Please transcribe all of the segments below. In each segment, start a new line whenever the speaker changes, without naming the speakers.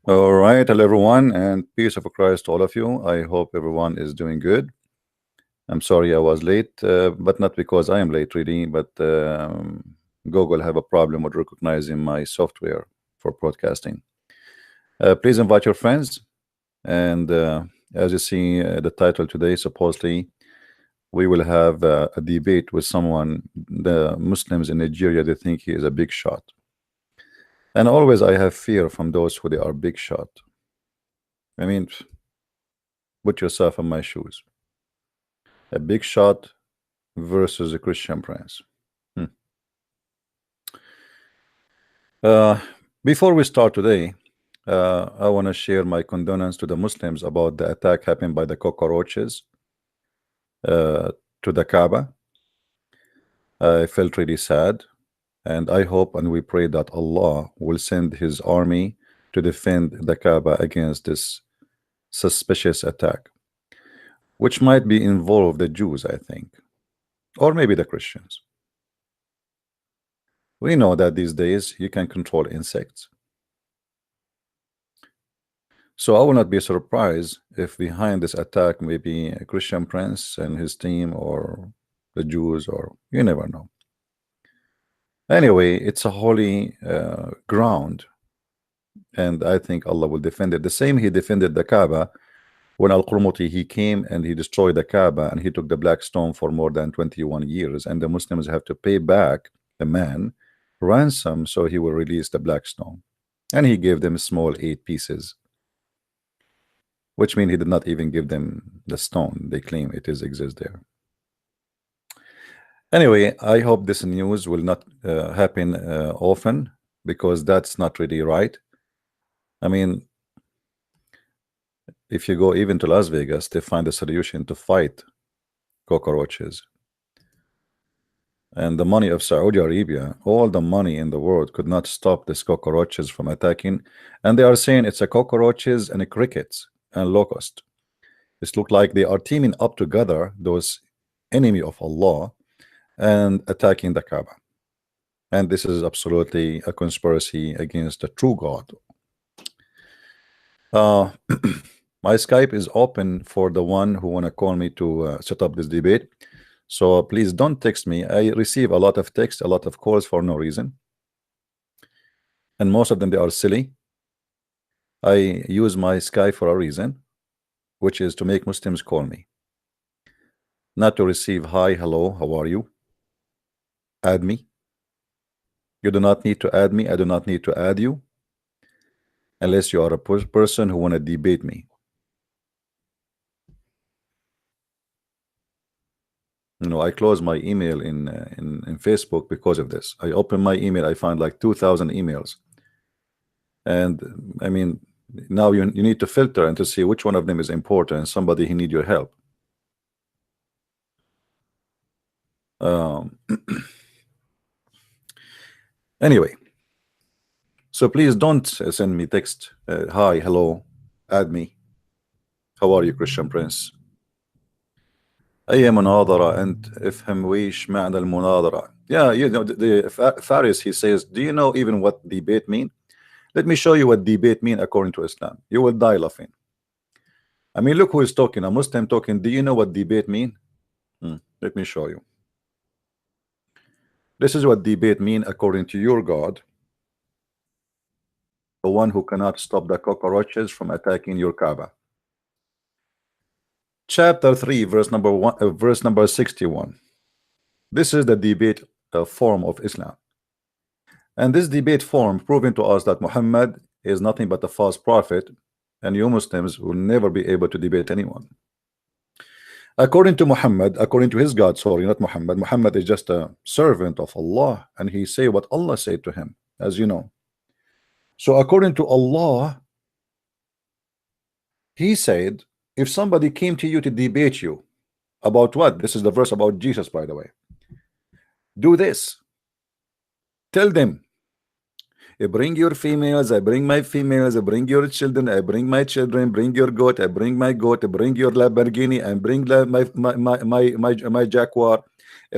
All right, hello everyone, and peace of Christ to all of you. I hope everyone is doing good. I'm sorry I was late, but not because I am late, really, but Google have a problem with recognizing my software for broadcasting. Please invite your friends, and as you see the title today, supposedly we will have a debate with someone. The Muslims in Nigeria, they think he is a big shot. And always I have fear from those who they are big shot. I mean, put yourself in my shoes. A big shot versus a Christian prince. Before we start today, I want to share my condolence to the Muslims about the attack happened by the cockroaches to the Kaaba. I felt really sad. And I hope and we pray that Allah will send his army to defend the Kaaba against this suspicious attack, which might be involve the Jews, I think, or maybe the Christians. We know that these days you can control insects. So I will not be surprised if behind this attack may be a Christian prince and his team, or the Jews, or you never know. Anyway, it's a holy ground, and I think Allah will defend it. The same he defended the Kaaba when Al-Qurmuti, he came and he destroyed the Kaaba and he took the black stone for more than 21 years, and the Muslims have to pay back the man ransom so he will release the black stone, and he gave them small 8 pieces, which means he did not even give them the stone. They claim it exists there. Anyway, I hope this news will not happen often, because that's not really right. I mean, if you go even to Las Vegas, they find a solution to fight cockroaches. And the money of Saudi Arabia, all the money in the world, could not stop these cockroaches from attacking. And they are saying it's a cockroaches and a crickets and locust. It looks like they are teaming up together, those enemy of Allah, and attacking the Kaaba. And this is absolutely a conspiracy against the true God. My Skype is open for the one who want to call me to set up this debate. So please don't text me. I receive a lot of text, a lot of calls for no reason, and most of them, they are silly. I use my Skype for a reason, which is to make Muslims call me, not to receive hi, hello, how are you, add me. You do not need to add me. I do not need to add you unless you are a person who want to debate me. I close my email in Facebook because of this. I open my email, I find like 2,000 emails, and I mean, now you need to filter and to see which one of them is important and somebody who need your help. Anyway, so please don't send me text hi, hello, add me, how are you, Christian Prince. أي مناظرة أنت افهم ويش معنى المناظرة. Yeah, you know, the Faris, he says, do you know even what debate mean? Let me show you what debate mean according to Islam. You will die laughing. I mean, look who is talking, a Muslim talking. Do you know what debate mean? Let me show you. This is what debate mean according to your God, the one who cannot stop the cockroaches from attacking your Kaaba. Chapter 3, verse number 61. This is the debate form of Islam, and this debate form proving to us that Muhammad is nothing but a false prophet, and you Muslims will never be able to debate anyone. According to Muhammad, according to his God, sorry, not Muhammad. Muhammad is just a servant of Allah, and he say what Allah said to him, as you know. So according to Allah, he said, if somebody came to you to debate you about what? This is the verse about Jesus, by the way. Do this. Tell them, Bring your females, I bring my females, I bring your children, I bring my children, bring your goat, I bring my goat, bring your Lamborghini, and bring my Jaguar.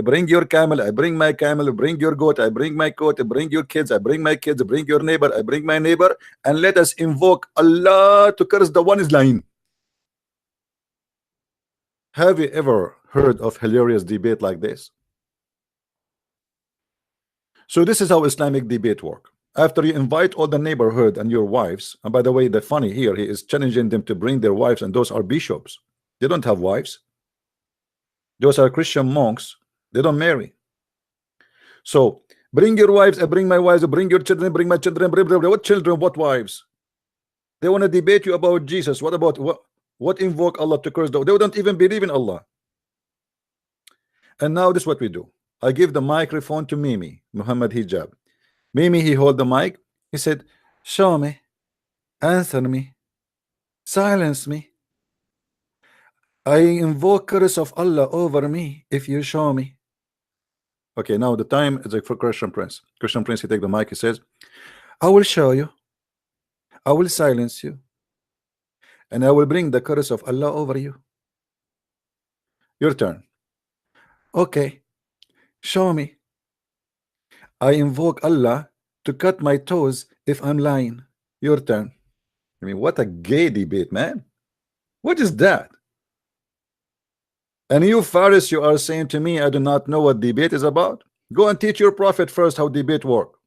Bring your camel, I bring my camel, bring your goat, I bring my goat, bring your kids, I bring my kids, bring your neighbor, I bring my neighbor, and let us invoke Allah to curse the one is lying. Have you ever heard of hilarious debate like this? So this is how Islamic debate work. After you invite all the neighborhood and your wives, and by the way, the funny here, he is challenging them to bring their wives, and those are bishops. They don't have wives. Those are Christian monks. They don't marry. So bring your wives, I bring my wives, bring your children, bring my children, what children, what wives? They want to debate you about Jesus. What about what invoke Allah to curse? They don't even believe in Allah. And now this is what we do. I give the microphone to Mimi, Muhammad hijab. Mimi, he hold the mic. He said, show me, answer me, silence me. I invoke curse of Allah over me if you show me. Okay, now the time is like for Christian Prince. Christian Prince, he take the mic, he says, I will show you, I will silence you, and I will bring the curse of Allah over you. Your turn. Okay, show me. I invoke Allah to cut my toes if I'm lying. Your turn. I mean, what a gay debate, man. What is that? And you, Faris, you are saying to me, I do not know what debate is about. Go and teach your prophet first how debate work.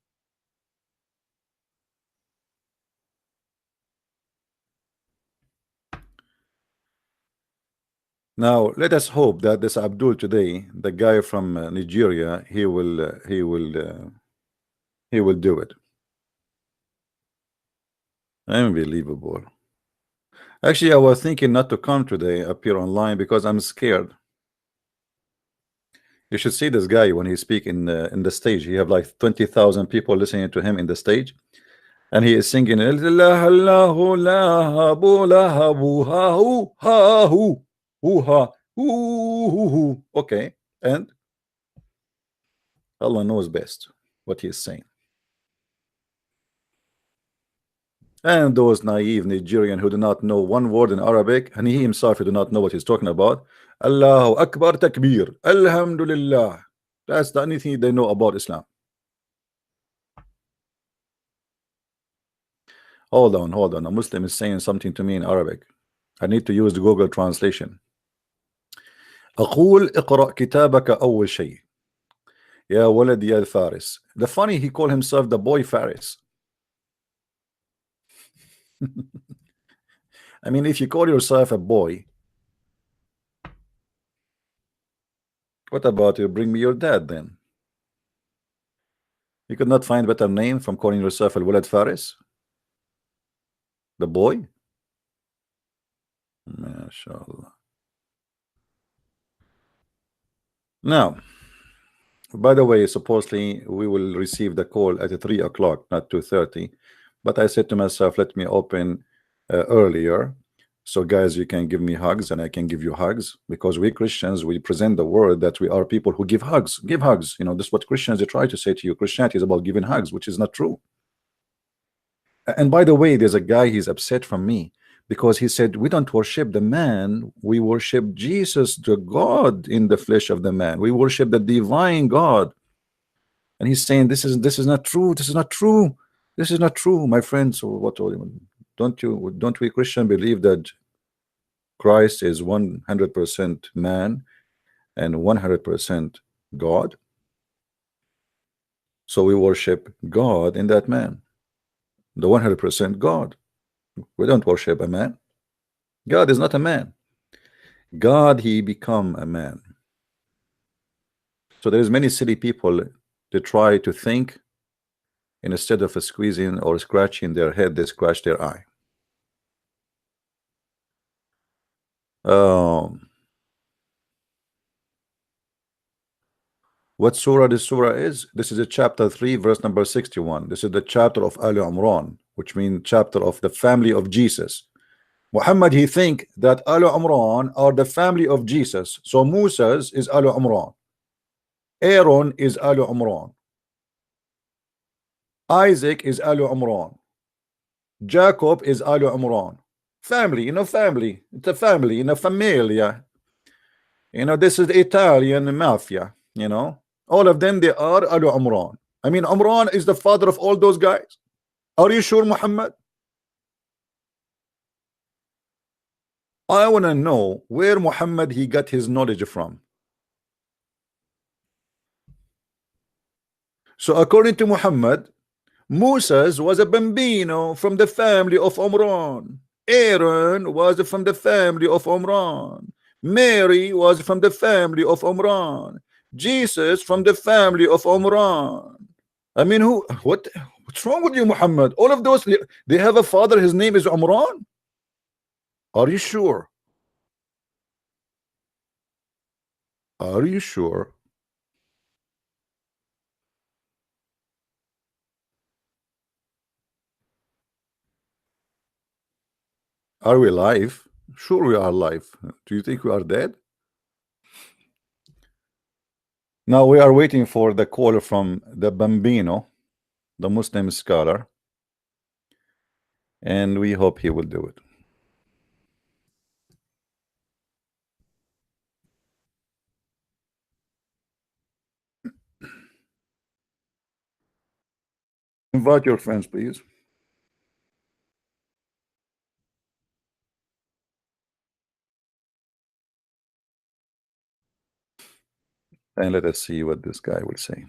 Now let us hope that this Abdul today, the guy from Nigeria, he will do it. Unbelievable. Actually, I was thinking not to come today, appear online, because I'm scared. You should see this guy when he speak in the stage. He have like 20,000 people listening to him in the stage, and he is singing okay, and Allah knows best what he is saying. And those naive Nigerian who do not know one word in Arabic, and he himself who do not know what he's talking about, Allahu Akbar Takbir, Alhamdulillah. That's the only thing they know about Islam. Hold on. A Muslim is saying something to me in Arabic. I need to use the Google translation. أقول اقرأ كتابك أول شيء يا ولد يا الفارس. The funny, he called himself the boy Faris. I mean, if you call yourself a boy, what about you bring me your dad then? You could not find a better name from calling yourself al-walad Faris? The boy? MashaAllah. Now, by the way, supposedly we will receive the call at 3 o'clock, not 2:30. But I said to myself, let me open earlier, so guys, you can give me hugs and I can give you hugs, because we Christians, we present the word that we are people who give hugs. Give hugs. You know, this is what Christians, they try to say to you. Christianity is about giving hugs, which is not true. And by the way, there's a guy, he's upset from me because he said we don't worship the man, we worship Jesus, the God in the flesh of the man. We worship the divine God. And he's saying this is not true. This is not true. This is not true, my friends. So what don't we Christian believe that Christ is 100% man and 100% God? So we worship God in that man, the 100% God. We don't worship a man. God is not a man. God, he become a man. So there's many silly people that try to think, and instead of squeezing or scratching their head, they scratch their eye. What surah this surah is? This is a chapter 3, verse number 61. This is the chapter of Ali Imran, which means chapter of the family of Jesus. Muhammad, he think that Ali Imran are the family of Jesus. So Musa's is Ali Imran. Aaron is Ali Imran. Isaac is Alu Umran. Jacob is Alu Umran. Family, family. It's a family, familia. This is the Italian mafia, All of them, they are Alu Umran. I mean, Umran is the father of all those guys. Are you sure, Muhammad? I want to know where Muhammad he got his knowledge from. So according to Muhammad, Moses was a bambino from the family of Umran. Aaron was from the family of Umran. Mary was from the family of Umran. Jesus from the family of Umran. I mean, what's wrong with you, Muhammad? All of those, they have a father, his name is Umran. Are you sure? Are you sure? Are we live? Sure we are live. Do you think we are dead? Now we are waiting for the call from the Bambino, the Muslim scholar, and we hope he will do it. Invite your friends, please. And let us see what this guy will say.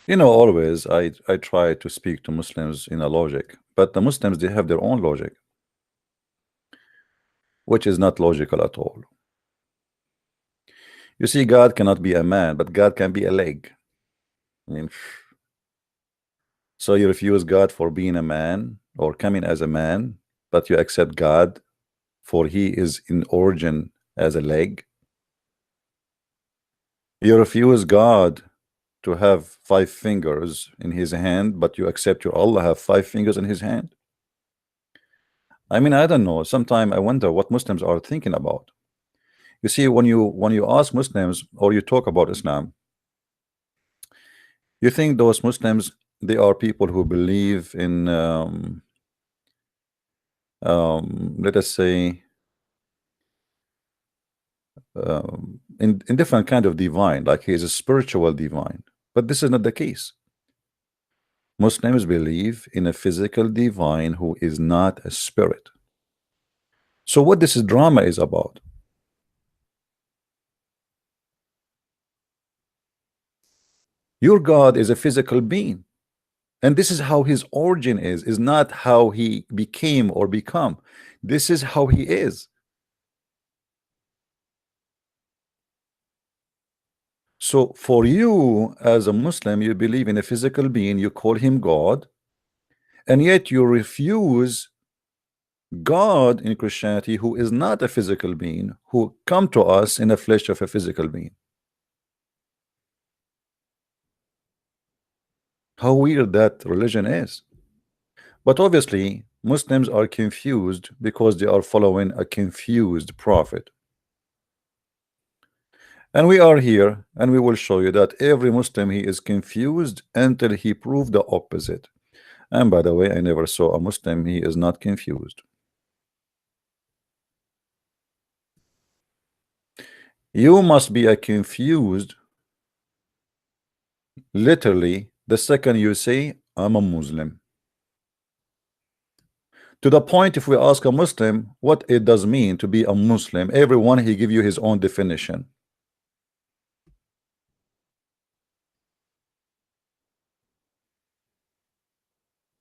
Always I try to speak to Muslims in a logic, but the Muslims, they have their own logic, which is not logical at all. You see, God cannot be a man, but God can be a leg. I mean, so you refuse God for being a man or coming as a man, but you accept God for he is in origin as a leg. You refuse God to have 5 fingers in his hand, but you accept your Allah have 5 fingers in his hand. I mean, I don't know. Sometimes I wonder what Muslims are thinking about. You see, when you ask Muslims or you talk about Islam, you think those Muslims, they are people who believe in let us say in different kind of divine, like he is a spiritual divine, but this is not the case. Muslims believe in a physical divine who is not a spirit. So what this drama is about? Your God is a physical being, and this is how his origin is not how he became or become. This is how he is. So for you as a Muslim, you believe in a physical being, you call him God, and yet you refuse God in Christianity, who is not a physical being, who come to us in the flesh of a physical being. How weird that religion is. But obviously Muslims are confused because they are following a confused prophet. And we are here and we will show you that every Muslim, he is confused until he proved the opposite. And by the way, I never saw a Muslim, he is not confused. You must be a confused literally the second you say I'm a Muslim. To the point, if we ask a Muslim what it does mean to be a Muslim, everyone he give you his own definition.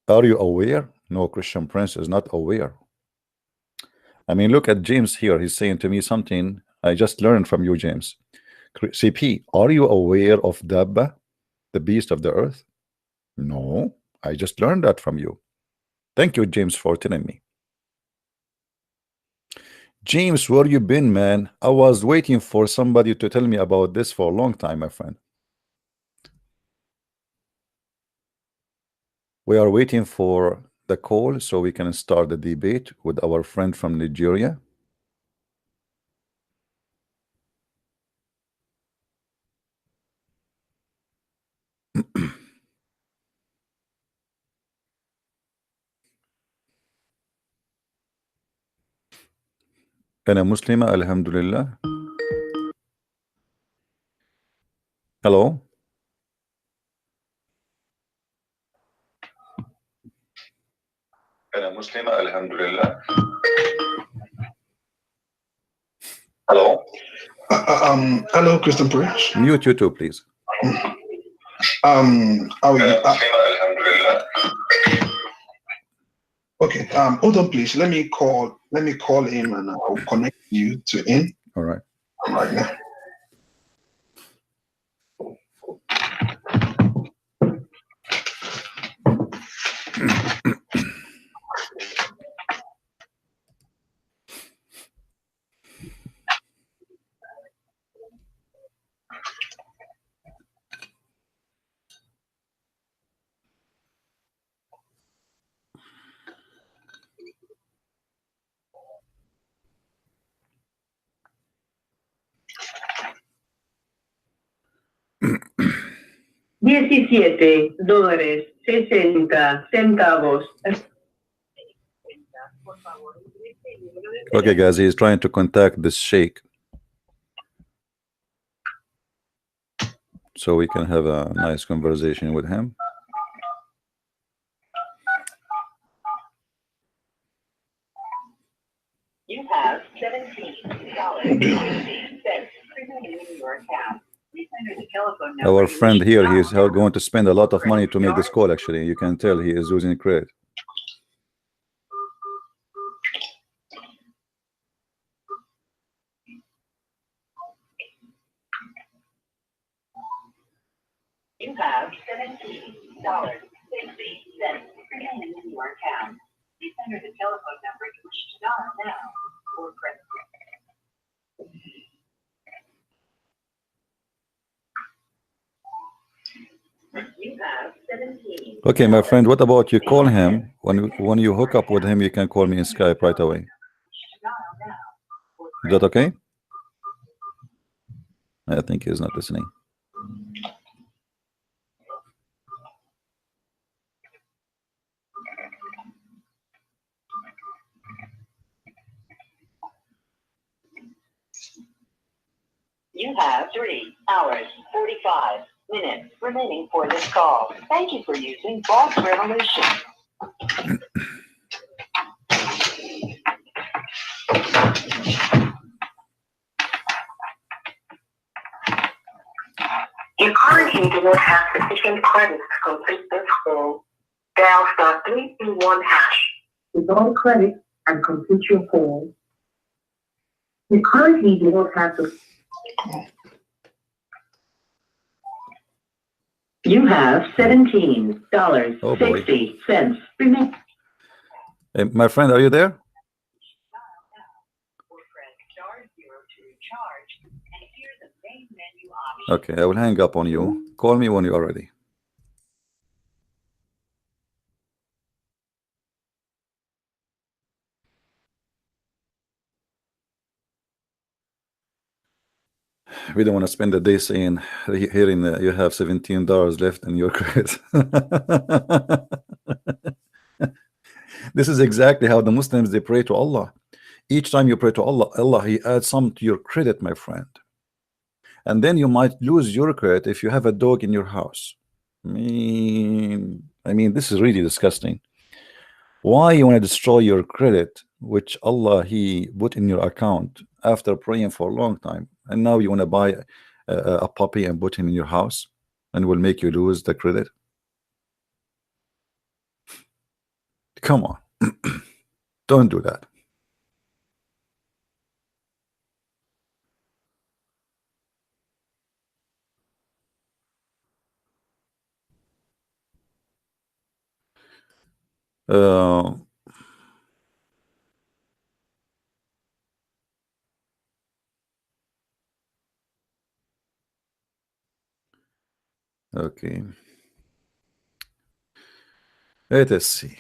Are you aware? No, Christian Prince is not aware. I mean, look at James here. He's saying to me something I just learned from you, James. CP, are you aware of Dabba, the beast of the earth? No, I just learned that from you. Thank you, James, for telling me. James, where you been, man? I was waiting for somebody to tell me about this for a long time, my friend. We are waiting for the call so we can start the debate with our friend from Nigeria? أنا مسلمة الحمد لله. Hello. أنا مسلمة الحمد لله. Hello.
Hello, Christian Prince.
Mute you too, please.
How are you? Okay. Hold on, please. Let me call him, and I'll connect you to him.
All right.
Right now.
$17.60.
Okay, guys, he's trying to contact this sheikh so we can have a nice conversation with him.
You have $17.60 remaining in your account. Please enter the telephone number.
Our friend here, he is going to spend a lot of money to make this call. Actually, you can tell he is using credit.
You have $17.60 remaining in your account. Please enter the telephone number you wish to dial now or press. You have 17.
Okay, my friend, what about you call him? When you hook up with him, you can call me in Skype right away. Is that okay? I think he's not listening.
You have 3 hours, 45 minutes remaining for this call. Thank you for using Boss Revolution. You currently do not have sufficient credits to complete this call. Dial *321#. Withdraw credit and complete your call. You currently do not have the. You have $17.60 remaining.
Hey, my friend, are you there? Okay, I will hang up on you. Call me when you are ready. We don't want to spend the day saying hearing that you have $17 left in your credit. This is exactly how the Muslims, they pray to Allah. Each time you pray to Allah, Allah, He adds some to your credit, my friend. And then you might lose your credit if you have a dog in your house. I mean, this is really disgusting. Why you want to destroy your credit, which Allah He put in your account after praying for a long time, and now you want to buy a puppy and put him in your house, and will make you lose the credit? Come on, don't do that. Okay. Let us see.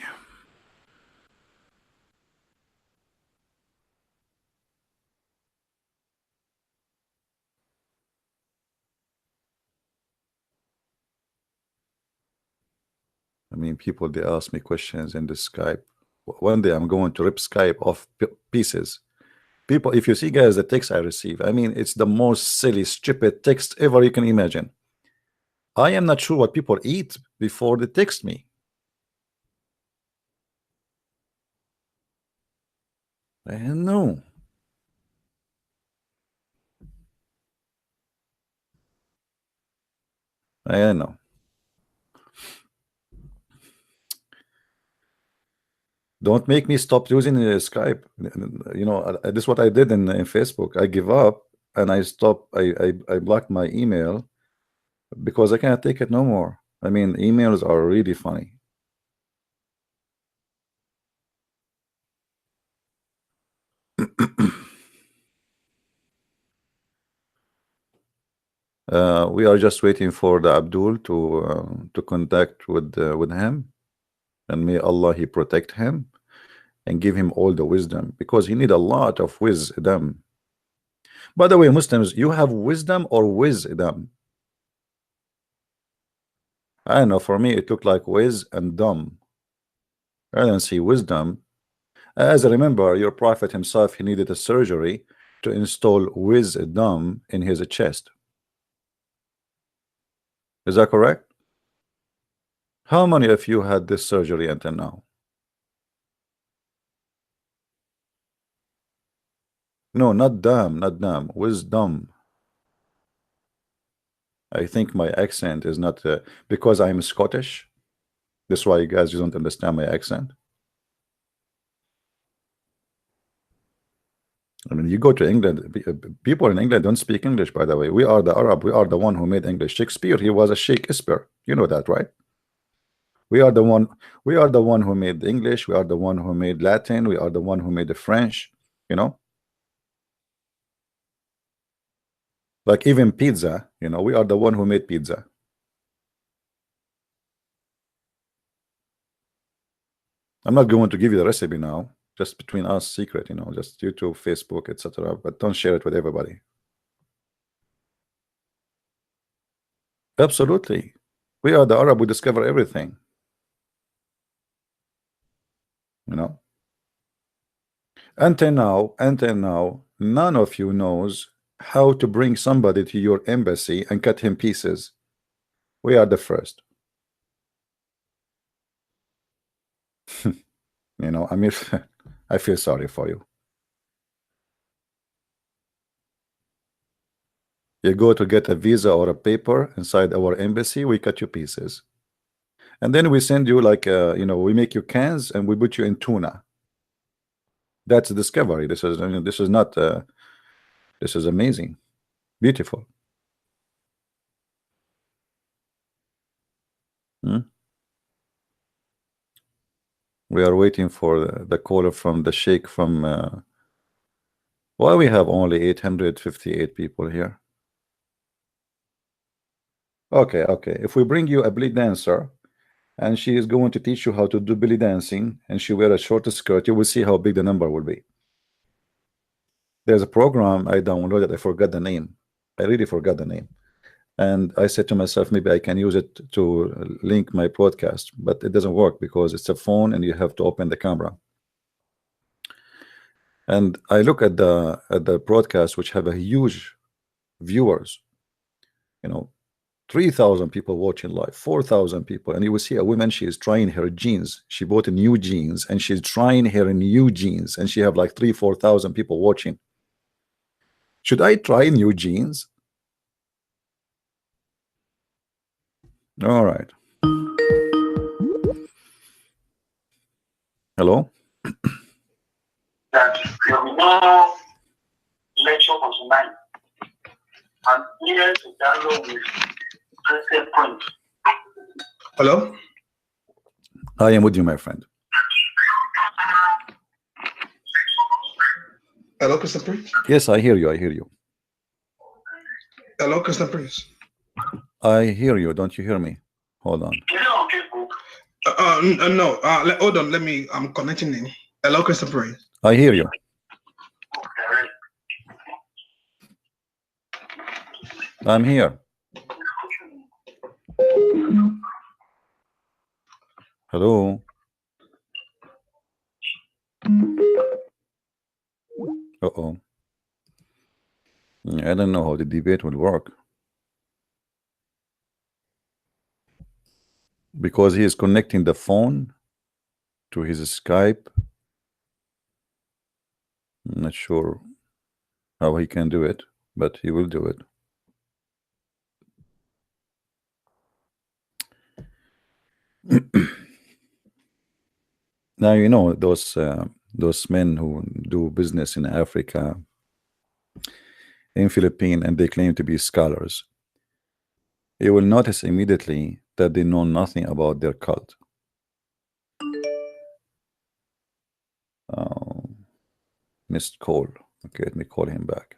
I mean, people, they ask me questions in the Skype. One day I'm going to rip Skype off pieces. People, if you see, guys, the text I receive, I mean, it's the most silly, stupid text ever you can imagine. I am not sure what people eat before they text me. I don't know. I don't know. Don't make me stop using Skype. You know, this is what I did in Facebook. I give up and I stop. I blocked my email because I can't take it no more. I mean, emails are really funny. We are just waiting for the Abdul to contact with him, and may Allah he protect him and give him all the wisdom, because he need a lot of wisdom. By the way, Muslims, you have wisdom or wisdom? I don't know. For me, it looked like wiz and dumb. I don't see wisdom. As I remember, your prophet himself, he needed a surgery to install wisdom in his chest. Is that correct? How many of you had this surgery until now? No, not dumb, not dumb. Wisdom. I think my accent is not because I'm Scottish. That's why you guys don't understand my accent. I mean, you go to England, people in England don't speak English, by the way. We are the Arab. We are the one who made English. Shakespeare, he was a Shakespeare. You know that, right? We are the one who made English. We are the one who made Latin. We are the one who made the French, you know? Like even pizza, you know, we are the one who made pizza. I'm not going to give you the recipe now, just between us, secret, you know, just YouTube, Facebook, etc. But don't share it with everybody. Absolutely. We are the Arab, we discover everything. You know? Until now, none of you knows how to bring somebody to your embassy and cut him pieces. We are the first. You know, I mean, I feel sorry for you. You go to get a visa or a paper inside our embassy, we cut you pieces. And then we send you like, you know, we make you cans and we put you in tuna. That's a discovery. This is, I mean, this is not, this is amazing. Beautiful. We are waiting for the caller from the Sheikh from why we have only 858 people here. Okay, if we bring you a belly dancer and she is going to teach you how to do belly dancing and she wear a short skirt, you will see how big the number will be. There's a program I downloaded, I forgot the name. I really forgot the name. And I said to myself, maybe I can use it to link my podcast, but it doesn't work because it's a phone and you have to open the camera. And I look at the broadcast, which have a huge viewers, you know, 3,000 people watching live, 4,000 people, and you will see a woman, she is trying her jeans. She bought a new jeans and she's trying her new jeans, and she have like 3,000-4,000 people watching. Should I try new jeans? All right. Hello?
That there will be no lecture for tonight. I'm here to dialogue with President Point.
Hello?
I am with you, my friend.
Hello, Christian Priest?
Yes, I hear you. I hear you.
Hello, Christian Priest?
I hear you. Don't you hear me? Hold on.
Is it on Facebook?
No. Hold on. Let me. I'm connecting him. Hello, Christian Priest?
I hear you.
Okay.
I'm here. Hello. Uh-oh. I don't know how the debate will work. Because he is connecting the phone to his Skype. I'm not sure how he can do it, but he will do it. Now you know those men who do business in Africa, in Philippines, and they claim to be scholars. You will notice immediately that they know nothing about their cult. Missed call. Okay, let me call him back.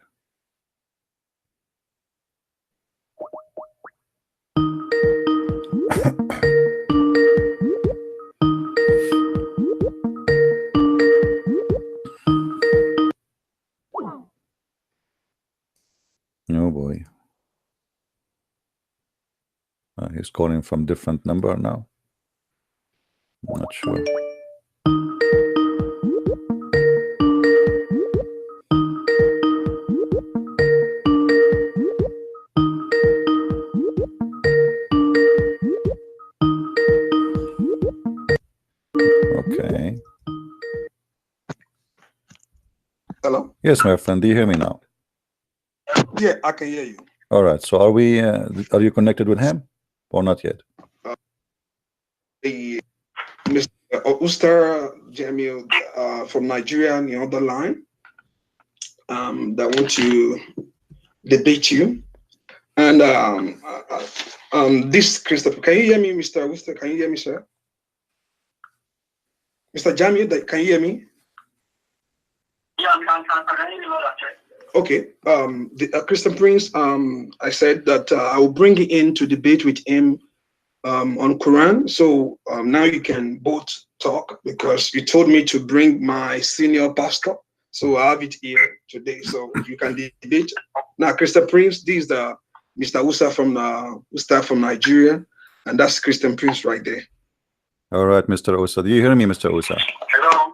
Oh boy. He's calling from different number now. I'm not sure. Okay.
Hello?
Yes, my friend. Do you hear me now?
Yeah, I can hear you.
All right. So are we? Are you connected with him or not yet?
Mr. Ustaz Jamiu from Nigeria on the other line that want to debate you. And this Christopher, can you hear me, Mr. Ustaz? Can you hear me, sir? Mr. Jamiu, can you hear me?
Yeah, I can hear you.
Okay. The Christian Prince, I said that I will bring you in to debate with him on Quran. So now you can both talk because you told me to bring my senior pastor. So I have it here today. So you can debate. Now, Christian Prince, this is the Mr. Usa from Nigeria, and that's Christian Prince right there.
All right, Mr. Usa. Do you hear me, Mr. Usa?
Hello.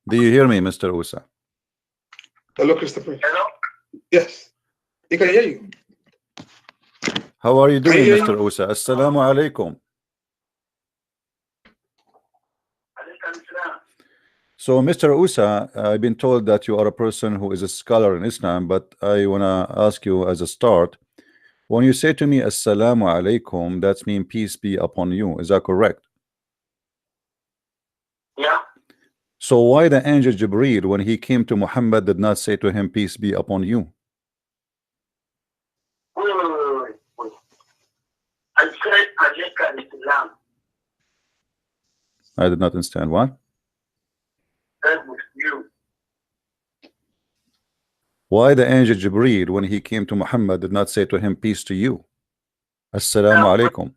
Do you hear me, Mr. Usa?
Hello, Christian Prince.
Hello.
Yes, he can hear you.
How are you doing,
hear
Mr. Usa? Assalamu alaikum. So, Mr. Usa, I've been told that you are a person who is a scholar in Islam, but I want to ask you as a start, when you say to me, Assalamu alaikum, that means peace be upon you. Is that correct?
Yeah.
So why the angel Jibreel, when he came to Muhammad, did not say to him, peace be upon you?
Wait. I said alayka Islam.
I did not understand. What?
That was you.
Why the angel Jibreel, when he came to Muhammad, did not say to him, peace to you? Assalamu alaikum.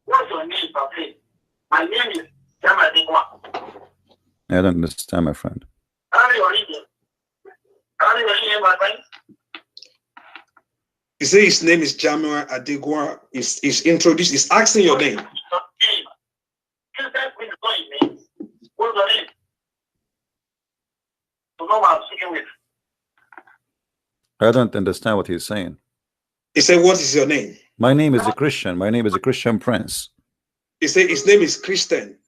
What's your name, Papi? My name is Adegunwa.
I don't understand, my friend.
How are you reading? How are you reading, my friend?
He said his name is Jamiu Adegunwa. He's introduced. He's asking your name.
What's your name? To know what I'm speaking with.
I don't understand what he's saying.
He said, what is your name?
My name is a Christian. My name is a Christian prince.
He said his name is Christian.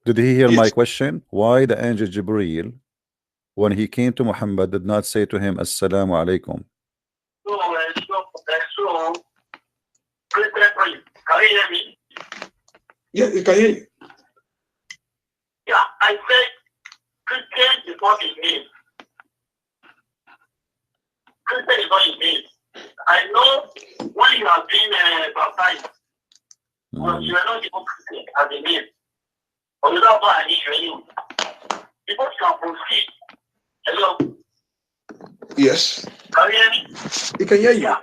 Did he hear
Yes.
my question? Why the angel Jibreel, when he came to Muhammad, did not say to him, Assalamu alaikum?
Can you hear me?
Yeah, he can hear you.
Yeah, I said Christian is not his name. Christian is not his name. I know when you have been baptized, but you are not even Christian as a name. But without that, you people can proceed. Hello?
Yes.
Can you hear me?
He can hear you.
Yeah.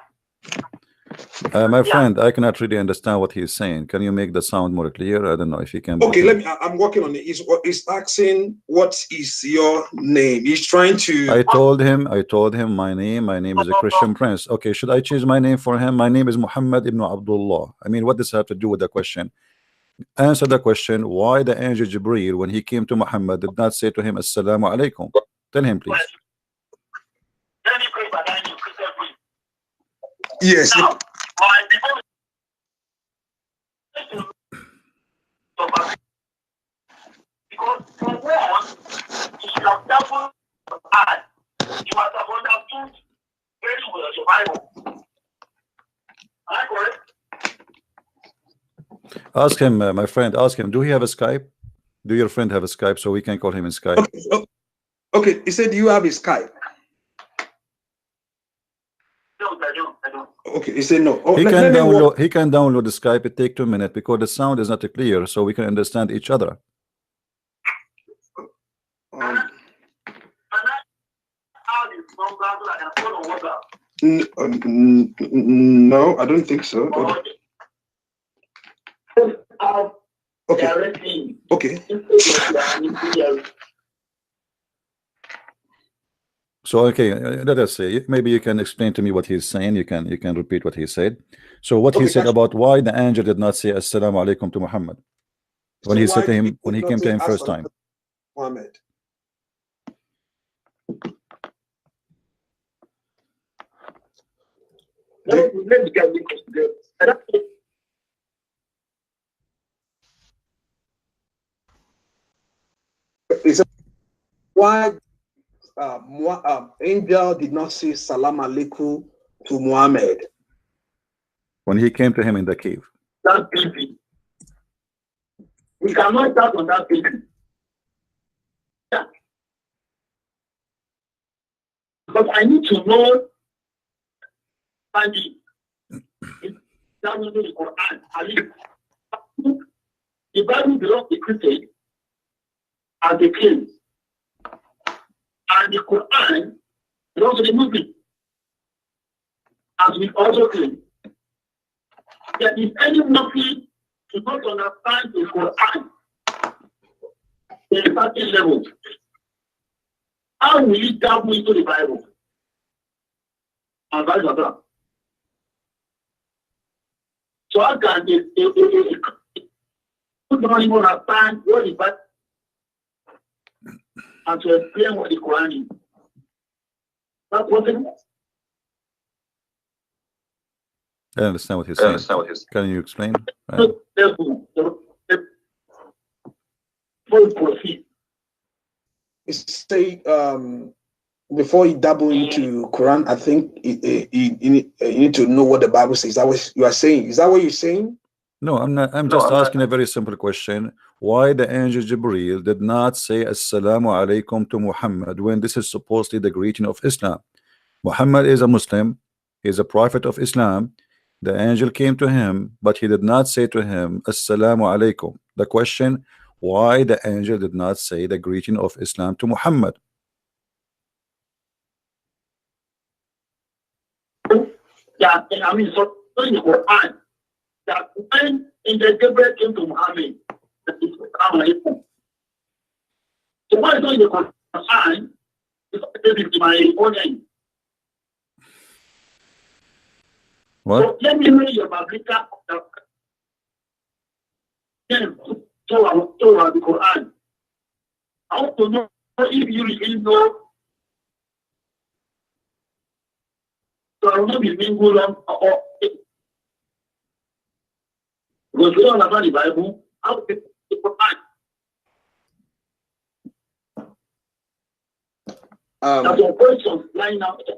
My friend, I cannot really understand what he's saying. Can you make the sound more clear? I don't know if you can.
Okay, let me. I'm working on it. He's asking, what is your name? He's trying to.
I told him my name is a Christian prince. Okay, should I change my name for him? My name is Muhammad ibn Abdullah. I mean, what does that have to do with the question? Answer the question. Why the angel Jibreel, when he came to Muhammad, did not say to him assalamu alaikum? Tell him, please.
Yes.
Because for one, you should have doubled the eye. You must have understood very well your Bible. Am I correct?
Ask him, my friend, ask him, do he have a Skype? Do your friend have a Skype so we can call him in Skype?
Okay, okay. He said, do you have a Skype?
No, I don't.
Okay, he said no. Oh,
He can download the Skype. It take 2 minutes because the sound is not clear, so we can understand each other.
No, I don't think so. Okay. Okay.
So okay, let us say maybe you can explain to me what he's saying. You can repeat what he said. So what he said about why the angel did not say assalamu alaikum to Muhammad when he said to him, when he came to him first time.
Mohammed.
Let's get this.
Why angel did not say salam alaikum to Muhammad
When he came to him in the cave.
That's easy. We cannot start on that basis. Yeah. But I need to know that will be the Quran. I mean, the Bible belongs to Christians as they claim. And the Quran belongs to the Muslim, as we also claim. That if any Muslim to not understand the Quran in a certain level, how will he dabble into the Bible? And vice versa. So how can they not even understand what the Bible and to explain what the Quran is? That's what it is.
I understand what he's saying. Can you explain?
Before we proceed,
say before you dabble into Quran, I think you need to know what the Bible says. Is that what you are saying? Is that what you're saying?
No, I'm not. I'm just asking a very simple question. Why the angel Jibreel did not say assalamu alaikum to Muhammad when this is supposedly the greeting of Islam? Muhammad is a Muslim. He is a prophet of Islam. The angel came to him, but he did not say to him assalamu alaikum. The question, why the angel did not say the greeting of Islam to Muhammad?
yeah, I mean, so in the Quran, that when in the Gabriel came to Mohammed, that is Abraham. So what is not in the Quran is my own name.
What?
So let me read your Biblical Torah, the Quran. I want to know if you really know. So I will not be mingled on or because we don't understand the Bible. How to the Quran? That's your question lying out there.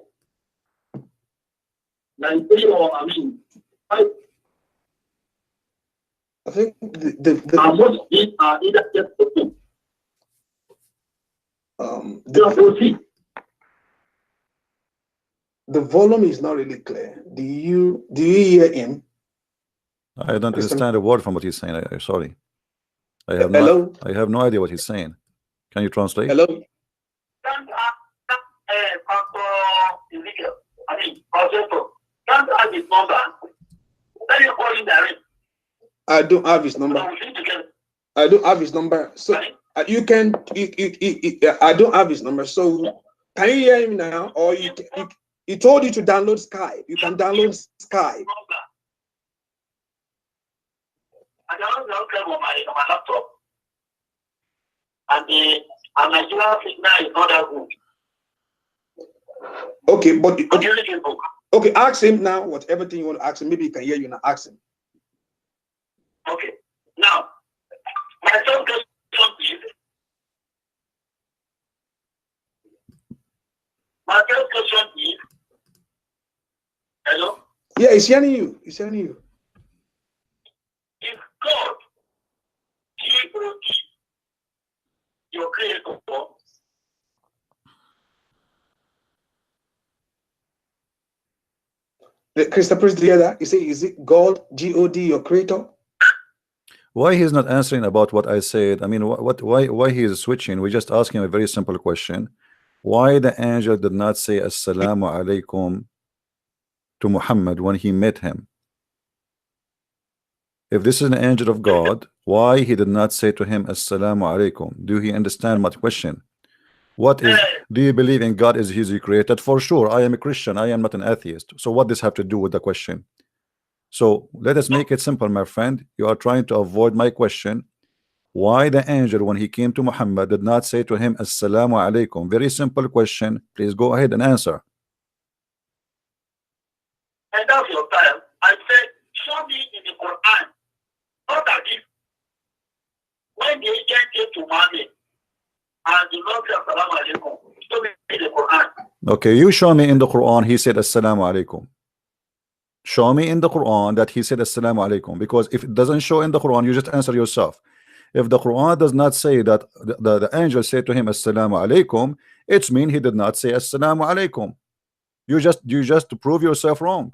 Like, or I mean, I
think the volume is not really clear. Do you hear him?
I don't understand a word from what he's saying. I'm sorry. I have no idea what he's saying. Can you translate?
Hello.
Can't add his number Let me call him direct.
I don't have his number. I don't have his number. So you can. I don't have his number. So can you hear him now? Or he told you to download Skype. You can download Skype.
I download Skype on my laptop. And Nigerian signal is not that good.
Okay, but okay, ask him now. Whatever thing you want to ask him, maybe he can hear you now. Ask him.
Okay. Now, my first question is. My first question is. Hello.
Yeah, he's hearing you. He's hearing you.
If God, G-O-D, your creator,
Christopher, Prince, do you hear that? You say, is it God, G-O-D, your creator?
Why he's not answering about what I said? I mean, why he is switching? We just ask him a very simple question. Why the angel did not say Assalamu alaikum to Muhammad when he met him? If this is an angel of God, why he did not say to him Assalamu alaikum? Do he understand my question? What is, do you believe in God is he created? For sure, I am a Christian, I am not an atheist. So what does have to do with the question? So let us make it simple, my friend. You are trying to avoid my question. Why the angel, when he came to Muhammad, did not say to him Assalamu alaikum? Very simple question. Please go ahead and answer.
And that's your time. I said, show me in the Quran. Not that if when the agent came to Mohammed and the Lord said Assalamu alaikum, show me in the Quran.
Okay, you show me in the Quran he said Assalamu alaikum. Show me in the Quran that he said Assalamu alaikum, because if it doesn't show in the Quran, you just answer yourself. If the Quran does not say that the angel said to him Assalamu alaikum, it's mean he did not say Assalamu alaikum. You just prove yourself wrong.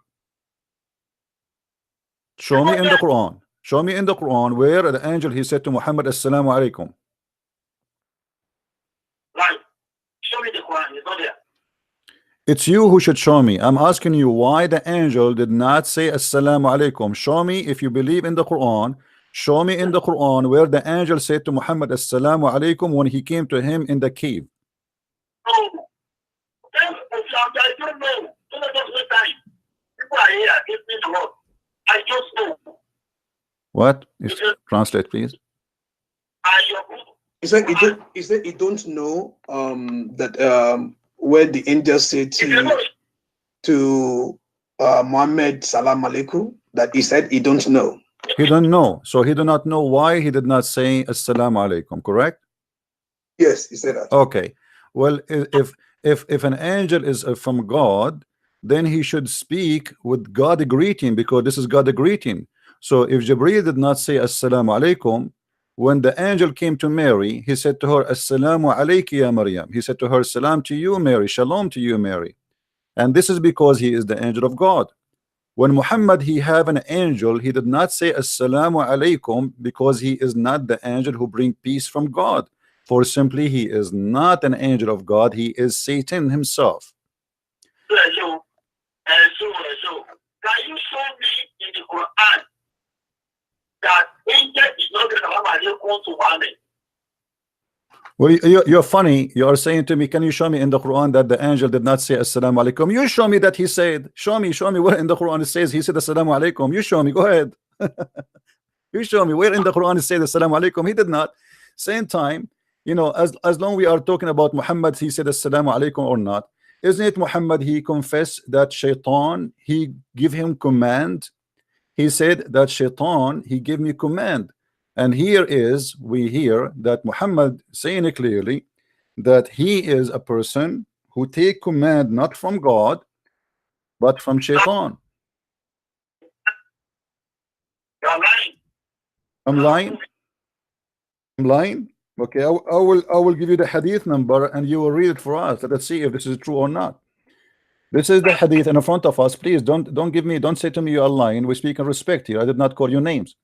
Show me in the Quran. Show me in the Quran where the angel he said to Muhammad Assalamu alaikum.
Right. Show me the Quran. It's not there.
It's you who should show me. I'm asking you why the angel did not say Assalamu alaikum. Show me, if you believe in the Quran, show me in the Quran where the angel said to Muhammad Assalamu alaikum when he came to him in the cave.
Oh, I don't know. Don't just waste time. People are here. Give me the word. I just know.
What? Translate, please.
He said he don't know that where the angel said to Muhammad Salam Alaikum, that he said he don't know.
He don't know. So he do not know why he did not say Assalamu alaikum, correct?
Yes, he said that.
Okay. Well, if an angel is from God, then he should speak with God greeting, because this is God greeting. So if Jibreel did not say Assalamu alaikum, when the angel came to Mary, he said to her Assalamu alayki ya Maryam. He said to her, Salam to you, Mary, Shalom to you, Mary. And this is because he is the angel of God. When Muhammad he have an angel, he did not say Assalamu alaikum because he is not the angel who bring peace from God. For simply he is not an angel of God, he is Satan himself.
So, can you show me in the Quran that angel is not going to Muhammad?
Well, you're funny. You are saying to me, can you show me in the Quran that the angel did not say Assalamu alaikum? You show me that he said. Show me where in the Quran it says he said Assalamu alaikum. You show me. Go ahead. You show me where in the Quran it says Assalamu alaikum. He did not. Same time, you know, as long we are talking about Muhammad, he said Assalamu alaikum or not. Isn't it Muhammad? He confessed that Shaitan, he give him command. He said that Shaitan, he gave me command. And here is, we hear that Muhammad saying it clearly that he is a person who take command not from God, but from Shaitan. I'm lying? I'm lying? Okay, I will give you the hadith number and you will read it for us. Let's see if this is true or not. This is the hadith in front of us. Please don't say to me you are lying. We speak in respect here. I did not call you names.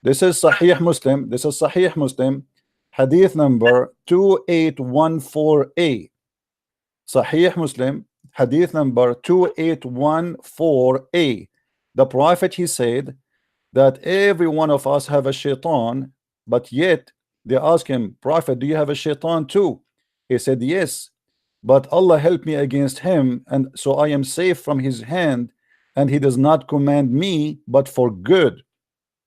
This is Sahih Muslim. This is Sahih Muslim, hadith number 2814A. Sahih Muslim, hadith number 2814A. The Prophet, he said that every one of us have a shaitan, but yet they ask him, Prophet, do you have a shaitan too? He said, yes, but Allah help me against him, and so I am safe from his hand, and he does not command me but for good.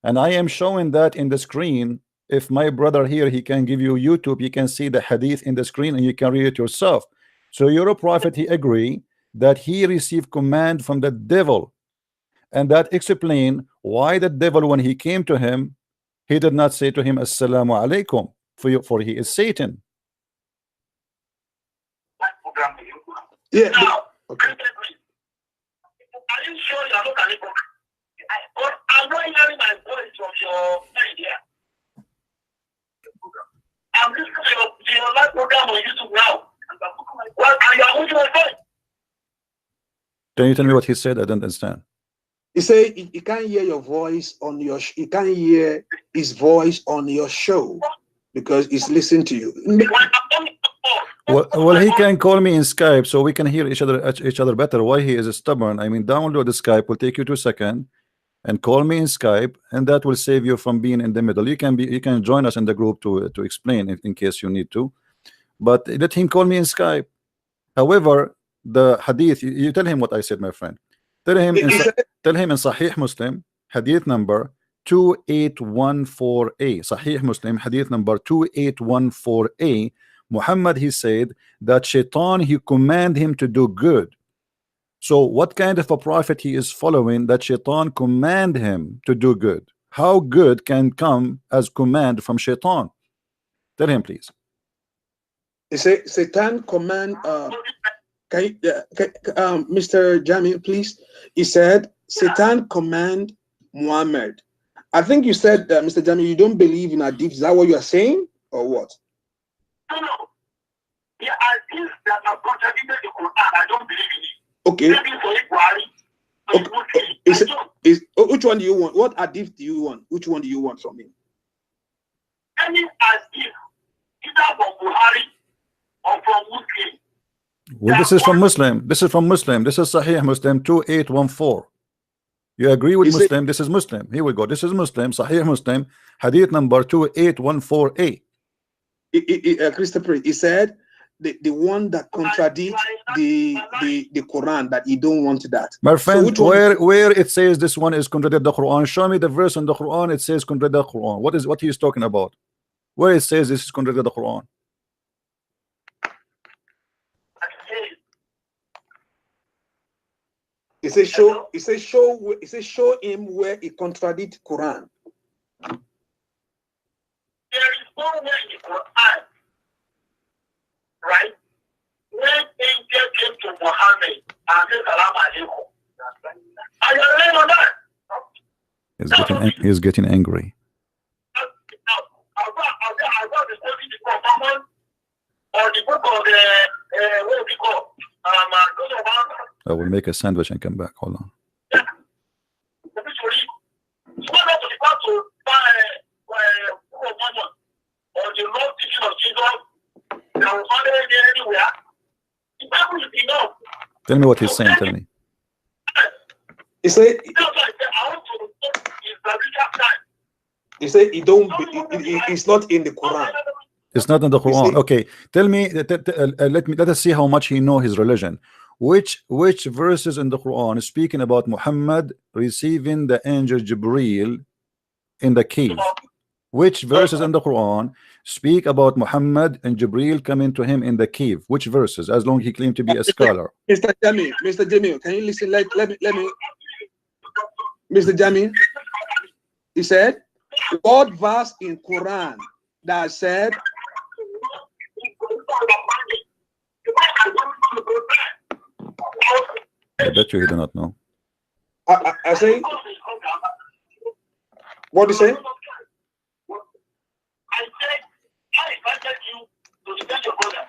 And I am showing that in the screen. If my brother here, he can give you YouTube, you can see the hadith in the screen and you can read it yourself. So your prophet, he agree that he received command from the devil, and that explain why the devil, when he came to him, he did not say to him assalamu alaikum, for he is Satan.
Yeah.
Okay. Are you sure you are not an hypocrite? I'm not hearing my voice from your idea. I'm listening to your live program on YouTube now. Well, are you voice?
Can you tell me what he said? I don't understand.
He said he can't hear your voice on your. He can't hear his voice on your show because he's listening to you.
Well, he can call me in Skype so we can hear each other better. Why he is stubborn? I mean, download the Skype. Will take you 2 seconds, and call me in Skype, and that will save you from being in the middle. You can join us in the group to explain it in case you need to, but let him call me in Skype. However, the hadith, you tell him what I said, my friend. Tell him in Sahih Muslim, hadith number 2814a. Sahih Muslim, hadith number 2814a. Muhammad, he said that Shaitan, he command him to do good. So what kind of a prophet he is following that Shaitan command him to do good? How good can come as command from Shaitan? Tell him, please.
He said Satan command. Mr. Jamiu, please. He said Satan command Muhammad. I think you said, Mr. Jamiu, you don't believe in hadith. Is that what you are saying, or what?
No. Yeah, hadith that have contradicted the Quran, I don't believe in it.
Okay. Which one do you want? What hadith do you want? Which one do you want from him?
Any hadith, either from Buhari or from Muslim.
Well, this is from Muslim. This is from Muslim. This is Sahih Muslim 2814. You agree with Muslim? This is Muslim. Here we go. This is Muslim. Sahih Muslim, hadith number 2814a.
Christopher, he said the one that contradicts the Quran, that you don't want that.
My friend, so where it says this one is contradict the Quran, show me the verse in the Quran it says contradict the Quran. What he is talking about? Where it says this is contradict the Quran?
It says show him where he contradicts Quran.
There is nowhere in the Quran, right? When angel came to Mohammed and said salam alaikum. Are you relying on that?
He's getting angry.
Or the book of the what we call
I will make a sandwich and come back. Hold on. Tell me what he's saying. Tell me.
He said it's not in the Quran.
It's not in the Quran. Okay, tell me. Let us see how much he know his religion. Which verses in the Quran is speaking about Muhammad receiving the angel Jibreel in the cave? Which verses in the Quran speak about Muhammad and Jibreel coming to him in the cave? Which verses? As long as he claimed to be a scholar.
Mr. Jamiu, can you listen? Let me. Mr. Jamiu, he said, what verse in Quran that said?
I bet you he do not know.
I say, what do you say?
I said, I invited you to get your brother.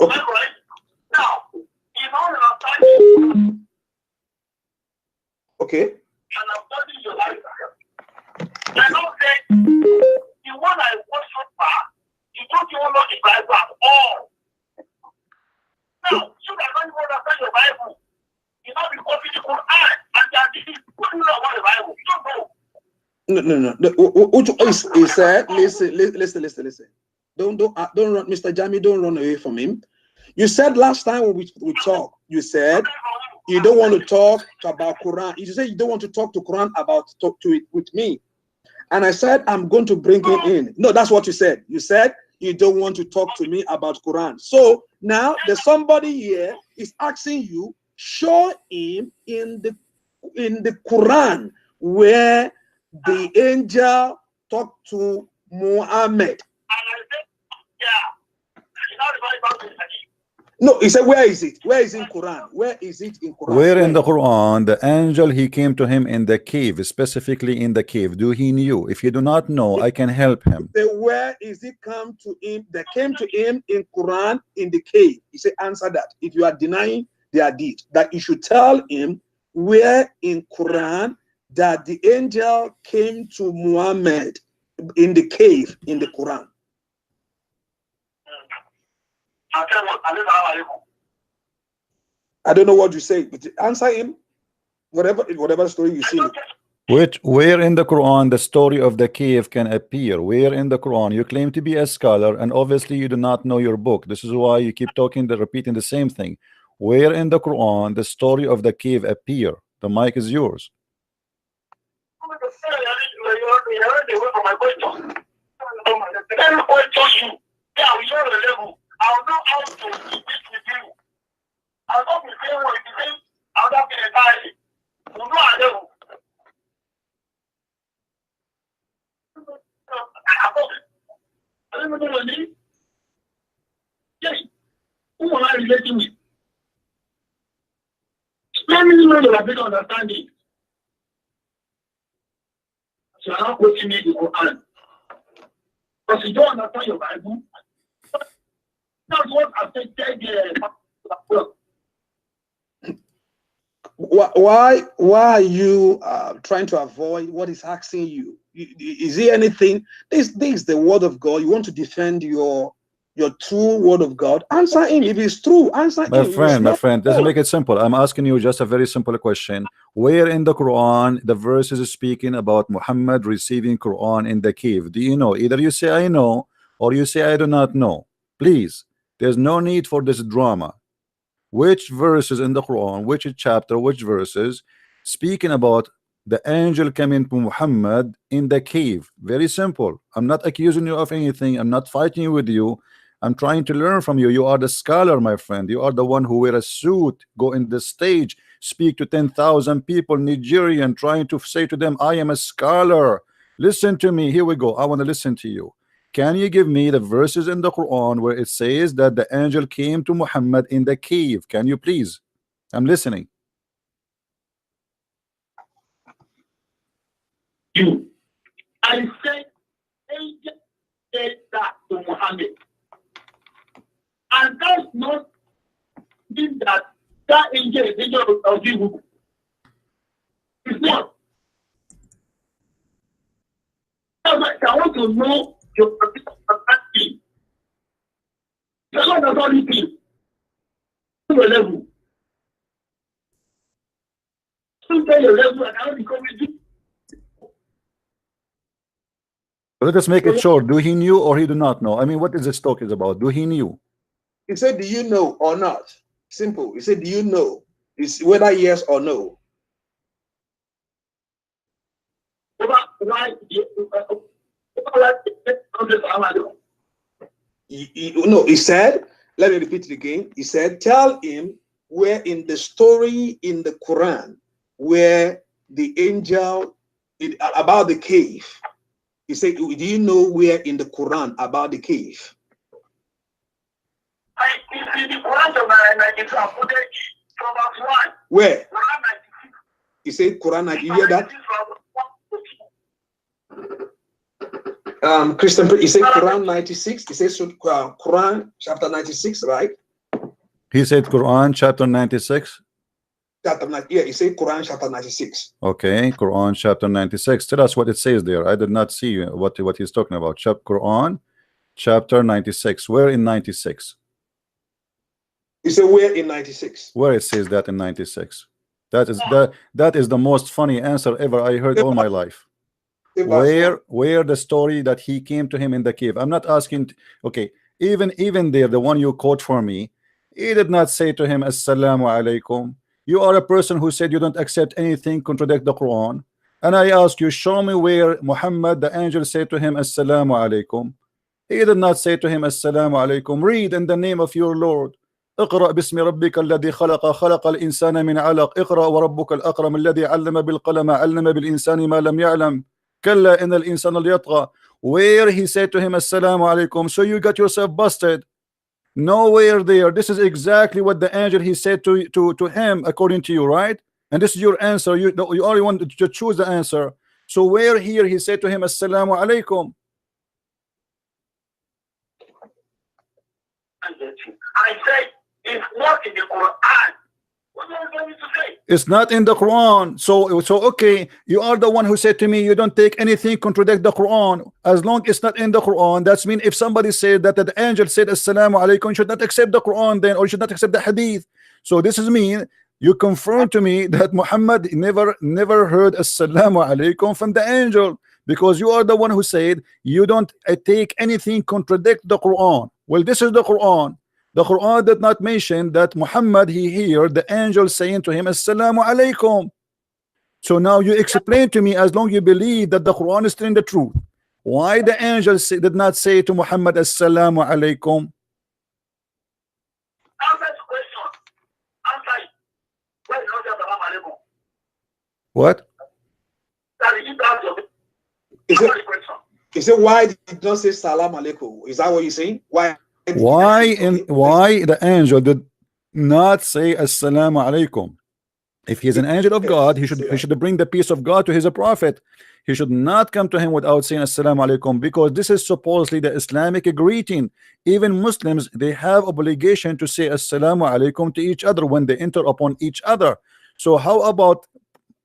Okay.
Right? Now, in order of time,
okay.
And I'm studying your life. I know that the one I watched so far, you don't even know the Bible at all. Now, you that don't even understand your Bible, you know, because the Quran
He said, listen. Don't run, Mr. Jamiu, don't run away from him. You said last time when we talked, you said you don't want to talk about Quran. You said you don't want to talk to Quran talk to it with me. And I said, I'm going to bring him in. No, that's what you said. You said you don't want to talk to me about Quran. So now there's somebody here is asking you, show him in the Quran where the angel talked to Mohammed. No, he said, where is it? Where is it in Quran? Where is it in Quran?
Where in the Quran the angel he came to him in the cave, specifically in the cave? Do he knew? If you do not know, I can help him.
Where is it come to him? That came to him in Quran in the cave. He said, answer that. If you are denying their deed, that you should tell him where in Quran that the angel came to Muhammad in the cave in the Quran. I don't know what you say, but answer him. Whatever story you see.
Where in the Quran the story of the cave can appear? Where in the Quran? You claim to be a scholar, and obviously you do not know your book. This is why you keep repeating the same thing. Where in the Quran the story of the cave appear? The mic is yours.
I'll know how to speak with you. I'll not be saying what you say. I'll not be entirely. We'll know I know. I don't know what it is. Yes. Who am I relating with? Let me know that I don't understand it. So I'm not quoting me the Quran. Because you don't understand your Bible. That's what affected
why are you trying to avoid what is asking you? Is there anything? This is the word of God. You want to defend your true word of God. Answer him. If it's true, answer him.
My friend, let's make it simple. I'm asking you just a very simple question. Where in the Quran the verse is speaking about Muhammad receiving Quran in the cave? Do you know? Either you say I know or you say I do not know. Please. There's no need for this drama. Which verses in the Quran, which chapter, which verses speaking about the angel coming to Muhammad in the cave? Very simple. I'm not accusing you of anything. I'm not fighting with you. I'm trying to learn from you. You are the scholar, my friend. You are the one who wear a suit, go in the stage, speak to 10,000 people, Nigerian, trying to say to them, I am a scholar. Listen to me. Here we go. I want to listen to you. Can you give me the verses in the Quran where it says that the angel came to Muhammad in the cave? Can you please? I'm listening.
I said, angel said that to Muhammad. And that's not mean that angel is angel of evil. It's not. I want to know your acting. The Lord has already been to the level. To your level, and I will become with you.
Let us make it short. Do he knew or he do not know? I mean, what is this talk is about? Do he knew?
He said, do you know or not? Simple. He said, do you know? It's whether yes or no. No, he said, let me repeat it again. He said, tell him where in the story in the Quran where the angel about the cave. He said, do you know where in the Quran about the cave?
In the Quran chapter 92, from verse 1.
Where? He said Quran 90. You hear that? Christian, he said Quran 96. He says Quran chapter 96, right?
He said Quran chapter 96.
Chapter 90, yeah, he said Quran chapter 96.
Okay, Quran chapter 96. Tell us what it says there. I did not see what he's talking about. Quran chapter 96. Where in 96?
He said where in 96?
Where it says that in 96? That is the most funny answer ever I heard all my life. Where the story that he came to him in the cave. I'm not asking. Okay, even there, the one you quote for me, he did not say to him assalamu alaikum. You are a person who said you don't accept anything contradict the Quran, and I ask you, show me where Muhammad the angel said to him assalamu alaikum. He did not say to him assalamu alaikum. Read in the name of your Lord. اقرأ باسم ربك الذي خلق خلق الإنسان من علق اقرأ وربك الأكرم الذي علم بالقلم علم بالإنسان ما لم يعلم كلا إن الإنسان ليطغى. Where he said to him assalamu alaikum. So you got yourself busted. Nowhere there. This is exactly what the angel he said to him according to you, right? And this is your answer. You only want to choose the answer. So where here he said to him assalamu alaikum.
I said it's not in the Quran. What do you want me to say?
It's not in the Quran. So okay, you are the one who said to me you don't take anything contradict the Quran. As long as it's not in the Quran, that's mean if somebody said that the angel said assalamu alaikum, you should not accept the Quran then, or you should not accept the hadith. So this is mean you confirm to me that Muhammad never heard assalamu alaikum from the angel, because you are the one who said you don't take anything contradict the Quran. Well, this is the Quran. The Quran did not mention that Muhammad he heard the angel saying to him assalamu alaikum. So now you explain to me, as long you believe that the Quran is telling the truth, why the angel did not say to Muhammad assalamu alaikum? What?
Is it why did he not say salam alaikum? Is that what you're saying? Why
the angel did not say assalamu alaikum? If he's an angel of God, he should bring the peace of God to his prophet. He should not come to him without saying assalamu alaikum, because this is supposedly the Islamic greeting. Even Muslims, they have obligation to say assalamu alaikum to each other when they enter upon each other. So how about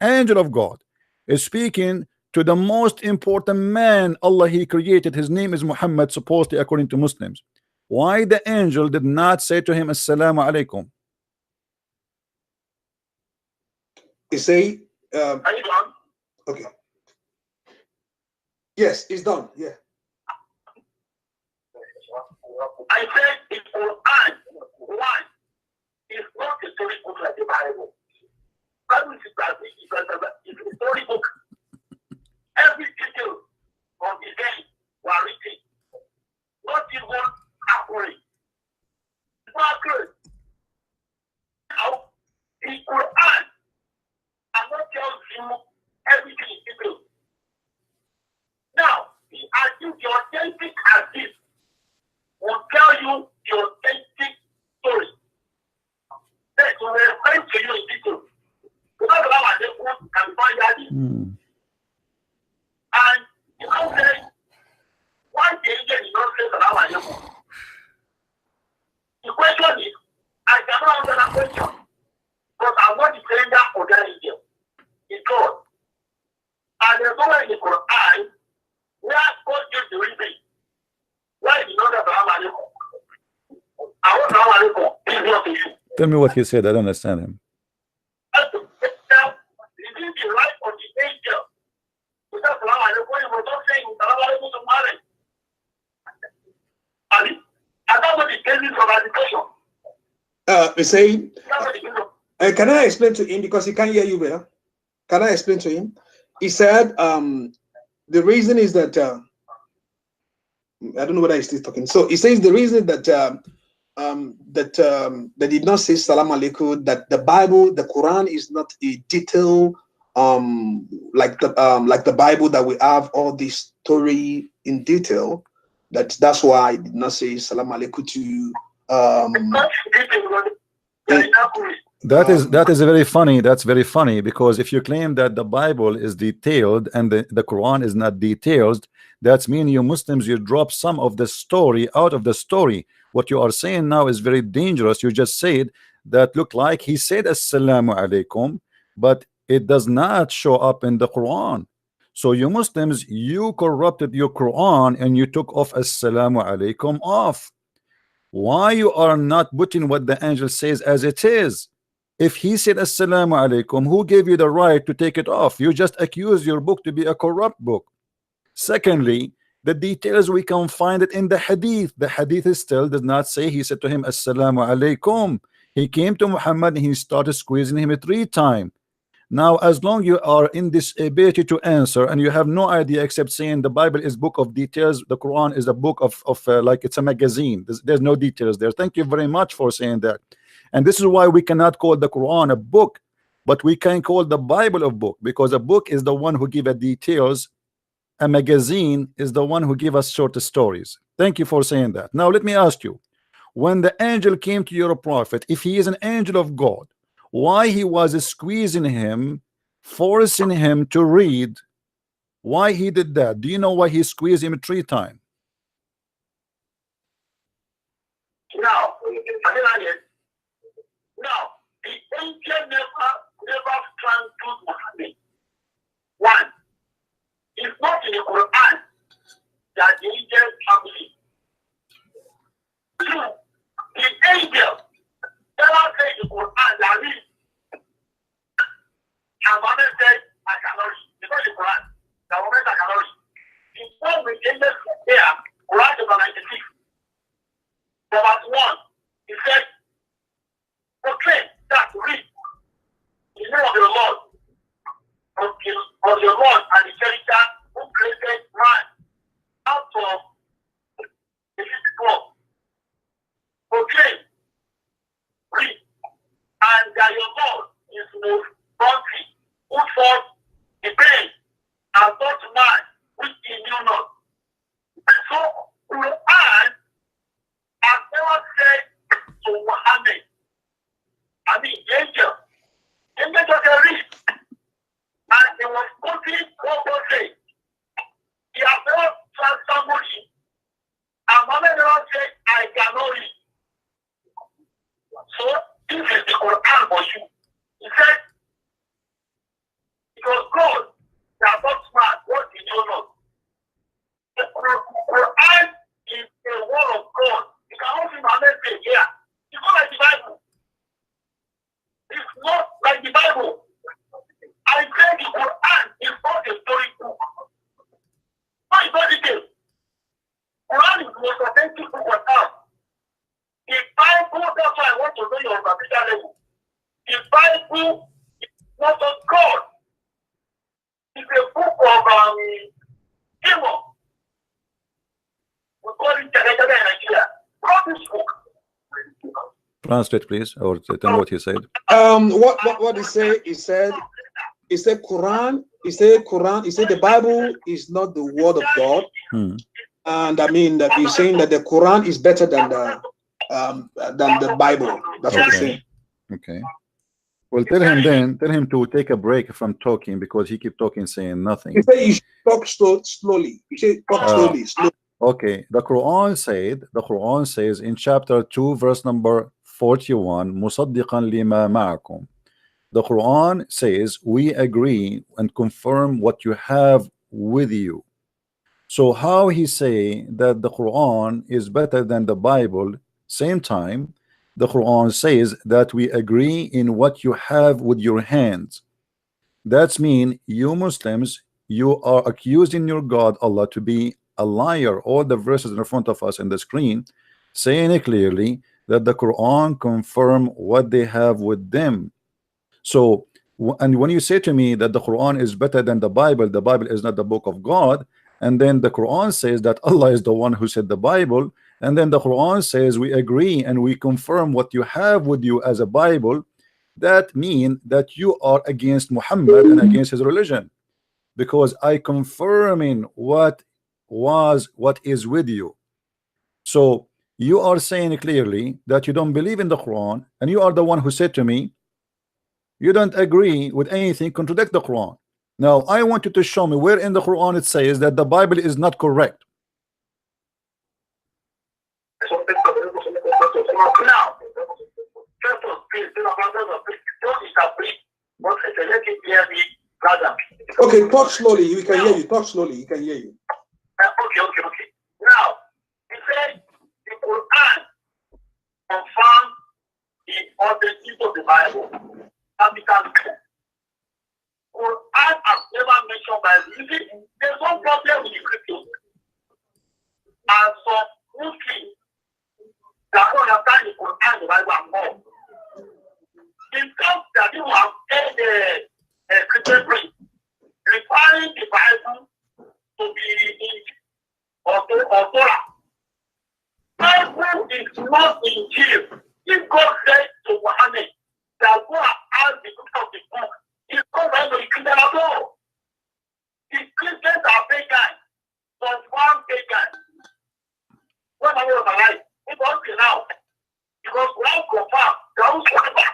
angel of God is speaking to the most important man Allah he created? His name is Muhammad, supposedly according to Muslims. Why the angel did not say to him assalamu alaikum?
You say
Are you done?
okay. Yes, it's done. Yeah.
I said in Quran, one is not a story book like the Bible. Bible is a story book. Every detail of the day were written. Not even accurate. It's not accurate. Now, the Quran, I'm not telling you everything in detail. Now, the authentic hadith will tell you the authentic story. That will explain to you in detail. Because of how they can find hadith. And you can't say, why the angel did not say salam alaikum? The question is, I cannot answer that question. Because I'm not the sender for that angel. It's God. And there's nowhere in the Quran where God gives the reason why he knows that salam alaikum. I want salam alaikum is not the issue.
Tell me what he said. I don't understand him.
It is the right of the angel. Without salam alaikum, you must not say salam alaikum to marry. And that's what the basis of education.
We say, can I explain to him, because he can't hear you better? Can I explain to him? He said the reason is that I don't know whether he's still talking. So he says the reason that they did not say salam alaikum, that the Bible, the Quran is not a detail like the Bible that we have all this story in detail. That's why I did not say salam alaikum to
that is very funny. That's very funny, because if you claim that the Bible is detailed and the Quran is not detailed, that's mean you Muslims, you drop some of the story out of the story. What you are saying now is very dangerous. You just said that look like he said assalamu alaikum, but it does not show up in the Quran. So you Muslims, you corrupted your Quran and you took off assalamu alaikum off. Why you are not putting what the angel says as it is? If he said assalamu alaikum, who gave you the right to take it off? You just accuse your book to be a corrupt book. Secondly, the details we can find it in the hadith. The hadith still does not say he said to him assalamu alaikum. He came to Muhammad and he started squeezing him 3 times. Now, as long you are in this ability to answer and you have no idea except saying the Bible is book of details, the Quran is a book of like it's a magazine. There's no details there. Thank you very much for saying that. And this is why we cannot call the Quran a book, but we can call the Bible a book, because a book is the one who give us details. A magazine is the one who give us short stories. Thank you for saying that. Now let me ask you, when the angel came to your prophet, if he is an angel of God, why he was squeezing him, forcing him to read? Why he did that? Do you know why he squeezed him 3 times?
No, the angel never strangled Mohammed. 1, it's not in the Quran that the angel family. 2, the angel never said in the Quran that read. And Mohammed said, I cannot read. It's not the Quran. The Mohammed I cannot read. It's not the angel there, Quran chapter 96. Verse 1, he said, proclaim that read the name of the Lord, of the Lord and the Creator who created man out of the physical. Proclaim, read, and that your Lord is most bounty, who fought the pain and taught man which he knew not. So, Quran has never said to Muhammad, I mean, angel just a read, and he was quoting what God said. He has never told somebody, and Muhammad never said, I cannot read. So, this is the Quran for you. He said, it was God that taught man what he knew not. The Quran is the word of God. You can also Muhammad say, yeah, it's not like the Bible. It's not like the Bible. I say the Quran is not a story book. Why is not detailed? Quran is the most authentic book on earth. The Bible, that's why I want to know your capital level. The Bible is not of God. It's a book of evil. We call it Nigeria. God is book.
Translate, please, or tell me what he said.
What he said? He said Quran. He said the Bible is not the word of God. And I mean that he's saying that the Quran is better than the Bible. That's what he's saying.
Okay. Well, tell him to take a break from talking, because he keep talking saying nothing.
He said you should talk slowly. You should talk slowly.
Okay. The Quran says in chapter 2, verse number 41, مُصَدِّقًا لِمَا مَعَكُمْ. The Quran says we agree and confirm what you have with you. So how he say that the Quran is better than the Bible? Same time, the Quran says that we agree in what you have with your hands. That's mean you Muslims, you are accusing your God Allah to be a liar. All the verses in front of us in the screen saying it clearly that the Quran confirm what they have with them. So, and when you say to me that the Quran is better than the Bible is not the book of God, and then the Quran says that Allah is the one who said the Bible, and then the Quran says we agree and we confirm what you have with you as a Bible, that mean that you are against Muhammad and against his religion, because I confirming what is with you. So you are saying clearly that you don't believe in the Quran, and you are the one who said to me you don't agree with anything contradict the Quran. Now I want you to show me where in the Quran it says that the Bible is not correct.
Okay, talk slowly. We can hear you. Talk slowly. He can hear you.
Okay. Now, he said the Quran confirms the authenticity of the Bible. And we can Quran has never mentioned Bible. You see, there's one problem with the Christians. And some Muslims that don't understand the Quran, the Bible, and more. In terms that you have heard the Christian priest referring the Bible to be in or Torah. Bible is not in jail. If God said to Mohammed that go and ask the book of the book, it's not going to be Christian at all. The Christians are pagans, but one pagan. When I was alive, it was now. Because one confirm, those whatever,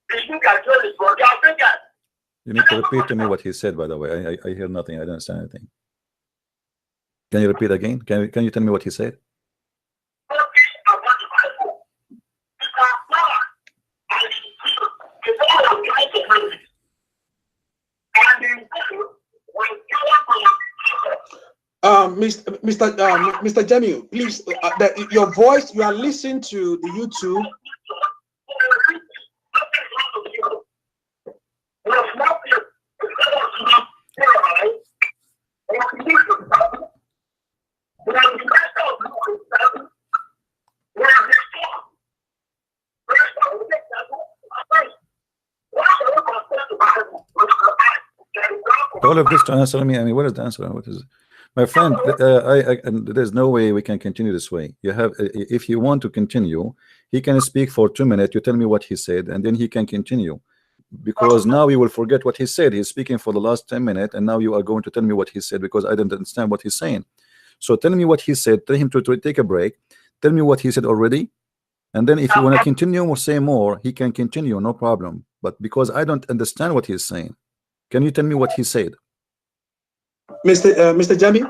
they think I told it, but they are pagans.
You need to repeat to me what he said, by the way. I hear nothing. I don't understand anything. Can you repeat again? Can you tell me what he said?
Mr. Jamiu, please, your voice, you are listening to the YouTube.
All of this to answer me. I mean, what is the answer? What is it? My friend, and there's no way we can continue this way. You have, if you want to continue, he can speak for 2 minutes. You tell me what he said, and then he can continue. Because now you will forget what he said. He's speaking for the last 10 minutes, and now you are going to tell me what he said because I didn't understand what he's saying. So tell me what he said. Tell him to take a break. Tell me what he said already, and then if you want to continue or say more, he can continue, no problem. But because I don't understand what he's saying, can you tell me what he said?
Mr. Jamiu,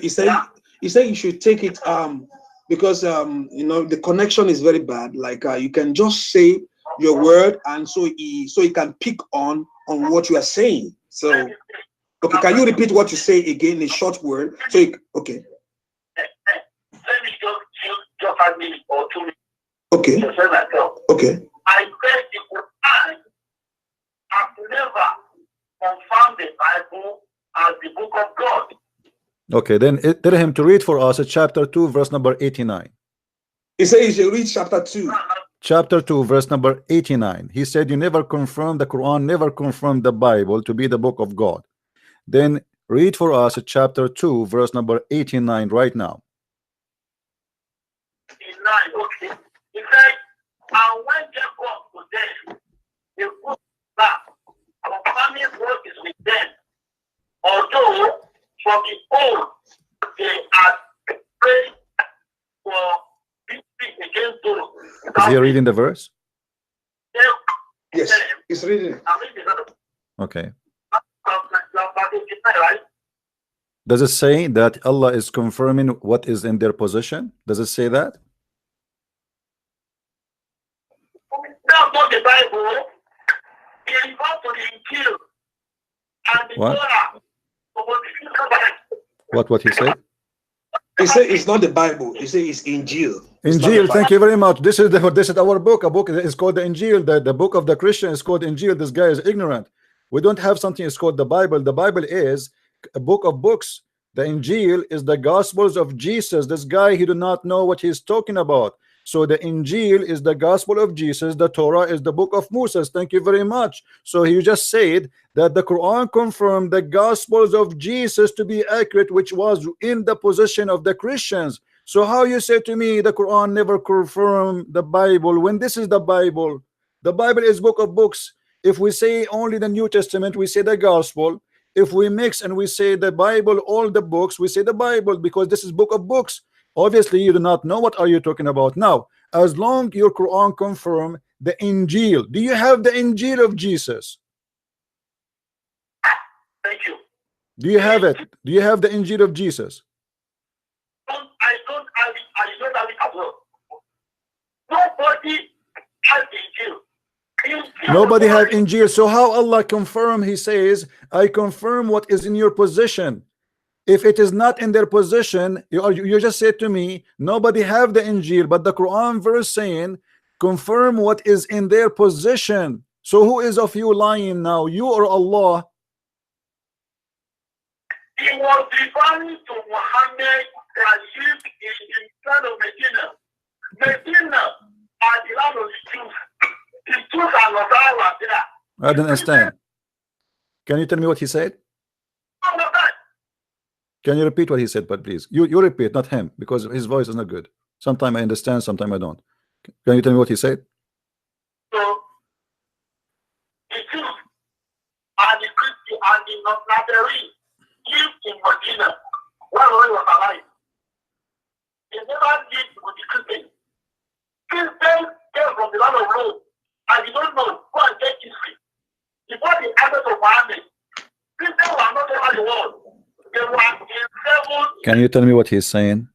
he said you should take it because you know the connection is very bad. Like you can just say your word, and so he can pick on what you are saying. So okay, can you repeat what you say again in a short word? So okay.
Let me just 5 minutes or 2 minutes.
Okay. Okay.
I said the Quran has never confirmed the Bible as the book of God.
Okay, then tell him to read for us chapter 2, verse number 89.
He said you should read chapter 2.
Chapter 2, verse number 89. He said you never confirmed the Quran, never confirmed the Bible to be the book of God. Then read for us chapter 2, verse number 89 right now.
89, okay. He said, and when Jacob was dead, they put back confirming what is with them. Although from the old they had prayed for victory against those.
Is he reading the verse?
Yes, he's reading.
Okay. Does it say that Allah is confirming what is in their position? Does it say that?
That's not the Bible. It refers to the Injil and the Torah.
What he said?
He said it's not the Bible. He said it's Injil.
Injil. Thank you very much. This is our book. A book is called the Injil. The book of the Christian is called Injil. This guy is ignorant. We don't have something that's called the Bible. The Bible is a book of books. The Injil is the Gospels of Jesus. This guy, he do not know what he's talking about. So the Injil is the Gospel of Jesus. The Torah is the book of Moses. Thank you very much. So he just said that the Quran confirmed the Gospels of Jesus to be accurate, which was in the position of the Christians. So how you say to me the Quran never confirmed the Bible when this is the Bible? The Bible is book of books. If we say only the New Testament, we say the Gospel. If we mix and we say the Bible, all the books, we say the Bible, because this is book of books. Obviously you do not know what are you talking about. Now, as long your Quran confirm the Injil, do you have the Injil of Jesus?
Thank you.
Do you have it? Do you have the Injil of Jesus?
I don't have it. I don't have it at all. Nobody has Injil.
Nobody have Injil. So how Allah confirm? He says, I confirm what is in your possession. If it is not in their position, you just said to me, nobody have the Injil, but the Quran verse saying, confirm what is in their position. So who is of you lying now, you or Allah?
He was referring to Mohammed that lived in the land of Medina. Medina are the land of the Jews. The Jews are not all there.
I don't understand. Can you tell me what he said? Can you repeat what he said, but please? You repeat, not him, because his voice is not good. Sometimes I understand, sometimes I don't. Can you tell me what he said?
So, the Jews and the Christian and the Nazarene lived in Medina while he was alive. They never lived with the Christians. Christians came from the land of Rome, and you don't know who and get history. Before the advent of Mohammed, Christians were not over the world. They were in 7.
Can you tell me what he's saying?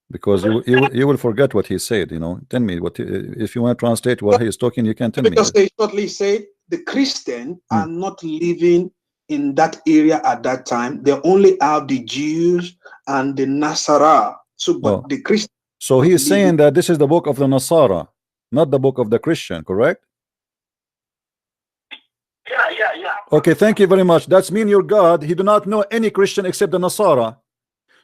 Because you will forget what he said. You know, tell me what if you want to translate while he's talking. You can tell me.
Because they shortly said the Christians are not living in that area at that time. They only have the Jews and the Nasara. So, but the Christians.
So he's saying that this is the book of the Nasara, not the book of the Christian, correct?
Yeah.
Okay, thank you very much. That's mean your God, he do not know any Christian except the Nasara.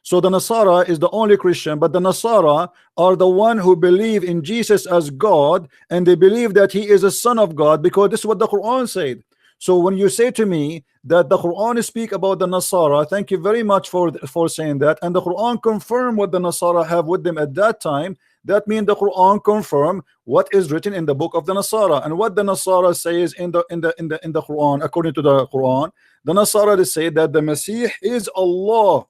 So the Nasara is the only Christian, but the Nasara are the one who believe in Jesus as God, and they believe that he is a son of God, because this is what the Quran said. So when you say to me that the Quran speak about the Nasara, thank you very much for saying that, and the Quran confirm what the Nasara have with them at that time. That means the Quran confirm what is written in the book of the Nasara, and what the Nasara says in the Quran. According to the Quran, the Nasara they say that the Messiah is Allah.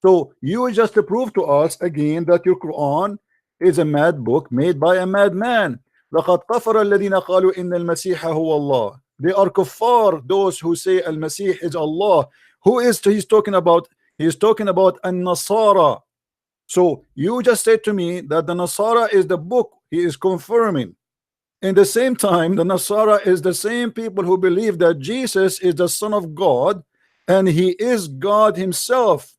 So you just prove to us again that your Quran is a mad book made by a madman. لَقَدْ كَفَرَ الَّذِينَ قَالُوا إِنَّ الْمَسِيحَ هُوَ اللَّهُ. They are kuffar, those who say Al-Masih is Allah. Who is he's talking about? He's talking about An-Nasara. So you just said to me that the Nasara is the book he is confirming. In the same time, the Nasara is the same people who believe that Jesus is the Son of God and he is God himself.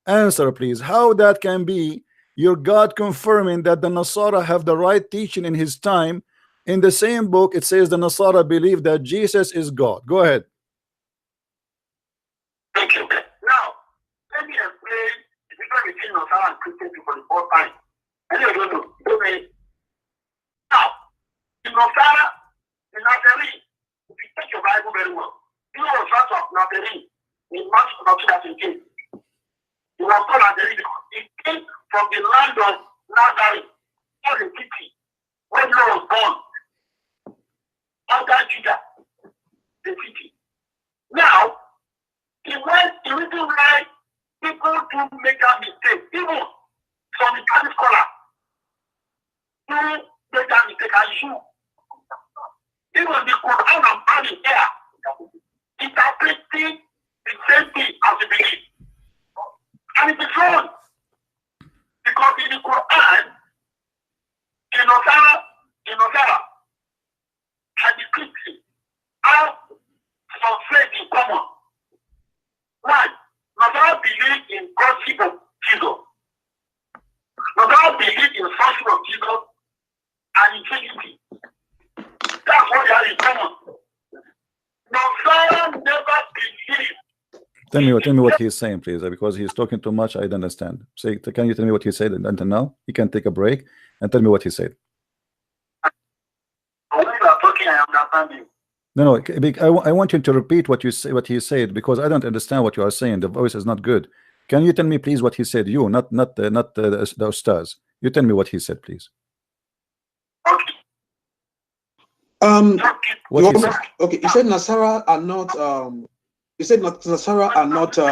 Answer please, how that can be your God confirming that the Nasara have the right teaching in his time? In the same book it says the Nasara believe that Jesus is God. Go ahead.
Thank you. Now, let me explain the difference between Nasara and Christian people the first time. I don't know. Now, the Nasara, the Nazarene, if you take your Bible very well, you know the verse of Nazarene in Mark 2:18. He was called Nazarene because he came from the land of Nazareth, not the city, where he was born, under Judah, the city. Now, he reason why people do make that mistake, even some Islamic scholars do make that mistake, and you, even the Quran and Bible here, interpreting the same thing as the belief. And it is wrong. Because in the Quran, in Nasara, and the Christian have some faith in common. One, Nasara believe in Godship of Jesus. Nasara believe in sonship of Jesus and in Trinity. That's what they are in common. Nasara never believe.
Tell me what he's saying, please, because he's talking too much. I don't understand. Say, can you tell me what he said until now? He can take a break and tell me what he said.
When you are talking, I understand you.
No, I want you to repeat what he said, because I don't understand what you are saying. The voice is not good. Can you tell me, please, what he said? You, not the ustaz. You tell me what he said, please.
Okay.
What he said?
Okay, he said Nasara are not. He said Nasara are not. You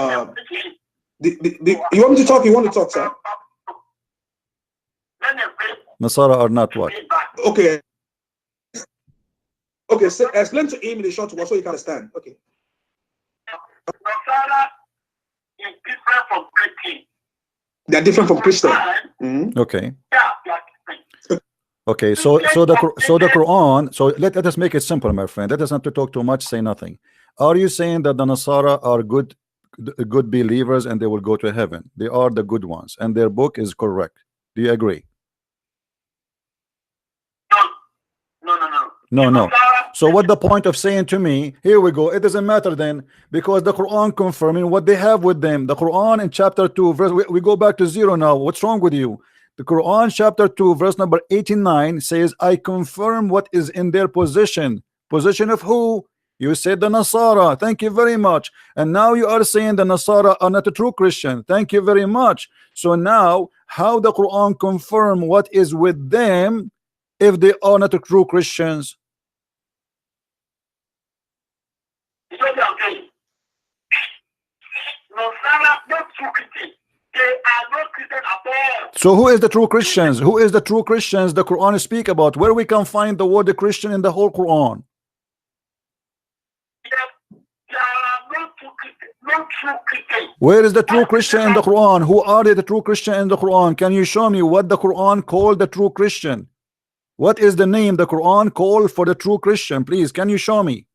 want me to talk? You want to talk, sir?
Nasara are not what?
Okay. Okay, so explain to him in the short one so he can understand. Okay.
Nasara is different from Christian.
They are different from Christian.
Okay.
Yeah.
Okay, so the Quran. So let us make it simple, my friend. Let us not to talk too much. Say nothing. Are you saying that the Nasara are good believers and they will go to heaven? They are the good ones, and their book is correct. Do you agree?
No.
No. So what the point of saying to me, here we go, it doesn't matter then, because the Quran confirming what they have with them. The Quran in chapter 2 verse, we go back to 0 now. What's wrong with you? The Quran chapter 2 verse number 89 says, I confirm what is in their position. Position of who? You said the Nasara. Thank you very much. And now you are saying the Nasara are not a true Christian. Thank you very much. So now how the Quran confirm what is with them if they are not a true Christians? So who is the true Christians? Who is the true Christians the Quran speak about? Where we can find the word Christian in the whole Quran? Where is the true Christian in the Quran? Who are they, the true Christian in the Quran? Can you show me what the Quran called the true Christian? What is the name the Quran called for the true Christian? Please, can you show me?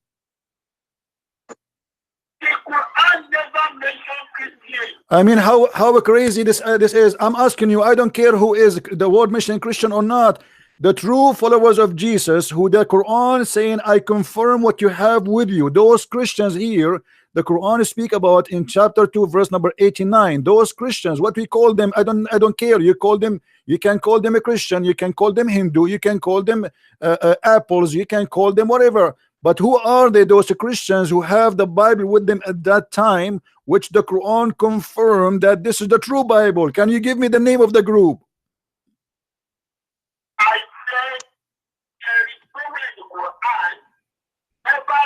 I mean, how crazy this is. I'm asking you. I don't care who is the word mentioning Christian or not. The true followers of Jesus, who the Quran saying, I confirm what you have with you. Those Christians here, the Quran speak about in chapter 2 verse number 89. Those Christians, what we call them, I don't care. You call them, you can call them a Christian, you can call them Hindu, you can call them apples, you can call them whatever. But who are they, those Christians who have the Bible with them at that time, which the Quran confirmed that this is the true Bible? Can you give me the name of the group?
I said there is nowhere in the Quran ever.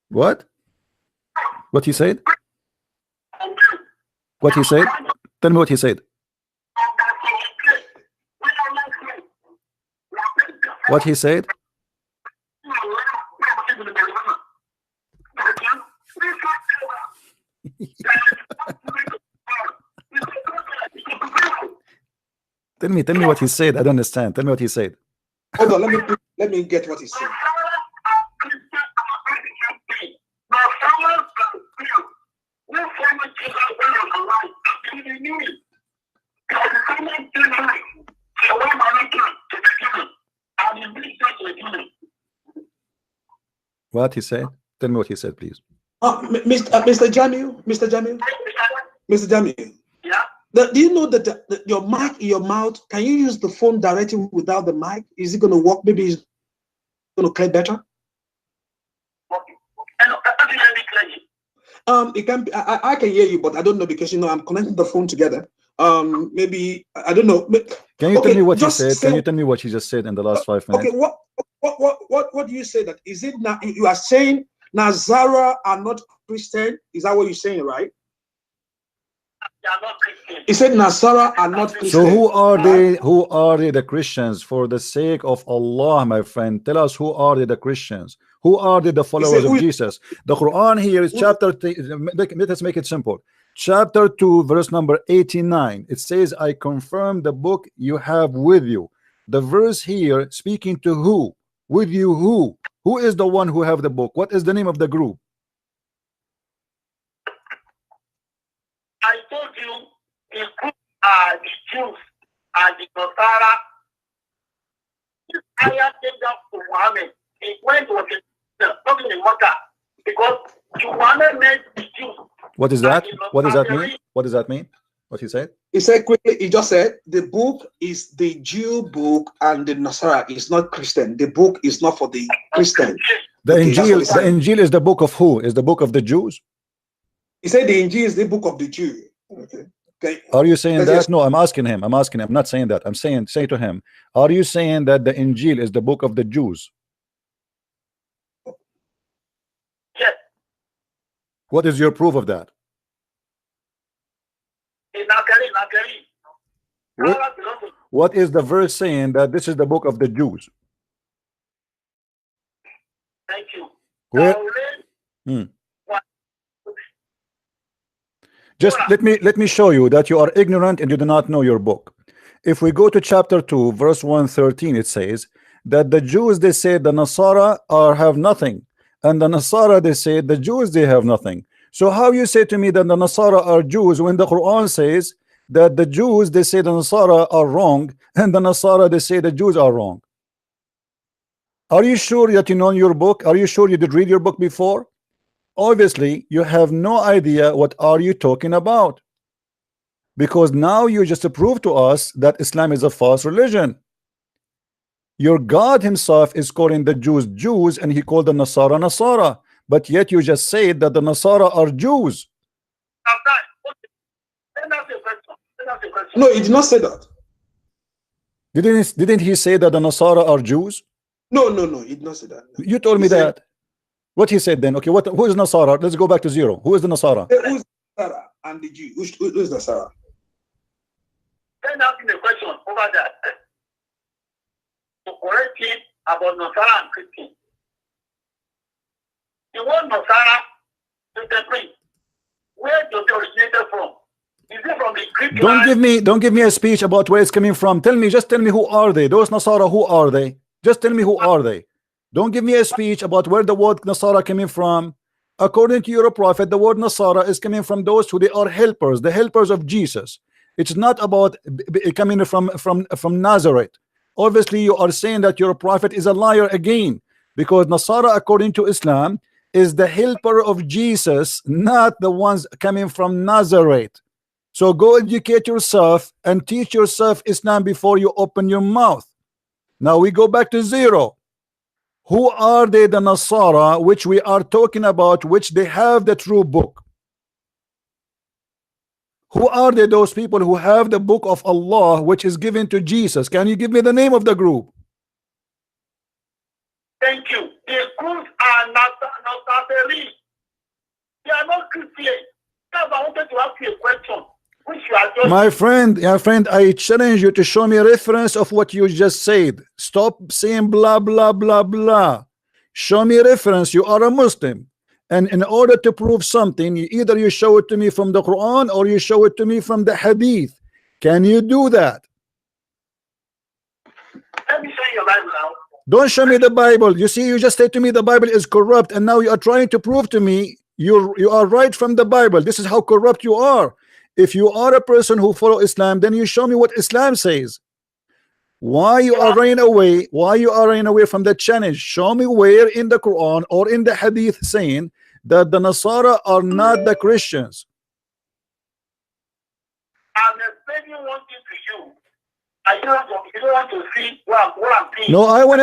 What? What he said? What he said? Tell me what he said. What he said? Tell me what he said. I don't understand. Tell me what he said.
Hold on, let me get what he said.
What he said? Tell me what he said, please.
Mr. Jamiu, Mr. Jamiu.
Yeah.
Do you know that your mic in your mouth, can you use the phone directly without the mic? Is it going to work? Maybe it's going to play better? It can be, I can hear you, but I don't know, because I'm connecting the phone together. Maybe I don't know.
Can you tell me what he said? Can you tell me what he just said in the last 5 minutes?
Okay, what do you say that? Is it now you are saying Nazara are not Christian? Is that what you're saying, right?
They are not Christian.
He said Nasara are not Christian.
So who are they? Who are they, the Christians? For the sake of Allah, my friend, tell us, who are they, the Christians? Who are they, the followers of Jesus? The Quran here is chapter. Let us make it simple. Chapter 2, verse number 89. It says, "I confirm the book you have with you." The verse here speaking to who? With you, who? Who is the one who have the book? What is the name of the group?
I told you the group are the Jews and the Nasara. This ayah came down to Mohammed. It went to talking in Makkah, because Muhammad meant the Jews.
What is that? What does that mean? What does that mean? What he said?
He said quickly, he just said the book is the Jew book and the Nasara is not Christian. The book is not for the Christian.
The Injil is the book of who? Is the book of the Jews?
He said the Injil is the book of the Jew. Okay.
Are you saying that? No, I'm asking him. I'm not saying that. I'm saying, say to him, are you saying that the Injil is the book of the Jews?
Yes.
What is your proof of that? What is the verse saying that this is the book of the Jews?
Thank you.
Where? Just let me show you that you are ignorant and you do not know your book. If we go to chapter 2 verse 113, it says that the Jews, they say the Nasara have nothing, and the Nasara, they say the Jews, they have nothing. So how you say to me that the Nasara are Jews when the Quran says that the Jews, they say the Nasara are wrong, and the Nasara, they say the Jews are wrong? Are you sure that you know your book? Are you sure you did read your book before? Obviously, you have no idea what are you talking about, because now you just prove to us that Islam is a false religion. Your God himself is calling the Jews Jews, and he called the Nasara Nasara, but yet you just said that the Nasara are Jews.
No, he did not say that.
Didn't he say that the Nasara are Jews?
No, he did not say that.
You told me that. What he said then? Okay, who is Nasara? Let's go back to zero. Who is the Nasara?
Who's Nasara and the Jew? Who's Nasara?
Then asking the question over that to correct him about Nasara and Christian. The word Nasara is the Greek. Where does it originate from? Is it from the Greek?
Don't give me a speech about where it's coming from. Just tell me who are they? Those Nasara, who are they? Just tell me who are they. Don't give me a speech about where the word Nasara coming from. According to your prophet, the word Nasara is coming from those who they are helpers, the helpers of Jesus. It's not about coming from Nazareth. Obviously, you are saying that your prophet is a liar again, because Nasara, according to Islam, is the helper of Jesus, not the ones coming from Nazareth. So go educate yourself and teach yourself Islam before you open your mouth. Now we go back to zero. Who are they, the Nasara, which we are talking about, which they have the true book? Who are they, those people who have the book of Allah, which is given to Jesus? Can you give me the name of the group?
Thank you. The groups are not Nazarene. They are not Christian. I wanted to ask you a question.
My friend, I challenge you to show me a reference of what you just said. Stop saying blah blah blah blah. Show me a reference. You are a Muslim, and in order to prove something, either you show it to me from the Quran or you show it to me from the Hadith. Can you do that?
Let me show you your Bible now.
Don't show me the Bible. You see, you just said to me the Bible is corrupt, and now you are trying to prove to me you are right from the Bible. This is how corrupt you are. If you are a person who follow Islam, then you show me what Islam says. Why you are running away? Why you are running away from the challenge? Show me where in the Quran or in the Hadith saying that the Nasara are not the Christians.
I'm explaining one thing to you. You don't want to see what I'm saying.
No, I want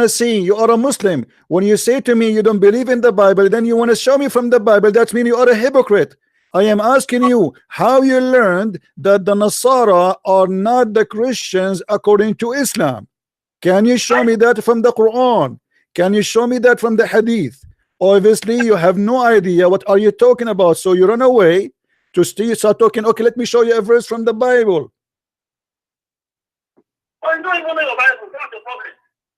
to see. You are a Muslim. When you say to me you don't believe in the Bible, then you want to show me from the Bible. That means you are a hypocrite. I am asking you how you learned that the Nasara are not the Christians according to Islam. Can you show me that from the Quran? Can you show me that from the Hadith? Obviously, you have no idea what are you talking about, so you run away to start talking. Okay, let me show you a verse from the Bible.
You don't even know your Bible. That's the problem.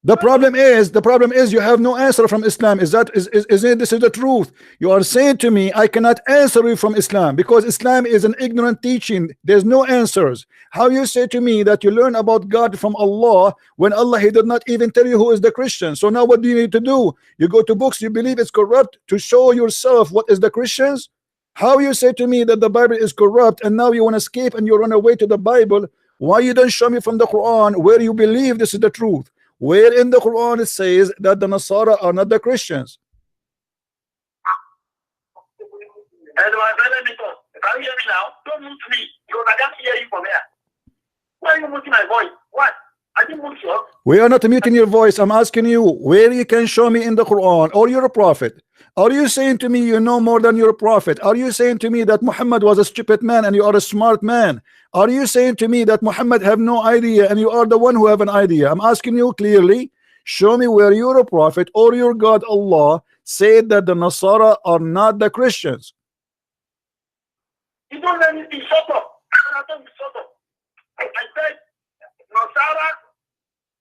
The problem is you have no answer from Islam. Is it? This is the truth. You are saying to me, I cannot answer you from Islam because Islam is an ignorant teaching. There's no answers. How you say to me that you learn about God from Allah when Allah, he did not even tell you who is the Christian? So now what do you need to do? You go to books you believe it's corrupt to show yourself what is the Christians? How you say to me that the Bible is corrupt and now you want to escape and you run away to the Bible? Why you don't show me from the Quran where you believe this is the truth? Where in the Quran it says that the Nasara are not the Christians?
And my brother, can you hear me now? Don't mute me because I can't hear you from here. Why are you muting my voice? What? I didn't mute you.
We are not muting your voice. I'm asking you where you can show me in the Quran or your prophet. Are you saying to me you know more than your prophet? Are you saying to me that Muhammad was a stupid man and you are a smart man? Are you saying to me that Muhammad have no idea and you are the one who have an idea? I'm asking you clearly, show me where your prophet or your God Allah said that the Nasara are not the Christians.
You don't let me be shut up. I said Nasara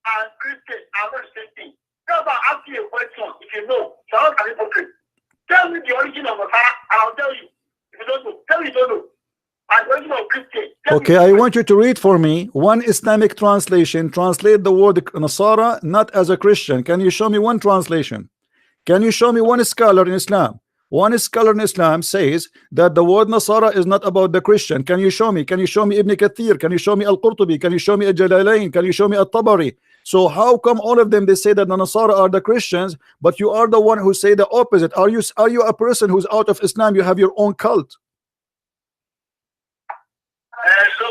and Christian are not the same thing. Now I ask you a question, if you know, sound an hypocrite. Tell me the origin of Nasara and I'll tell you. If you don't know, tell me you don't know.
Okay, I want you to read for me one Islamic translation. Translate the word Nasara not as a Christian. Can you show me one translation? Can you show me one scholar in Islam? One scholar in Islam says that the word Nasara is not about the Christian. Can you show me? Can you show me Ibn Kathir? Can you show me Al-Qurtubi? Can you show me Al-Jalalain? Can you show me Al-Tabari? So how come all of them they say that the Nasara are the Christians, but you are the one who say the opposite? Are you a person who's out of Islam? You have your own cult.
So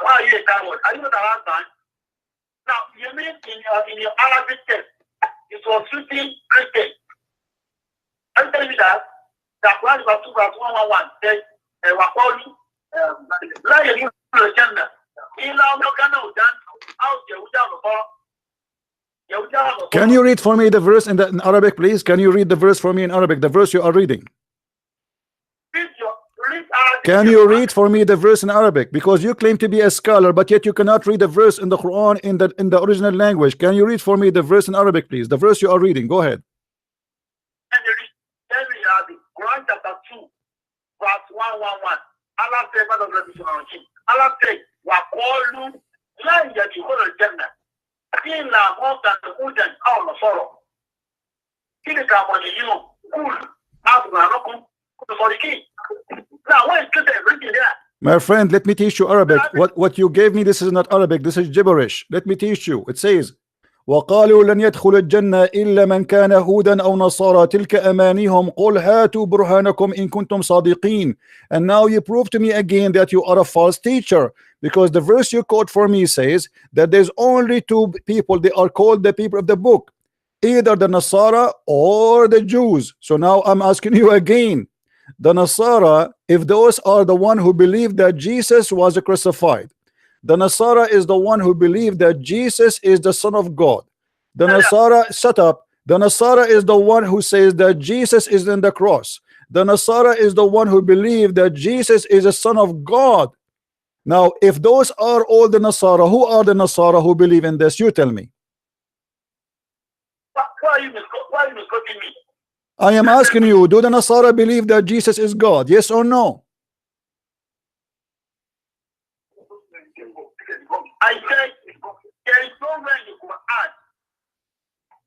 why are you a coward? Are you not a husband? Now you mean in your Arabic text it was written Christian. I'm telling you that Quran verse 2 verse 111 says لا يدخل الجنة إلا من كان هودا أو يهودا نصارى.
Can you read for me the verse in Arabic, please? Can you read the verse for me in Arabic? The verse you are reading. Can you read for me the verse in Arabic? Because you claim to be a scholar, but yet you cannot read the verse in the Quran in the original language. Can you read for me the verse in Arabic, please? The verse you are reading. Go ahead.
Quran chapter 2, verse 111. Allah said, Allah said, وَقَالُوا لَنْ يَدْخُلَ الْجَنَّةَ إِلَّا مَنْ كَانَ هُودًا أَوْ نَصَارَى. تِلْكَ أَمَانِيُّهُمْ قُلْ أَغْنَاكُمْ مُصَدِقِينَ. Now, what is written there?
My friend, let me teach you Arabic. What you gave me, this is not Arabic. This is gibberish. Let me teach you. It says, وقالوا لن يدخل الجنة إلا من كان هودا أو نصارى تلك أمانيهم قل هاتوا برهانكم إن كنتم صادقين. And now you prove to me again that you are a false teacher, because the verse you quote for me says that there's only two people. They are called the people of the book, either the Nasara or the Jews. So now I'm asking you again, the Nasara, if those are the one who believe that Jesus was crucified, the Nasara is the one who believed that Jesus is the Son of God. The Nasara, shut up. The Nasara is the one who says that Jesus is in the cross. The Nasara is the one who believed that Jesus is the Son of God. Now, if those are all the Nasara, who are the Nasara who believe in this? You tell me.
Why are you misquoting me?
I am asking you, do the Nasara believe that Jesus is God? Yes or no?
I said there is nowhere in the Quran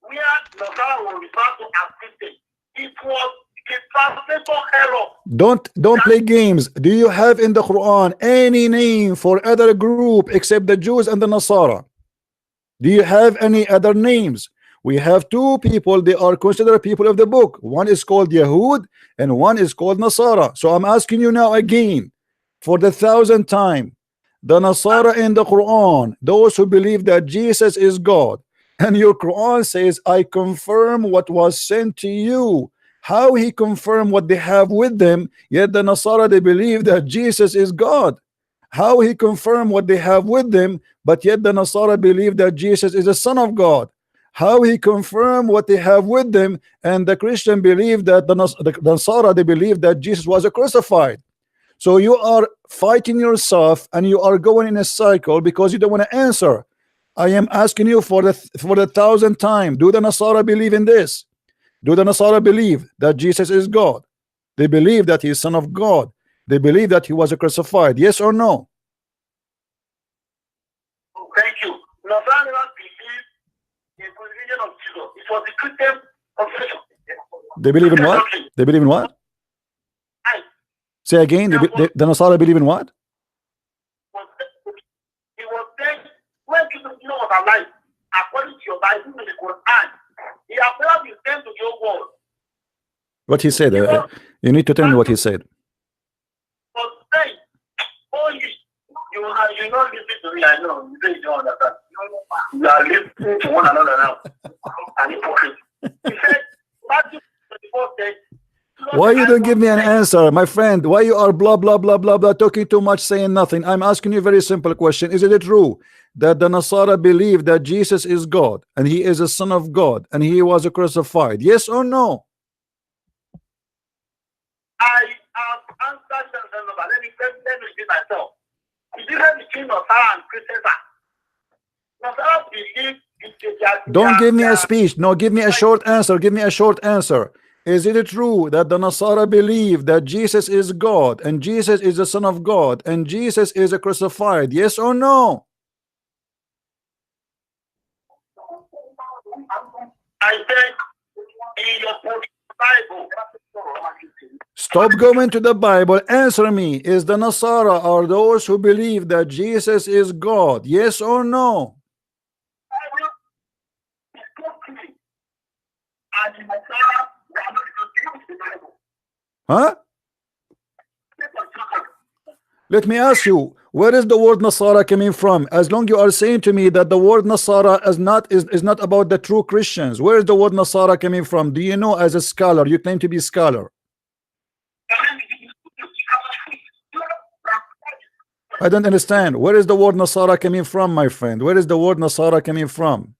where Nasara will refer to as Christian. It was a translation error.
Don't play games. Do you have in the Quran any name for other group except the Jews and the Nasara? Do you have any other names? We have two people, they are considered people of the book. One is called Yahud and one is called Nasara. So I'm asking you now again, for the 1,000th time, the Nasara in the Quran, those who believe that Jesus is God, and your Quran says, I confirm what was sent to you. How he confirm what they have with them, yet the Nasara, they believe that Jesus is God. How he confirm what they have with them, but yet the Nasara believe that Jesus is the Son of God. How he confirm what they have with them, and the Christian believe that the Nasara, they believe that Jesus was crucified. So you are fighting yourself and you are going in a cycle because you don't want to answer. I am asking you for the 1,000th time, do the Nasara believe in this? Do the Nasara believe that Jesus is God? They believe that he is Son of God. They believe that he was crucified. Yes or no?
Thank you. Nasara believe in the religion of Jesus. It was the Christian confession.
They believe in what? They believe in what? Say again, the Nasara believe in what?
He was saying, when Jesus was alive, according to your Bible in the Quran, he appeared his name to the whole world.
What he said, you need to tell me what he said.
He was saying, you not listen to me, I know, you don't understand. You are listening to one another now. An hypocrite. He said, Matthew 24 said,
why you don't give me an answer, my friend? Why you are blah blah blah blah blah, talking too much, saying nothing? I'm asking you a very simple question. Is it true that the Nasara believe that Jesus is God and he is a Son of God and he was crucified? Yes or no?
I have answered them. Let me repeat myself. The difference between Nasara and Christians. Nasara believe.
Don't give me a speech. No, give me a short answer. Give me a short answer. Is it true that the Nasara believe that Jesus is God and Jesus is the Son of God and Jesus is crucified? Yes or no?
I said in your Bible.
Stop going to the Bible. Answer me. Is the Nasara are those who believe that Jesus is God? Yes or no? Huh? Let me ask you, where is the word Nasara coming from? As long you are saying to me that the word Nasara is not about the true Christians, where is the word Nasara coming from? Do you know, as a scholar, you claim to be a scholar? I don't understand. Where is the word Nasara coming from, my friend? Where is the word Nasara coming from?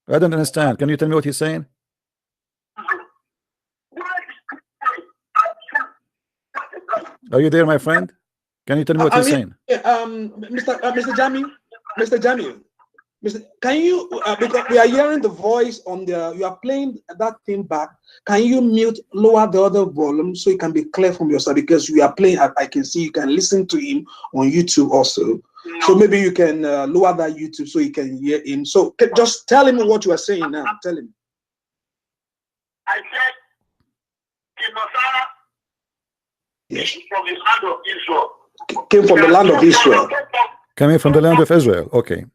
I don't understand. Can you tell me what he's saying? Are you there, my friend? Can you tell me what he's saying?
Mr. Jamiu, can you, because we are hearing the voice on the, you are playing that thing back. Can you lower the other volume so it can be clear from your side? Because you are playing, I can see you can listen to him on YouTube also. So maybe you can lower that YouTube so you can hear him. So just tell him what you are saying now. Tell him.
I said, the Nasara
yes,
from the land of Israel.
Came from the land of Israel.
Coming from the land of Israel. Okay.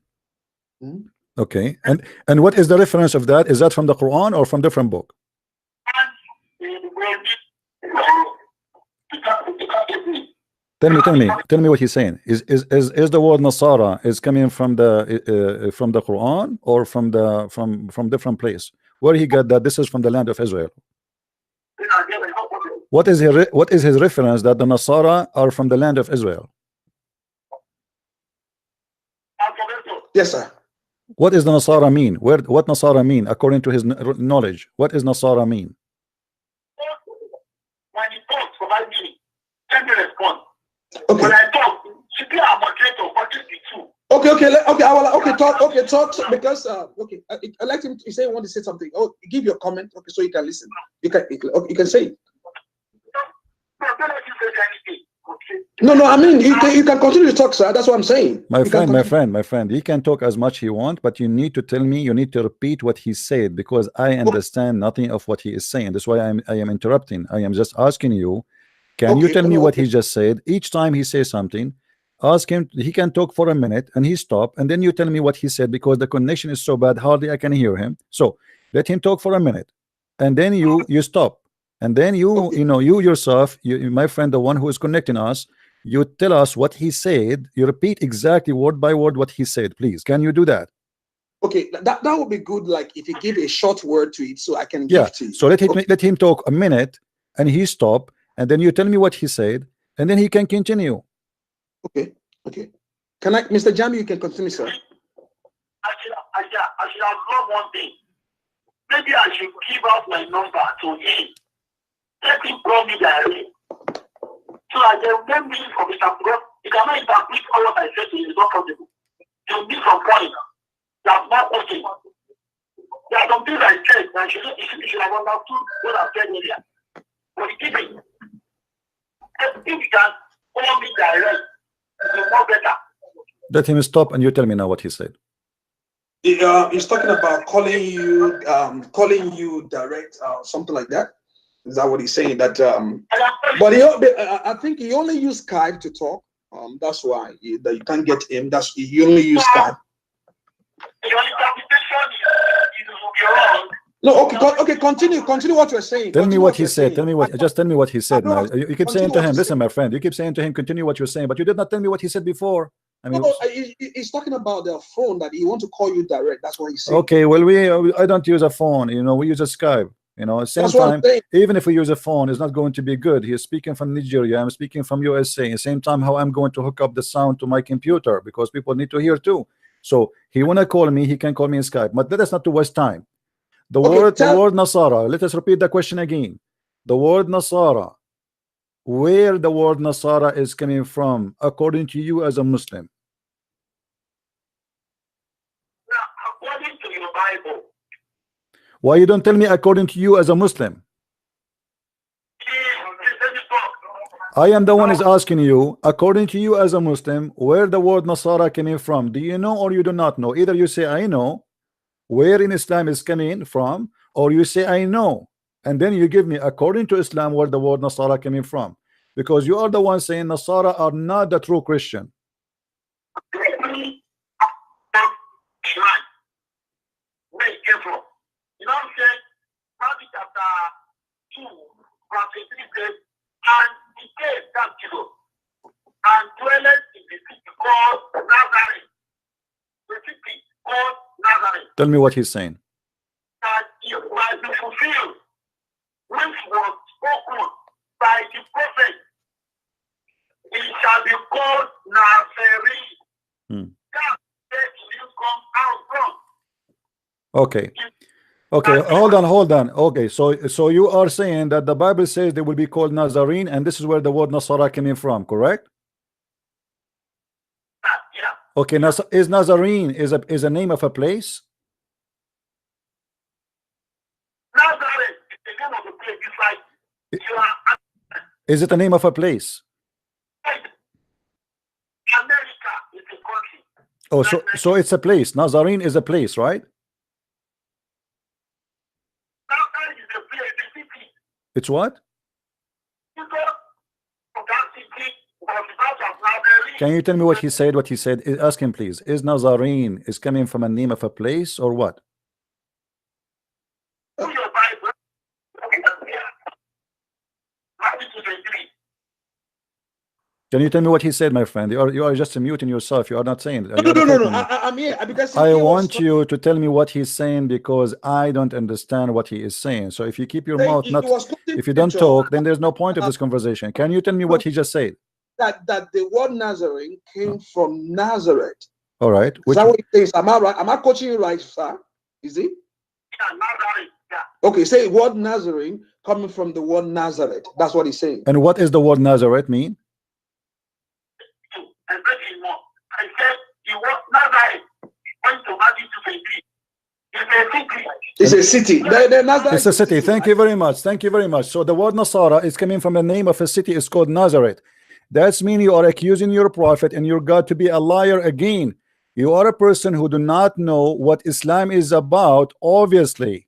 Okay. And what is the reference of that? Is that from the Quran or from different book? Tell me what he's saying. Is the word Nasara is coming from the Quran or from different place? Where he got that this is from the land of Israel? What is his reference that the Nasara are from the land of Israel?
Yes, sir.
What is the Nasara mean? What Nasara mean according to his knowledge? What is Nasara mean?
When he talks about me, let me respond.
Okay.
When I talk, should be a moderator, what is the two?
Talk because okay, I like him. You say you want to say something. Oh, give your comment. Okay, so you can listen. You can say it. No, I mean you can continue to talk, sir. That's what I'm saying.
My friend, he can talk as much he want, but you need to tell me, you need to repeat what he said, because I understand nothing of what he is saying. That's why I am interrupting. I am just asking you, can you tell me what he just said? Each time he says something, ask him. He can talk for a minute and he stop, and then you tell me what he said, because the connection is so bad, hardly I can hear him. So let him talk for a minute, and then you stop, and then you yourself, my friend, the one who is connecting us, you tell us what he said. You repeat exactly word by word what he said, please. Can you do that?
Okay, that would be good. Like if you give a short word to it, so I can give to you.
So let him talk a minute, and he stop, and then you tell me what he said, and then he can continue.
Okay. Can I, Mr. Jamiu, you can continue, sir.
I should have loved one thing. Maybe I should give out my number to him. Let him call me directly. So I can get me from Mr. Pro. You cannot interpret all what I said to you. It's not possible. You need some point. That's not okay. There are some things I said that you should have understood what I said earlier. But keep it. If you can call me direct, it's more better.
Let him stop, and you tell me now what he said.
He's talking about calling you direct, something like that. Is that what he's saying? That but I think he only used Skype to talk. That's why that you can't get him. That's he only used Skype. No, okay. Continue what you're saying.
Tell me what he said. Just tell me what he said. Now you keep saying to him, listen, my friend. You keep saying to him, continue what you're saying, but you did not tell me what he said before. I mean,
he's talking about the phone that he wants to call you direct. That's what he's saying.
Okay, well, I don't use a phone. We use a Skype. Same time, even if we use a phone, it's not going to be good. He's speaking from Nigeria, I'm speaking from USA. At the same time, how I'm going to hook up the sound to my computer, because people need to hear too. So he wanna call me, he can call me in Skype, but let us not to waste time. The word Nasara, let us repeat the question again. The word Nasara, where the word Nasara is coming from, according to you as a Muslim?
According to your Bible.
Why you don't tell me according to you as a Muslim? I am the one is asking you, according to you as a Muslim, where the word Nasara coming from? Do you know or you do not know? Either you say I know where in Islam is coming from, or you say I know, and then you give me according to Islam where the word Nasara coming from, because you are the one saying Nasara are not the true Christian. Tell me what he's saying.
That it might be fulfilled, which was spoken by the prophet. It shall be called Nazarene. That you come out from.
Okay. Okay, hold on. Okay, so you are saying that the Bible says they will be called Nazarene, and this is where the word Nasara came in from, correct?
Yeah.
Okay, is Nazarene is a name of a place?
Nazareth is the name of the place. It's like you are.
Is it a name of a place?
America is a country.
Oh, so it's a place. Nazarene is a place, right?
Nazareth is a place, a city.
It's what? Can you tell me what he said? What he said? Ask him, please. Is Nazarene is coming from a name of a place or what? Can you tell me what he said, my friend? You are just muting yourself. You are not saying it.
No. I'm here because
I want you to tell me what he's saying because I don't understand what he is saying. So if you keep your mouth if you don't talk, then there's no point of this conversation. Can you tell me what he just said?
That the word Nazarene came from Nazareth.
All right.
Is that what it is? Am I right? Am I coaching you right, sir? Is it?
Yeah, Nazareth. Yeah.
Okay, say word Nazarene coming from the word Nazareth. That's what he's saying.
And what is the word Nazareth mean?
I said the word Nazareth went to Matthew 23. It's a city.
It's a city. Thank you very much. Thank you very much. So the word Nasara is coming from the name of a city. It's called Nazareth. That's mean you are accusing your prophet and your God to be a liar again. You are a person who do not know what Islam is about. Obviously,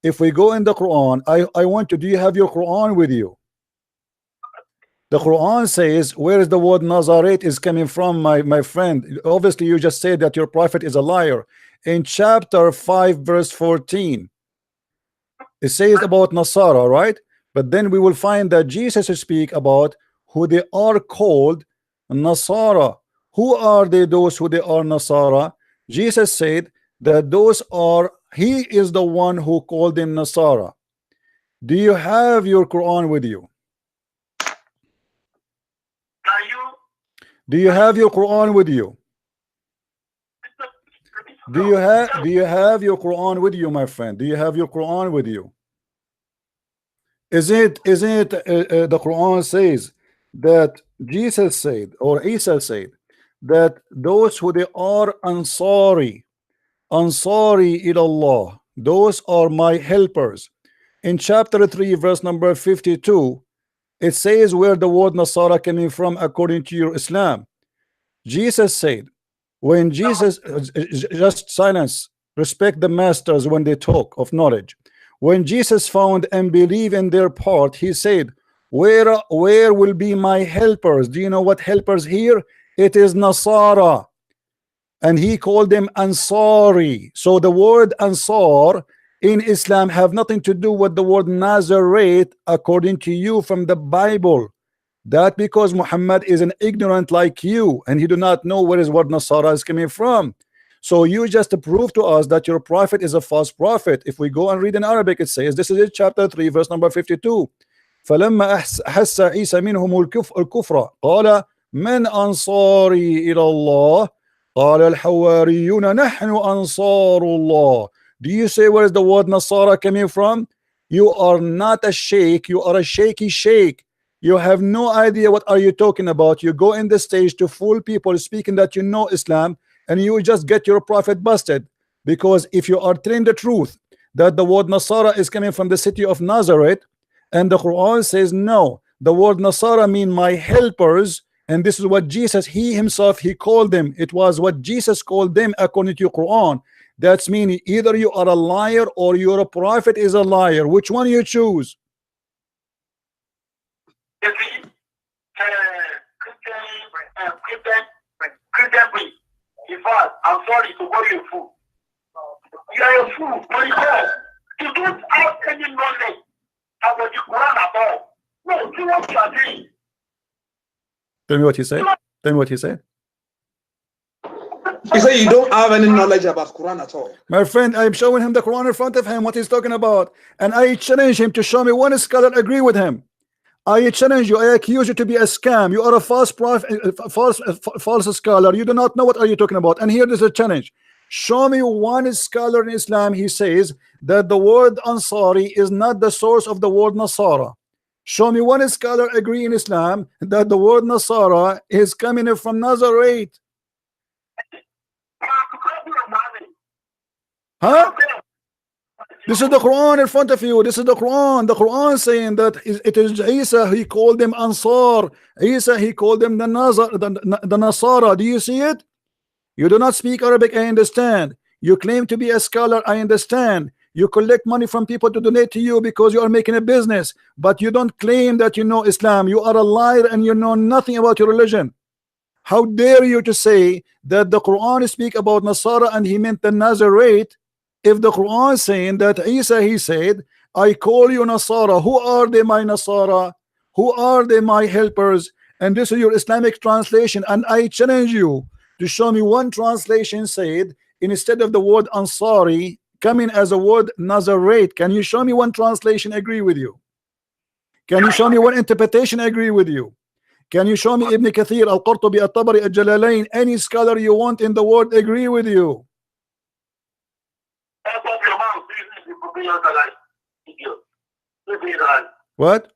if we go in the Quran, I want to. Do you have your Quran with you? The Quran says, where is the word Nazareth is coming from, my friend? Obviously, you just said that your prophet is a liar. In chapter 5, verse 14, it says about Nasara, right? But then we will find that Jesus speak about who they are called Nasara. Who are they, those who they are Nasara? Jesus said that those are, he is the one who called them Nasara. Do you have your Quran with you? Do you have your Quran with you? Do you have your Quran with you, my friend? Do you have your Quran with you? Is it the Quran says that Jesus said or Isa said that those who they are Ansari ilallah, those are my helpers. In chapter 3 verse number 52, it says where the word Nasara coming from according to your Islam. Jesus said, when Jesus just silence, respect the masters when they talk of knowledge. When Jesus found and believe in their part, he said, where will be my helpers? Do you know what helpers here? It is Nasara, and he called them Ansari. So the word Ansar in Islam have nothing to do with the word Nazareth according to you from the Bible. That because Muhammad is an ignorant like you and he do not know where his word Nasara is coming from. So you just prove to us that your prophet is a false prophet. If we go and read in Arabic, it says, this is it, chapter 3 verse number 52. فلما أحس عيسى منهم الكفر قال من أنصاري إلى الله قال الحواريون نحن أنصار الله. Do you say where is the word Nasara coming from? You are not a sheikh, you are a shaky sheikh. You have no idea what are you talking about. You go in the stage to fool people speaking that you know Islam, and you just get your prophet busted. Because if you are telling the truth that the word Nasara is coming from the city of Nazareth, and the Quran says no, the word Nasara mean my helpers, and this is what Jesus, he himself, he called them. It was what Jesus called them according to your Quran. That's meaning either you are a liar or your prophet is a liar. Which one you choose?
I'm sorry to call you a fool. You are a fool. You don't have any knowledge about the Quran at all. No, do what you are doing.
Tell me what he said. Tell me what he said.
You
He said you don't have any knowledge about Quran at all.
My friend, I'm showing him the Quran in front of him, what he's talking about. And I challenge him to show me one scholar agree with him. I challenge you, I accuse you to be a scam. You are a false prophet, false scholar. You do not know what are you talking about. And here is a challenge. Show me one scholar in Islam, he says that the word Ansari is not the source of the word Nasara. Show me one scholar agree in Islam that the word Nasara is coming from Nazareth. Huh? This is the Quran in front of you. This is the Quran. The Quran saying that it is Isa, he called them Ansar. Isa, he called them the Nasara. Do you see it? You do not speak Arabic, I understand. You claim to be a scholar, I understand. You collect money from people to donate to you because you are making a business, but you don't claim that you know Islam. You are a liar and you know nothing about your religion. How dare you to say that the Quran speak about Nasara and he meant the Nazareth, if the Quran is saying that Isa, he said, I call you Nasara. Who are they, my Nasara? Who are they, my helpers? And this is your Islamic translation, and I challenge you to show me one translation said instead of the word Ansari coming as a word Nazareth. Can you show me one translation agree with you? Can you show me one interpretation agree with you? Can you show me Ibn Kathir, Al-Qurtubi, Al-Tabari, Al-Jalalain, any scholar you want in the world agree with you? What?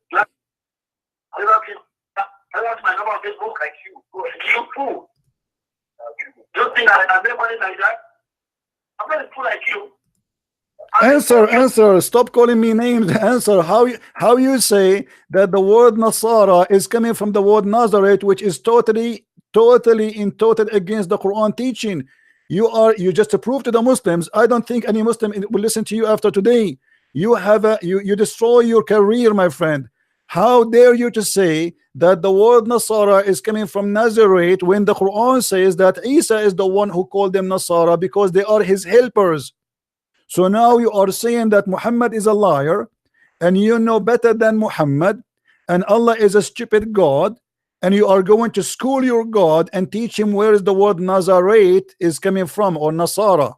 Answer. Stop calling me names. Answer. How you say that the word Nasara is coming from the word Nazareth, which is totally against the Quran teaching. You just prove to the Muslims. I don't think any Muslim will listen to you after today. You destroy your career, my friend. How dare you to say that the word Nasara is coming from Nazareth when the Quran says that Isa is the one who called them Nasara because they are his helpers. So now you are saying that Muhammad is a liar and you know better than Muhammad and Allah is a stupid God, and you are going to school your God and teach him where is the word Nazareth is coming from, or Nasara.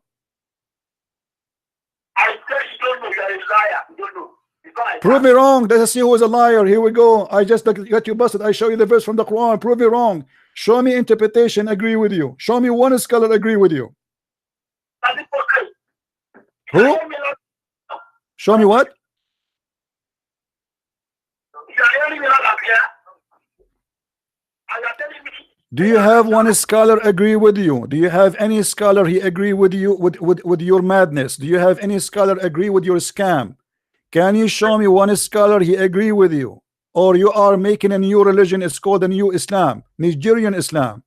I said you don't know, you are a liar. You don't know.
Prove me wrong. Let's see who is a liar. Here we go. I just got you busted. I show you the verse from the Quran. Prove me wrong. Show me interpretation. Agree with you. Show me one scholar agree with you. Who? Show me what? Do you have one scholar agree with you? Do you have any scholar he agree with you with your madness? Do you have any scholar agree with your scam? Can you show me one scholar he agree with you? Or you are making a new religion, it's called a new Islam, Nigerian Islam,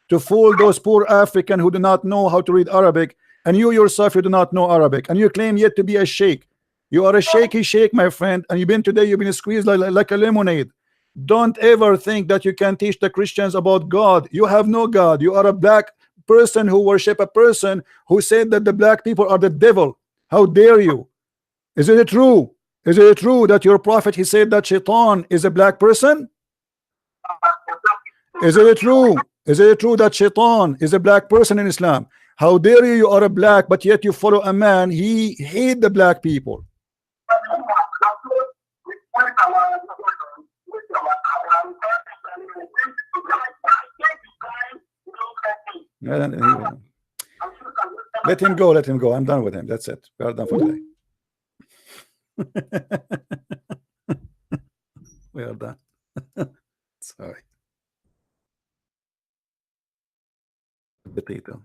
to fool those poor African who do not know how to read Arabic, and you yourself you do not know Arabic, and you claim yet to be a sheikh. You are a shaky sheikh, my friend, and you've been squeezed like a lemonade. Don't ever think that you can teach the Christians about God. You have no God. You are a black person who worship a person who said that the black people are the devil. How dare you? Is it true? Is it true that your prophet he said that Shaitan is a black person? Is it true? Is it true that Shaitan is a black person in Islam? How dare you? You are a black, but yet you follow a man. He hate the black people. Let him go. Let him go. I'm done with him. That's it. We are done for today. We are done. Sorry. Potato.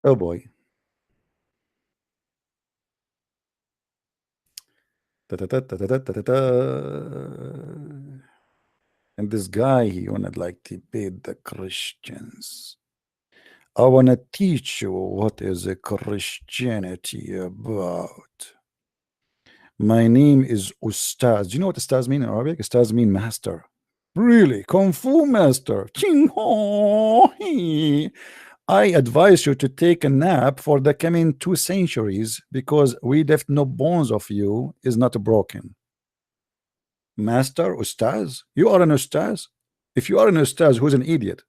Oh boy. And this guy, he wanted like debate the Christians. I want to teach you what is a Christianity about. My name is Ustaz. Do you know what Ustaz mean in Arabic? Ustaz mean master. Really? Kung Fu master. I advise you to take a nap for the coming 2 centuries, because we left no bones of you is not broken. Master, ustaz, you are an ustaz. If you are an ustaz, who's an idiot?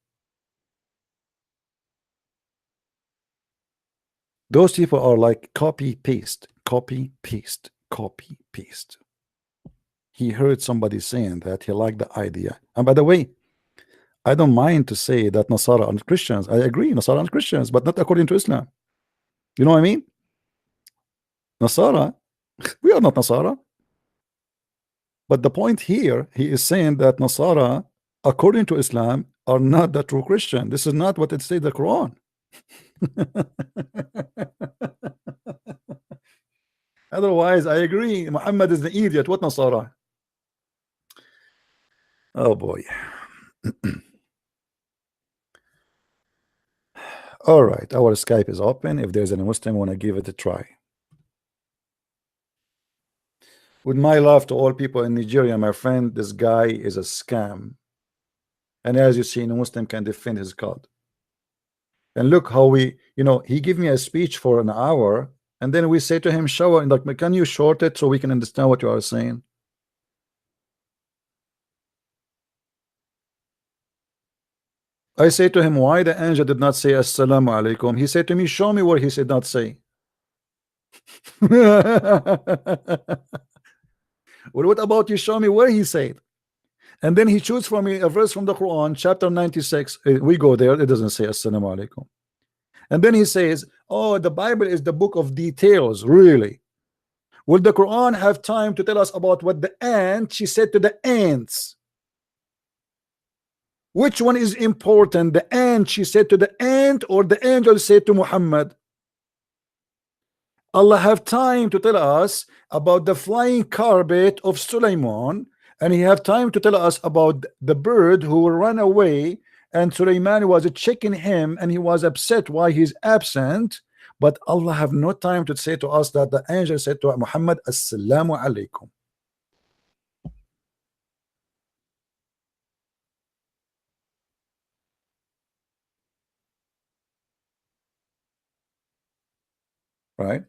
Those people are like copy paste, copy paste, copy paste. He heard somebody saying that he liked the idea. And by the way, I don't mind to say that Nasara are Christians. I agree, Nasara are Christians, but not according to Islam. You know what I mean? Nasara, we are not Nasara. But the point here, he is saying that Nasara, according to Islam, are not the true Christian. This is not what it says in the Quran. Otherwise, I agree. Muhammad is the idiot. What Nasara? Oh boy. All right, our Skype is open. If there's any Muslim want to give it a try. With my love to all people in Nigeria, my friend, this guy is a scam. And as you see, no Muslim can defend his God. And look how we, he give me a speech for an hour, and then we say to him, shower, and like, can you short it so we can understand what you are saying? I say to him, why the angel did not say assalamu alaikum? He said to me, show me where he said not say. Well, what about you show me where he said? And then he chooses for me a verse from the Quran, chapter 96. We go there, it doesn't say assalamu alaikum. And then he says, oh, the Bible is the book of details. Really? Will the Quran have time to tell us about what the ant, she said to the ants? Which one is important? The ant, she said to the ant, or the angel said to Muhammad? Allah have time to tell us about the flying carpet of Sulaiman, and he have time to tell us about the bird who ran away, and Sulaiman was checking him, and he was upset why he's absent. But Allah have no time to say to us that the angel said to Muhammad, assalamu alaikum. Right?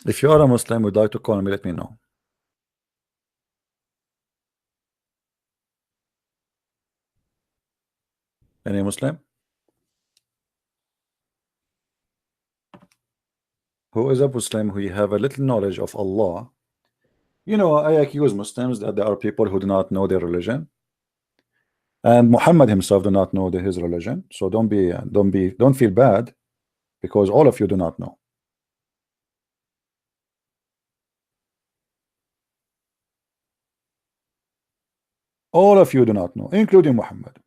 If you are a Muslim, would like to call me, let me know. Any Muslim? Who is a Muslim who have a little knowledge of Allah? I accuse Muslims that there are people who do not know their religion, and Muhammad himself do not know his religion. So don't feel bad, because all of you do not know. All of you do not know, including Muhammad.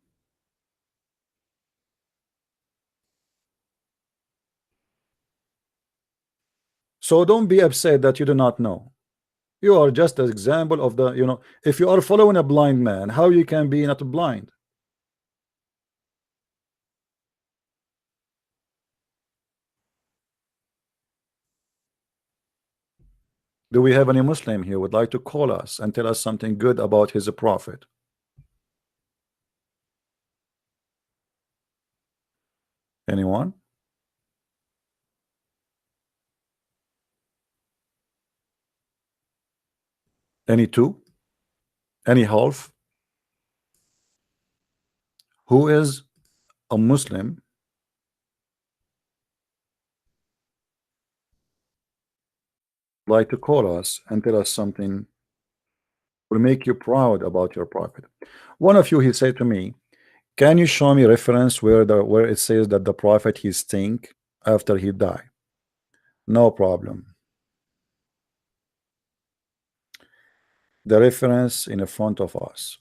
So don't be upset that you do not know. You are just an example of the, if you are following a blind man, how you can be not blind? Do we have any Muslim here who would like to call us and tell us something good about his prophet? Anyone? Any two? Any half? Who is a Muslim like to call us and tell us something will make you proud about your prophet? One of you, he said to me, can you show me reference where it says that the prophet he stink after he die? No problem. The reference in the front of us.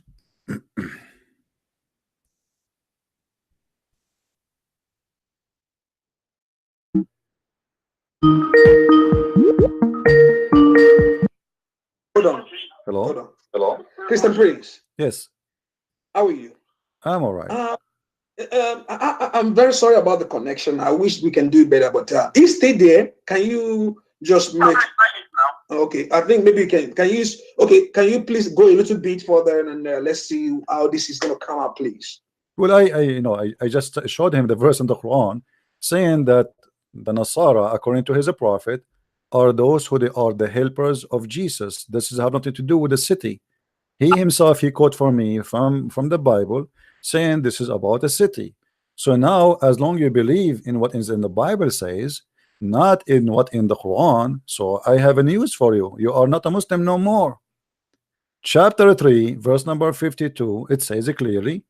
Hold on.
Hello?
Hold on. Hello. Christian Prince.
Yes.
How are you?
I'm all right.
I'm very sorry about the connection. I wish we can do better, but you stay there. Can you just make? Okay, I think maybe you can you? Okay, can you please go a little bit further and let's see how this is going to come out, please.
Well, I just showed him the verse in the Quran saying that the Nasara, according to his prophet, are those who they are the helpers of Jesus. This has nothing to do with the city. He himself, he quote for me from the Bible saying this is about a city. So now, as long you believe in what is in the Bible says, not in what in the Quran, so I have a news for you. You are not a Muslim no more. Chapter 3, verse number 52, it says it clearly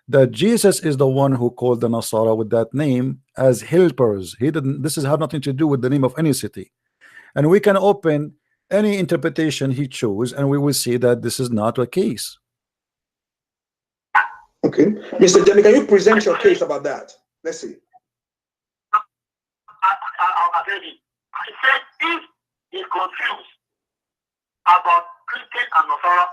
that Jesus is the one who called the Nasara with that name as helpers. He didn't. This has nothing to do with the name of any city, and we can open any interpretation he chose, and we will see that this is not a case.
Okay, Mr. Jamiu, can you present your case about that? Let's see.
I said if he's confused about Christian and Nasara,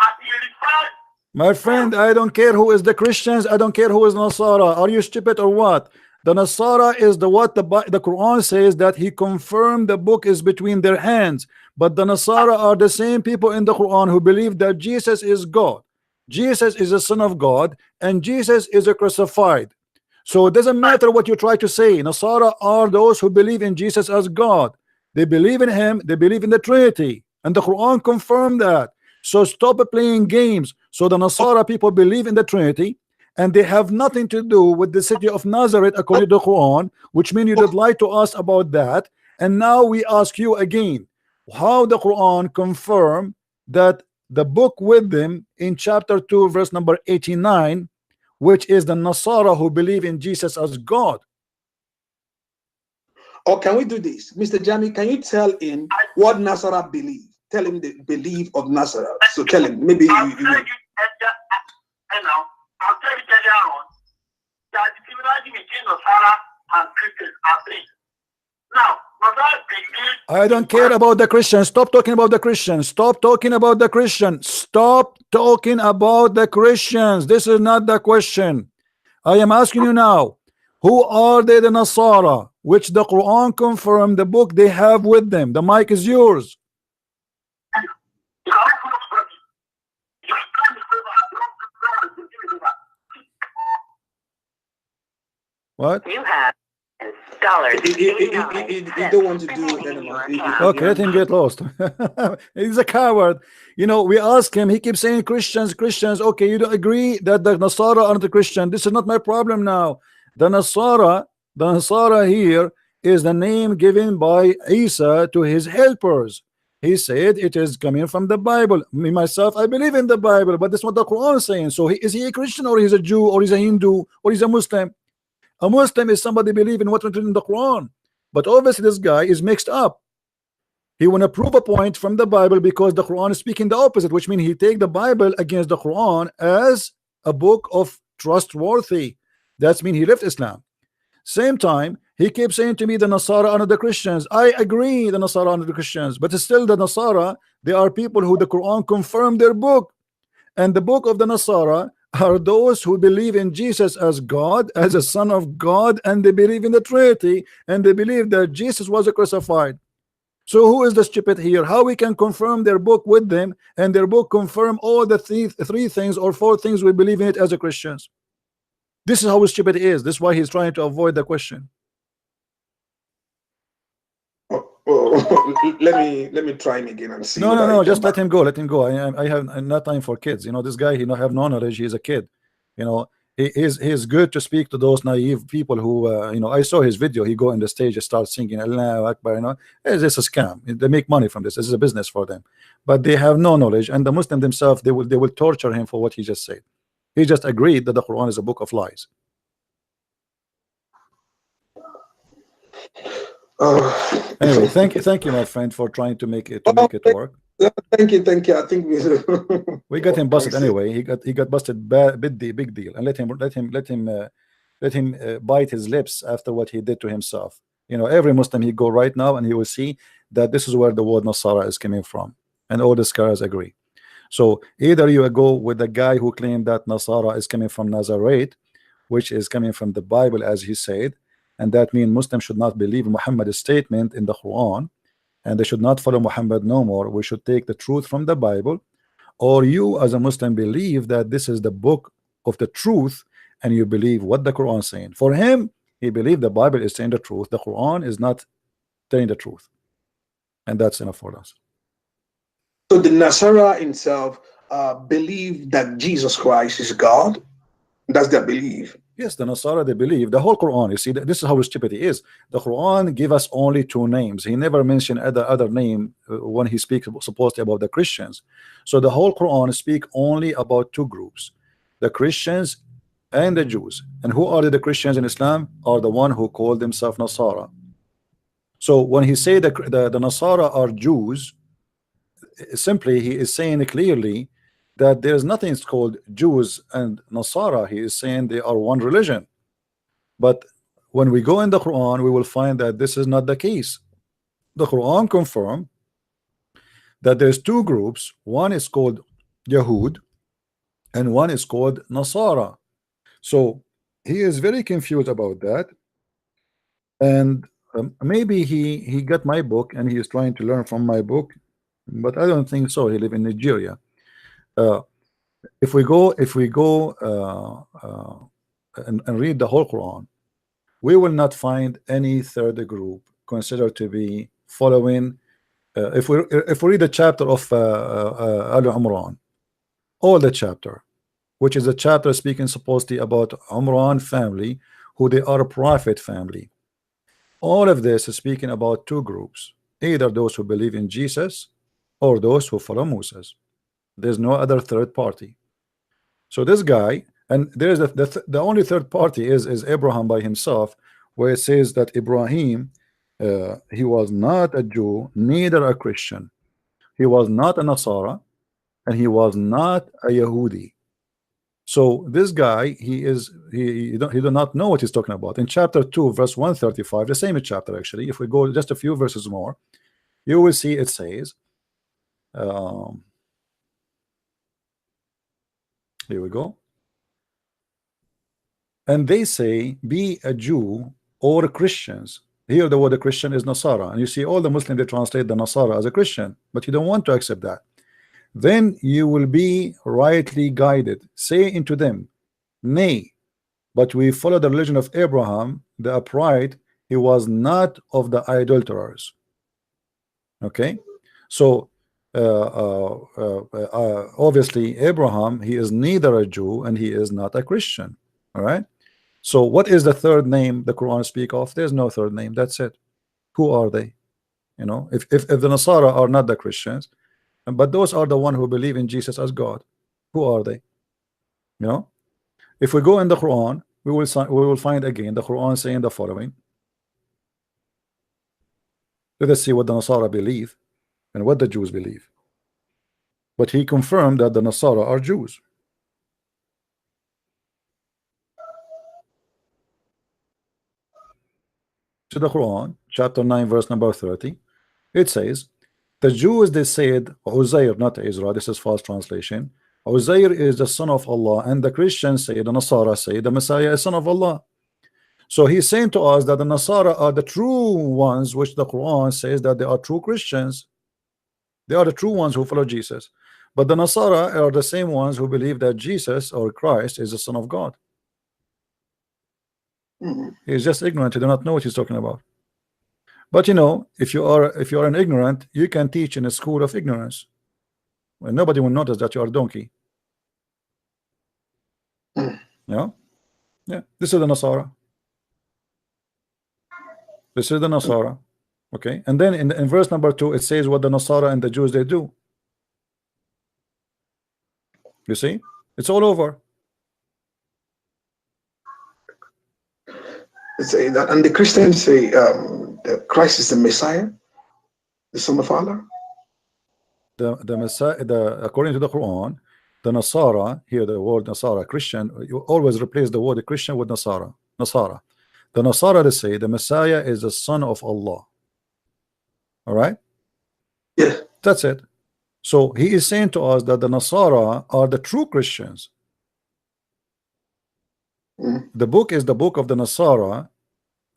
and he referred.
My friend, I don't care who is the Christians. I don't care who is Nasara. Are you stupid or what? The Nasara is the Quran says that he confirmed the book is between their hands. But the Nasara are the same people in the Quran who believe that Jesus is God. Jesus is the Son of God, and Jesus is a crucified. So it doesn't matter what you try to say. Nasara are those who believe in Jesus as God. They believe in him, they believe in the Trinity, and the Quran confirmed that. So stop playing games. So the Nasara people believe in the Trinity, and they have nothing to do with the city of Nazareth according to the Quran, which means you did lie to us about that. And now we ask you again, how the Quran confirm that the book with them in chapter 2 verse number 89, which is the Nasara who believe in Jesus as God.
Or can we do this? Mr. Jamiu, can you tell him what Nasara believe? Tell him the belief of Nasara. So tell him, maybe
I'll tell you earlier on that the similarity between Nasara and Christians are three. Now, Nasara believe.
I don't care about the Christians. Stop talking about the Christians. Stop talking about the Christians. Stop talking about the Christians. This is not the question. I am asking you now, who are they, the Nasara, which the Quran confirmed the book they have with them? The mic is yours. What?
You have dollars.
He don't want to do it anymore.
Okay, let him get lost. He's a coward. You know, we ask him, he keeps saying Christians, Christians. Okay, you don't agree that the Nasara aren't the Christian. This is not my problem now. The Nasara here is the name given by Isa to his helpers. He said it is coming from the Bible. Me, myself, I believe in the Bible, but that's what the Quran is saying. So is he a Christian, or he's a Jew, or he's a Hindu, or he's a Muslim? A Muslim is somebody believing what written in the Quran. But obviously this guy is mixed up. He want to prove a point from the Bible because the Quran is speaking the opposite, which means he take the Bible against the Quran as a book of trustworthy. That's mean he left Islam. Same time, he keeps saying to me the Nasara are not the Christians. I agree the Nasara are not the Christians, but still the Nasara, they are people who the Quran confirmed their book. And the book of the Nasara are those who believe in Jesus as God, as a son of God, and they believe in the Trinity, and they believe that Jesus was crucified. So who is the stupid here? How we can confirm their book with them, and their book confirm all the three things or four things we believe in it as a Christians? This is how stupid he is. This is why he's trying to avoid the question.
Let me try him again and see.
No, just let him go. Let him go. I have not time for kids. You know, this guy, he don't have no knowledge. He's a kid. You know, he's good to speak to those naive people who, you know, I saw his video. He go on the stage and start singing Allahu Akbar. You know, it's just a scam. They make money from this. This is a business for them. But they have no knowledge, and the Muslim themselves, they will torture him for what he just said. He just agreed that the Quran is a book of lies. Anyway, thank you, my friend, for trying to make it work.
Thank you. I think
we got him busted anyway. He got busted big deal, and let him bite his lips after what he did to himself. You know, every Muslim he go right now, and he will see that this is where the word Nasara is coming from, and all the scholars agree. So either you go with the guy who claimed that Nasara is coming from Nazareth, which is coming from the Bible, as he said, and that means Muslims should not believe Muhammad's statement in the Quran, and they should not follow Muhammad no more. We should take the truth from the Bible. Or you as a Muslim believe that this is the book of the truth, and you believe what the Quran is saying. For him, he believed the Bible is saying the truth, the Quran is not telling the truth, and that's enough for us.
So the Nasara himself believe that Jesus Christ is God. That's their belief.
Yes, the Nasara, they believe the whole Quran. You see, this is how stupid he is. The Quran give us only two names. He never mentioned other name when he speaks supposedly about the Christians. So the whole Quran speak only about two groups, the Christians and the Jews. And who are the Christians in Islam? Are the one who call themselves Nasara. So when he say the Nasara are Jews, simply he is saying clearly that there is nothing called Jews and Nasara. He is saying they are one religion. But when we go in the Quran, we will find that this is not the case. The Quran confirm that there's two groups. One is called Yahud and one is called Nasara. So he is very confused about that, and maybe he got my book and he is trying to learn from my book, but I don't think so. He live in Nigeria. If we go and read the whole Quran, we will not find any third group considered to be following. If we read the chapter of Al Umran, all the chapter, which is a chapter speaking supposedly about Umran family, who they are a prophet family. All of this is speaking about two groups, either those who believe in Jesus or those who follow Moses. There's no other third party. So this guy, and there is the only third party is Abraham by himself, where it says that Ibrahim, he was not a Jew, neither a Christian. He was not a Nasara, and he was not a Yahudi. So this guy, he do not know what he's talking about. In chapter 2, verse 135, the same chapter actually, if we go just a few verses more, you will see it says, here we go. And they say, be a Jew or Christians. Here the word Christian is Nasara, and you see all the Muslims, they translate the Nasara as a Christian, but you don't want to accept that. Then you will be rightly guided. Say unto them, nay, but we follow the religion of Abraham, the upright. He was not of the idolaters. Okay, so obviously Abraham, he is neither a Jew and he is not a Christian. All right, so what is the third name the Quran speak of? There's no third name. That's it. Who are they? You know, if the Nasara are not the Christians, but those are the one who believe in Jesus as God, who are they? You know, if we go in the Quran, we will find again the Quran saying the following. Let us see what the Nasara believe and what the Jews believe. But he confirmed that the Nasara are Jews. To the Quran, chapter 9, verse number 30, it says, the Jews, they said, Uzair, not Israel, this is false translation. Uzair is the son of Allah, and the Christians say, the Nasara say, the Messiah is son of Allah. So he's saying to us that the Nasara are the true ones, which the Quran says that they are true Christians. They are the true ones who follow Jesus. But the Nasara are the same ones who believe that Jesus or Christ is the Son of God. He's just ignorant. He do not know what he's talking about. But you know, if you are an ignorant, you can teach in a school of ignorance. Well, nobody will notice that you are a donkey. Yeah, yeah. This is the Nasara. This is the Nasara. Okay, and then in verse number 2, it says what the Nasara and the Jews they do. You see, it's all over.
Say that, and the Christians say that Christ is the Messiah, the Son of Allah.
The Messiah, according to the Quran, the Nasara, here the word Nasara, Christian, you always replace the word Christian with Nasara. Nasara. The Nasara, they say the Messiah is the Son of Allah. All right?
Yeah.
That's it. So he is saying to us that the Nasara are the true Christians. The book is the book of the Nasara,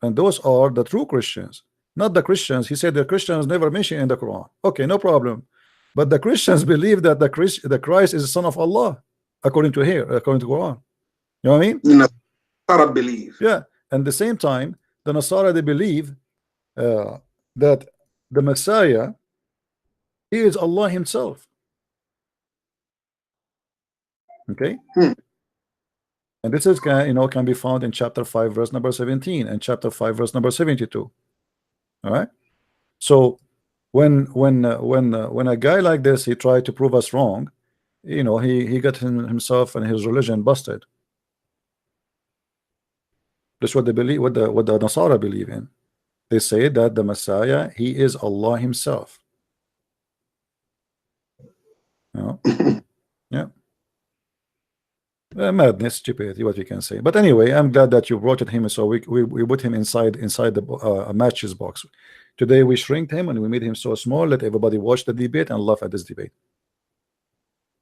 and those are the true Christians, not the Christians. He said the Christians never mentioned in the Quran. Okay, no problem. But the Christians believe that the Christ is the son of Allah, according to Quran. You know what I mean?
Nasara believe.
Yeah. And at the same time, the Nasara, they believe that the Messiah, he is Allah himself. Okay. And this is can be found in chapter 5 verse number 17 and chapter 5 verse number 72. All right. So when a guy like this, he tried to prove us wrong, he got himself and his religion busted. That's what they believe, what the Nasara believe in. They say that the Messiah, he is Allah himself. Yeah. Madness, stupidity, what we can say. But anyway, I'm glad that you brought him, so we put him inside the matches box. Today we shrinked him and we made him so small. Let everybody watch the debate and laugh at this debate.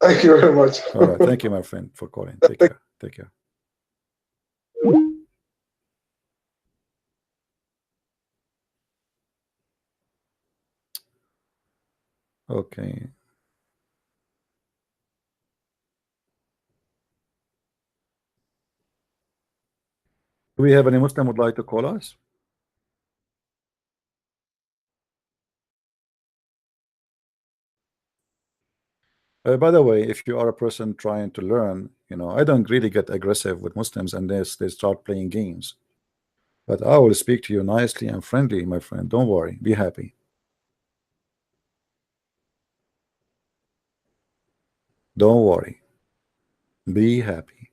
Thank you very much.
All right, thank you, my friend, for calling. Take care. Take care. Okay. Do we have any Muslim would like to call us? By the way, if you are a person trying to learn, I don't really get aggressive with Muslims unless they start playing games. But I will speak to you nicely and friendly, my friend. Don't worry. Be happy. Don't worry. Be happy.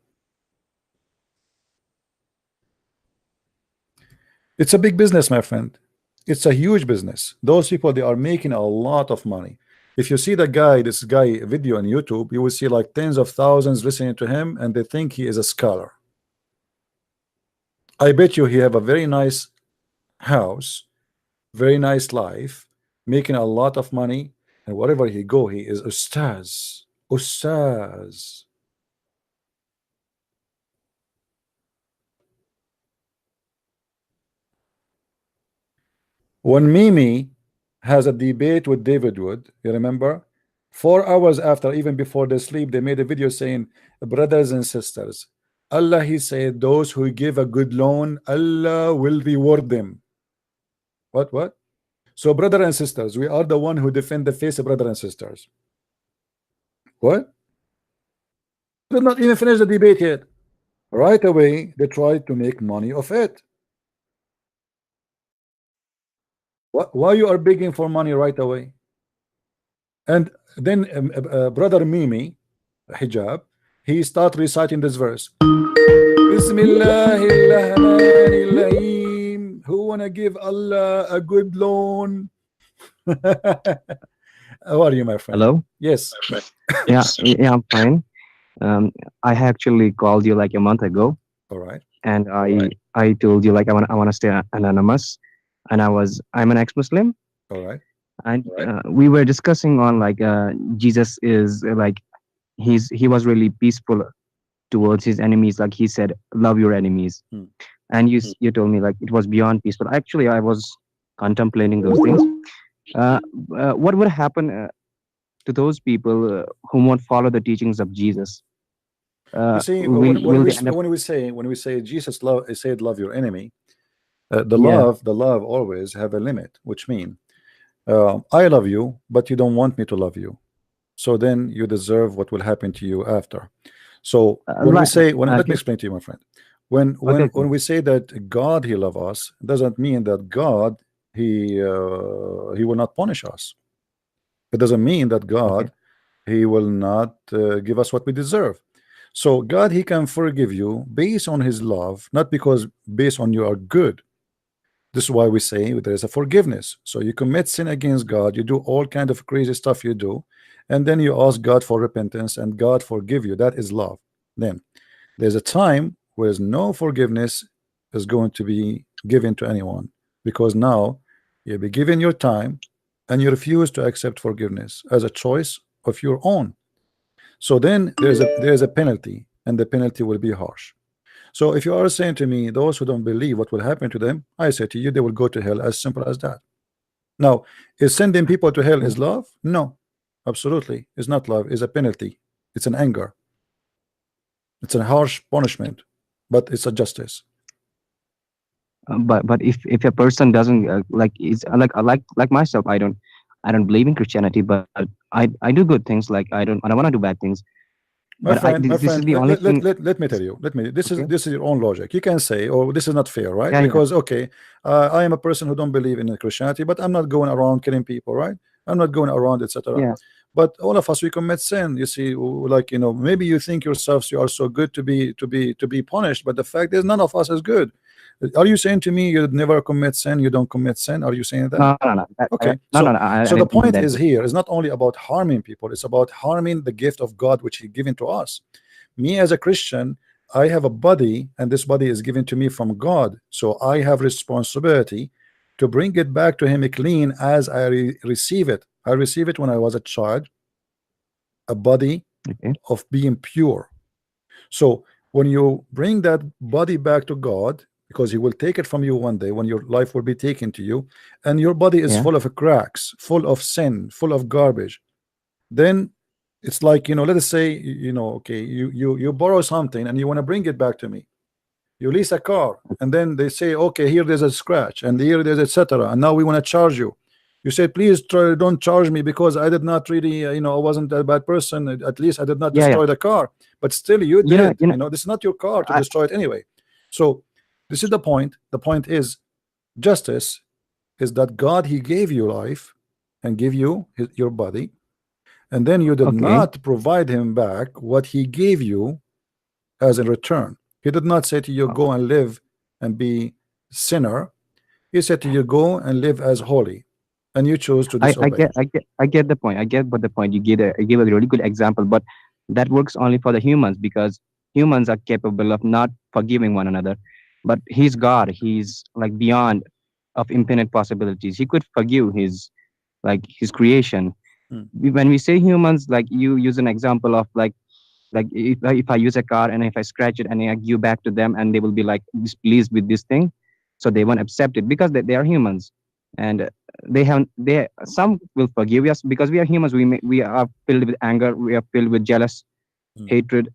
It's a big business, my friend. It's a huge business. Those people, they are making a lot of money. If you see this guy video on YouTube, you will see like tens of thousands listening to him, and they think he is a scholar. I bet you he have a very nice house, very nice life, making a lot of money, and wherever he go, he is ustaz. Ustaz. When Mimi has a debate with David Wood, you remember? 4 hours after, even before they sleep, they made a video saying, brothers and sisters, Allah, he said, those who give a good loan, Allah will reward them. What? So, brother and sisters, we are the one who defend the face of brother and sisters. What? Did not even finish the debate yet. Right away, they tried to make money of it. Why you are begging for money right away? And then brother Mimi, hijab, he start reciting this verse. Bismillahirrahmanirrahim. Who wanna give Allah a good loan? How are you, my friend?
Hello.
Yes.
Yeah, I'm fine. I actually called you like a month ago.
All right.
And I told you like I want to stay anonymous, and I'm an ex-Muslim.
All right.
And we were discussing on like Jesus is like he was really peaceful towards his enemies. Like he said, love your enemies. And you told me like it was beyond peaceful. Actually, I was contemplating those things. What would happen to those people who won't follow the teachings of Jesus?
You see, when we say Jesus said love your enemy, the love always have a limit, which means I love you, but you don't want me to love you, so then you deserve what will happen to you after. So when we say, let me explain to you, my friend. When we say that God he love us, doesn't mean that God he will not punish us. It doesn't mean that God he will not give us what we deserve. So God he can forgive you based on his love, not because based on you are good. This is why we say there is a forgiveness. So you commit sin against God, you do all kind of crazy stuff you do, and then you ask God for repentance and God forgive you. That is love. Then there's a time where no forgiveness is going to be given to anyone, because now you'll be given your time and you refuse to accept forgiveness as a choice of your own, so then there's a penalty, and the penalty will be harsh. So if you are saying to me those who don't believe, what will happen to them, I say to you, they will go to hell, as simple as that. Now, is sending people to hell is love? No, absolutely, it's not love. It's a penalty. It's an anger. It's a harsh punishment, but it's a justice.
But if a person doesn't like is like myself, I don't believe in Christianity, but I do good things. Like I don't want to do bad things.
My
But
friend,
this is the only thing.
let me tell you. This
Okay.
is your own logic. You can say, "Oh, this is not fair," right?
Yeah, yeah.
Because okay, I am a person who don't believe in Christianity, but I'm not going around killing people, right? I'm not going around, etc.
Yeah.
But all of us, we commit sin. You see, like maybe you think yourselves you are so good to be punished, but the fact is, none of us is good. Are you saying to me you never commit sin? You don't commit sin? Are you saying that?
No.
Okay.
No.
So the
didn't mean
point
that.
is here is not only about harming people, it's about harming the gift of God which He given to us. Me as a Christian, I have a body, and this body is given to me from God. So I have responsibility to bring it back to Him clean as I receive it. I receive it when I was a child, a body
Okay.
of being pure. So when you bring that body back to God, because He will take it from you one day when your life will be taken to you, and your body is
Yeah.
full of cracks, full of sin, full of garbage, then it's like, let us say, okay, you borrow something and you want to bring it back to me. You lease a car, and then they say, okay, here there's a scratch, and here there's etc. And now we want to charge you. You say, please don't charge me because I did not really, I wasn't a bad person. At least I did not
Yeah,
destroy the car. But still, you did. This is not your car to destroy it anyway. So this is the point. The point is, justice is that God, He gave you life and give you your body, and then you did
Okay.
not provide Him back what He gave you as a return. He did not say to you, go and live and be sinner. He said to you, go and live as holy, and you chose to disobey.
I get the point. I get but the point. You gave a really good example, but that works only for the humans, because humans are capable of not forgiving one another. But He's God. He's like beyond of infinite possibilities. He could forgive His creation. When we say humans, like you use an example of like if I use a car and if I scratch it and I give back to them, and they will be like displeased with this thing, so they won't accept it because they are humans, and some will forgive us because we are humans. We are filled with anger, we are filled with jealous, hatred,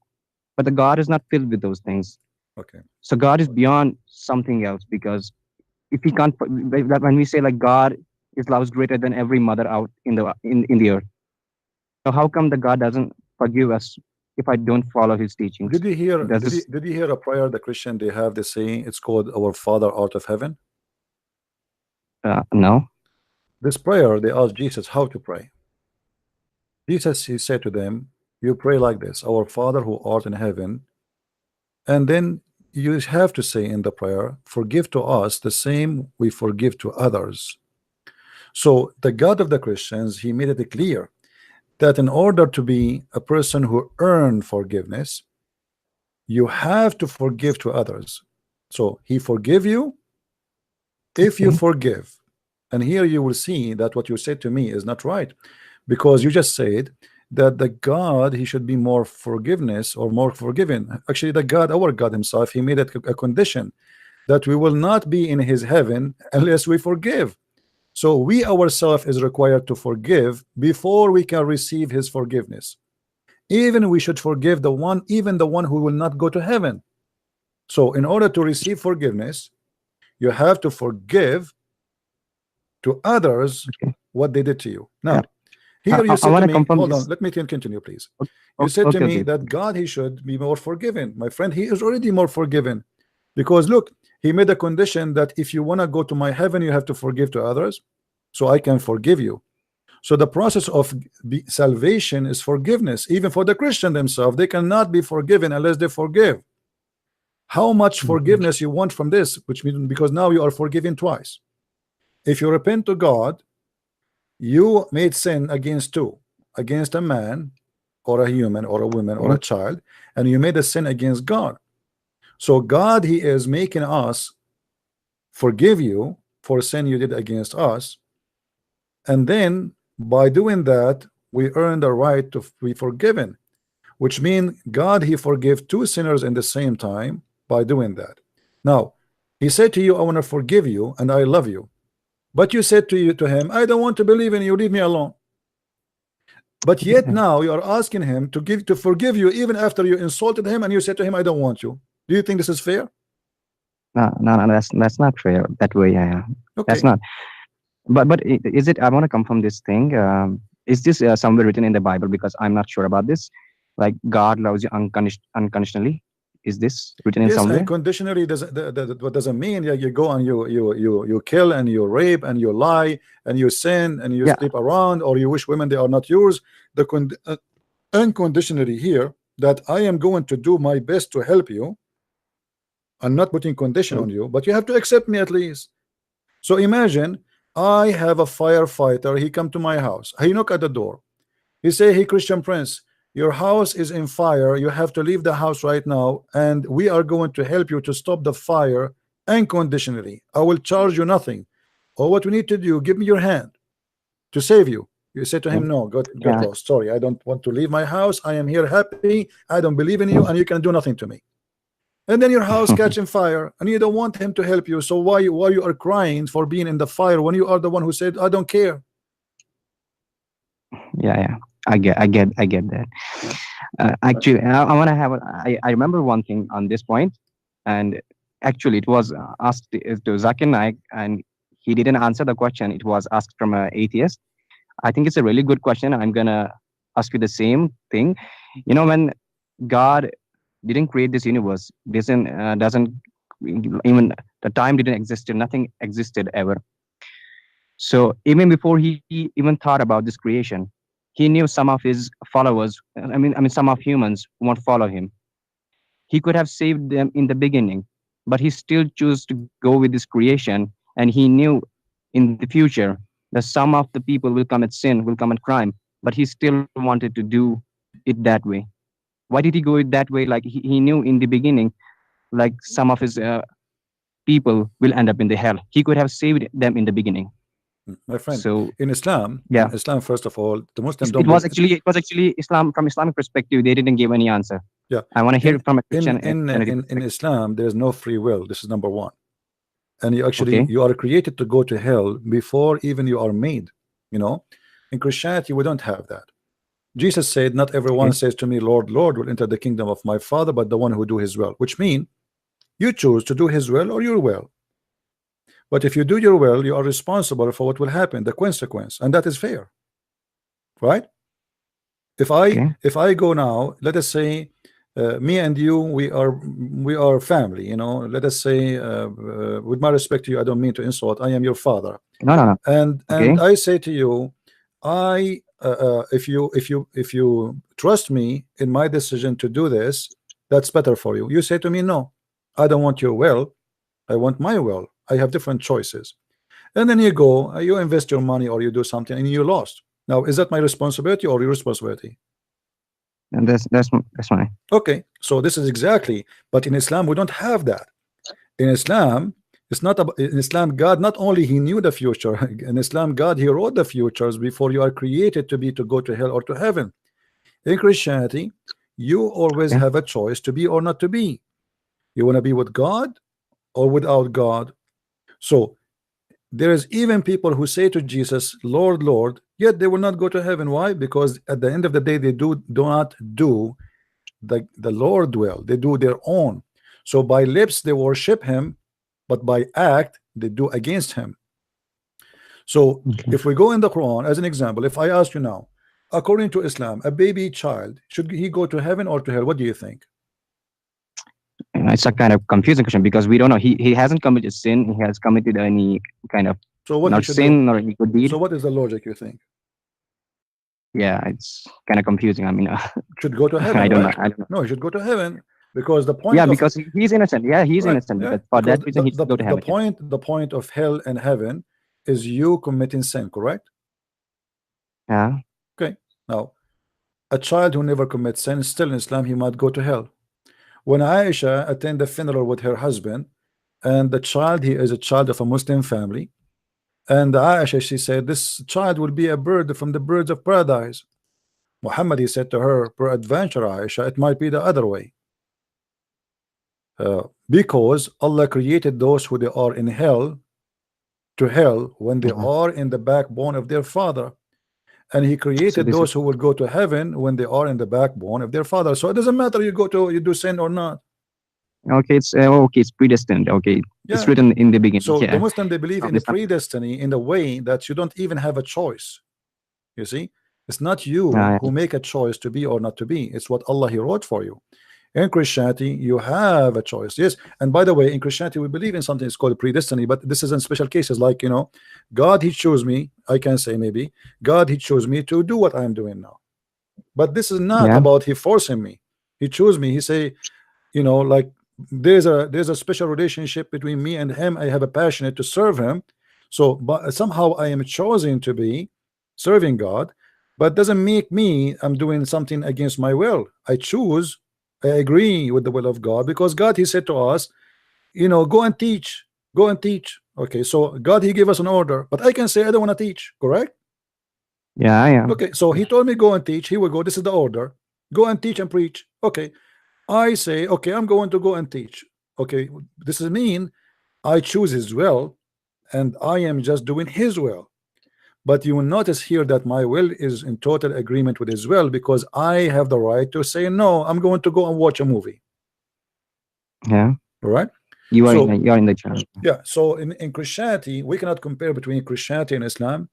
but the God is not filled with those things.
Okay.
So God is beyond something else, because if He can't, when we say like God is loves greater than every mother out in the earth, so how come the God doesn't forgive us if I don't follow His teachings?
Did you hear?
Does
Did you hear a prayer the Christian they have? They say it's called "Our Father Art of Heaven."
No.
This prayer, they asked Jesus how to pray. Jesus, He said to them, "You pray like this: Our Father who art in heaven," and then you have to say in the prayer, "Forgive to us the same we forgive to others." So the God of the Christians, He made it clear that in order to be a person who earned forgiveness, you have to forgive to others. So He forgive you if you forgive. And here you will see that what you said to me is not right, because you just said that the God, He should be more forgiveness or more forgiven. Actually, the God, our God Himself, He made it a condition that we will not be in His heaven unless we forgive. So we ourselves is required to forgive before we can receive His forgiveness. Even we should forgive even the one who will not go to heaven. So in order to receive forgiveness, you have to forgive to others what they did to you. Now, here you said to me, hold on, let me continue, please. You said to me that God, He should be more forgiven. My friend, He is already more forgiven, because look, He made a condition that if you want to go to my heaven, you have to forgive to others, so I can forgive you. So the process of salvation is forgiveness. Even for the Christian themselves, they cannot be forgiven unless they forgive. How much forgiveness you want from this? Which means, because now you are forgiven twice. If you repent to God, you made sin against a man or a human or a woman or a child, and you made a sin against God. So God, He is making us forgive you for sin you did against us, and then by doing that we earn the right to be forgiven, which means God, he forgave two sinners in the same time by doing that. Now he said to you, I want to forgive you and I love you, but you said to him, I don't want to believe in you, leave me alone. But yet now you are asking him to forgive you even after you insulted him and you said to him, I don't want you. Do you think this is fair?
No, that's not fair that way. Yeah,
Okay.
that's not. But is it? I want to confirm this thing. Is this somewhere written in the Bible? Because I'm not sure about this. Like God loves you unconditionally. Is this written in
Yes,
somewhere?
unconditionally what doesn't mean you go and you kill and you rape and you lie and you sin and you sleep around or you wish women they are not yours. The unconditionally here, that I am going to do my best to help you. I'm not putting condition on you, but you have to accept me at least. So imagine I have a firefighter, he come to my house, he knock at the door, he say, hey Christian Prince, your house is in fire, you have to leave the house right now, and we are going to help you to stop the fire unconditionally. I will charge you nothing. All what we need to do, give me your hand to save you. You say to him, no, get lost, sorry, I don't want to leave my house, I am here happy, I don't believe in you and you can do nothing to me. And then your house catching fire and you don't want him to help you, so why you are crying for being in the fire when you are the one who said I don't care?
Yeah, I get that. Actually, I want to have I remember one thing on this point, and actually it was asked to Zakir Naik and he didn't answer the question. It was asked from an atheist. I think it's a really good question. I'm gonna ask you the same thing. You know, when God didn't create this universe, doesn't even the time didn't exist, nothing existed ever. So even before he even thought about this creation, he knew some of his followers, I mean some of humans won't follow him. He could have saved them in the beginning, but he still chose to go with this creation, and he knew in the future that some of the people will commit sin, will commit crime, but he still wanted to do it that way. Why did he go it that way? Like he knew in the beginning, like some of his people will end up in the hell. He could have saved them in the beginning.
My friend,
so
in Islam, first of all, the Muslims
it was actually Islam. From Islamic perspective, they didn't give any answer.
Yeah,
I want to hear it from a Christian.
In Islam, there is no free will. This is number one. And you actually you are created to go to hell before even you are made. You know, in Christianity we don't have that. Jesus said, not everyone says to me, Lord, Lord, will enter the kingdom of my Father, but the one who do his will, which means you choose to do his will or your will. But if you do your will, you are responsible for what will happen, the consequence, and that is fair, right? If I go now, let us say me and you, we are family, you know. Let us say with my respect to you, I don't mean to insult, I am your father.
No.
And I say to you, if you trust me in my decision to do this, that's better for you. You say to me, no, I don't want your will, I want my will. I have different choices. And then you go, you invest your money or you do something and you lost. Now, is that my responsibility or your responsibility?
And that's fine.
Okay, so this is exactly, but in Islam we don't have that. In Islam, it's not about, in Islam, God not only he knew the future, in Islam God he wrote the futures before you are created to go to hell or to heaven. In Christianity, you always have a choice to be or not to be. You want to be with God or without God. So there is even people who say to Jesus, Lord, Lord, yet they will not go to heaven. Why? Because at the end of the day they do not do the Lord will, they do their own. So by lips they worship him, but by act they do against him. So if we go in the Quran as an example, if I ask you now, according to Islam, a baby child, should he go to heaven or to hell? What do you think?
It's a kind of confusing question because we don't know. He hasn't committed sin. He has committed any kind of sin or any good deed.
So what is the logic you think?
Yeah, it's kind of confusing. I mean,
should go to heaven. I don't know. No, he should go to heaven because the point.
Yeah, because he's innocent. Yeah, he's innocent.
Yeah,
but for that reason, he should go to heaven.
The point of hell and heaven is you committing sin, correct?
Yeah.
Okay. Now, a child who never commits sin, still in Islam, he might go to hell. When Aisha attended the funeral with her husband, and the child, he is a child of a Muslim family, And Aisha, she said, this child will be a bird from the birds of paradise. Muhammad, he said to her, peradventure, Aisha, it might be the other way. Because Allah created those who they are in hell to hell when they are in the backbone of their father, and He created those who will go to heaven when they are in the backbone of their father. So it doesn't matter you do sin or not.
Okay, it's predestined. Okay,
Yeah.
it's written in the beginning.
So
yeah.
the Muslim, they believe in the predestiny in the way that you don't even have a choice. You see, it's not you who make a choice to be or not to be. It's what Allah He wrote for you. In Christianity, you have a choice. Yes, and by the way, in Christianity, we believe in something it's called predestiny, but this is in special cases, like, you know, God, He chose me. I can say maybe God, He chose me to do what I am doing now. But this is not about He forcing me. He chose me. He say, you know, like there's a special relationship between me and Him. I have a passion to serve Him. So, but somehow I am chosen to be serving God, but doesn't make me I'm doing something against my will. I choose. I agree with the will of God, because God, He said to us, you know, go and teach. Okay, so God, He gave us an order, but I can say I don't want to teach, correct?
Yeah.
Okay, so He told me go and teach. He will go. This is the order. Go and teach and preach. Okay, I say, okay, I'm going to go and teach. Okay, this is mean I choose His will, and I am just doing His will. But you will notice here that my will is in total agreement with His will, because I have the right to say no. I'm going to go and watch a movie.
Yeah.
All right.
You are in the channel.
Yeah. So in Christianity, we cannot compare between Christianity and Islam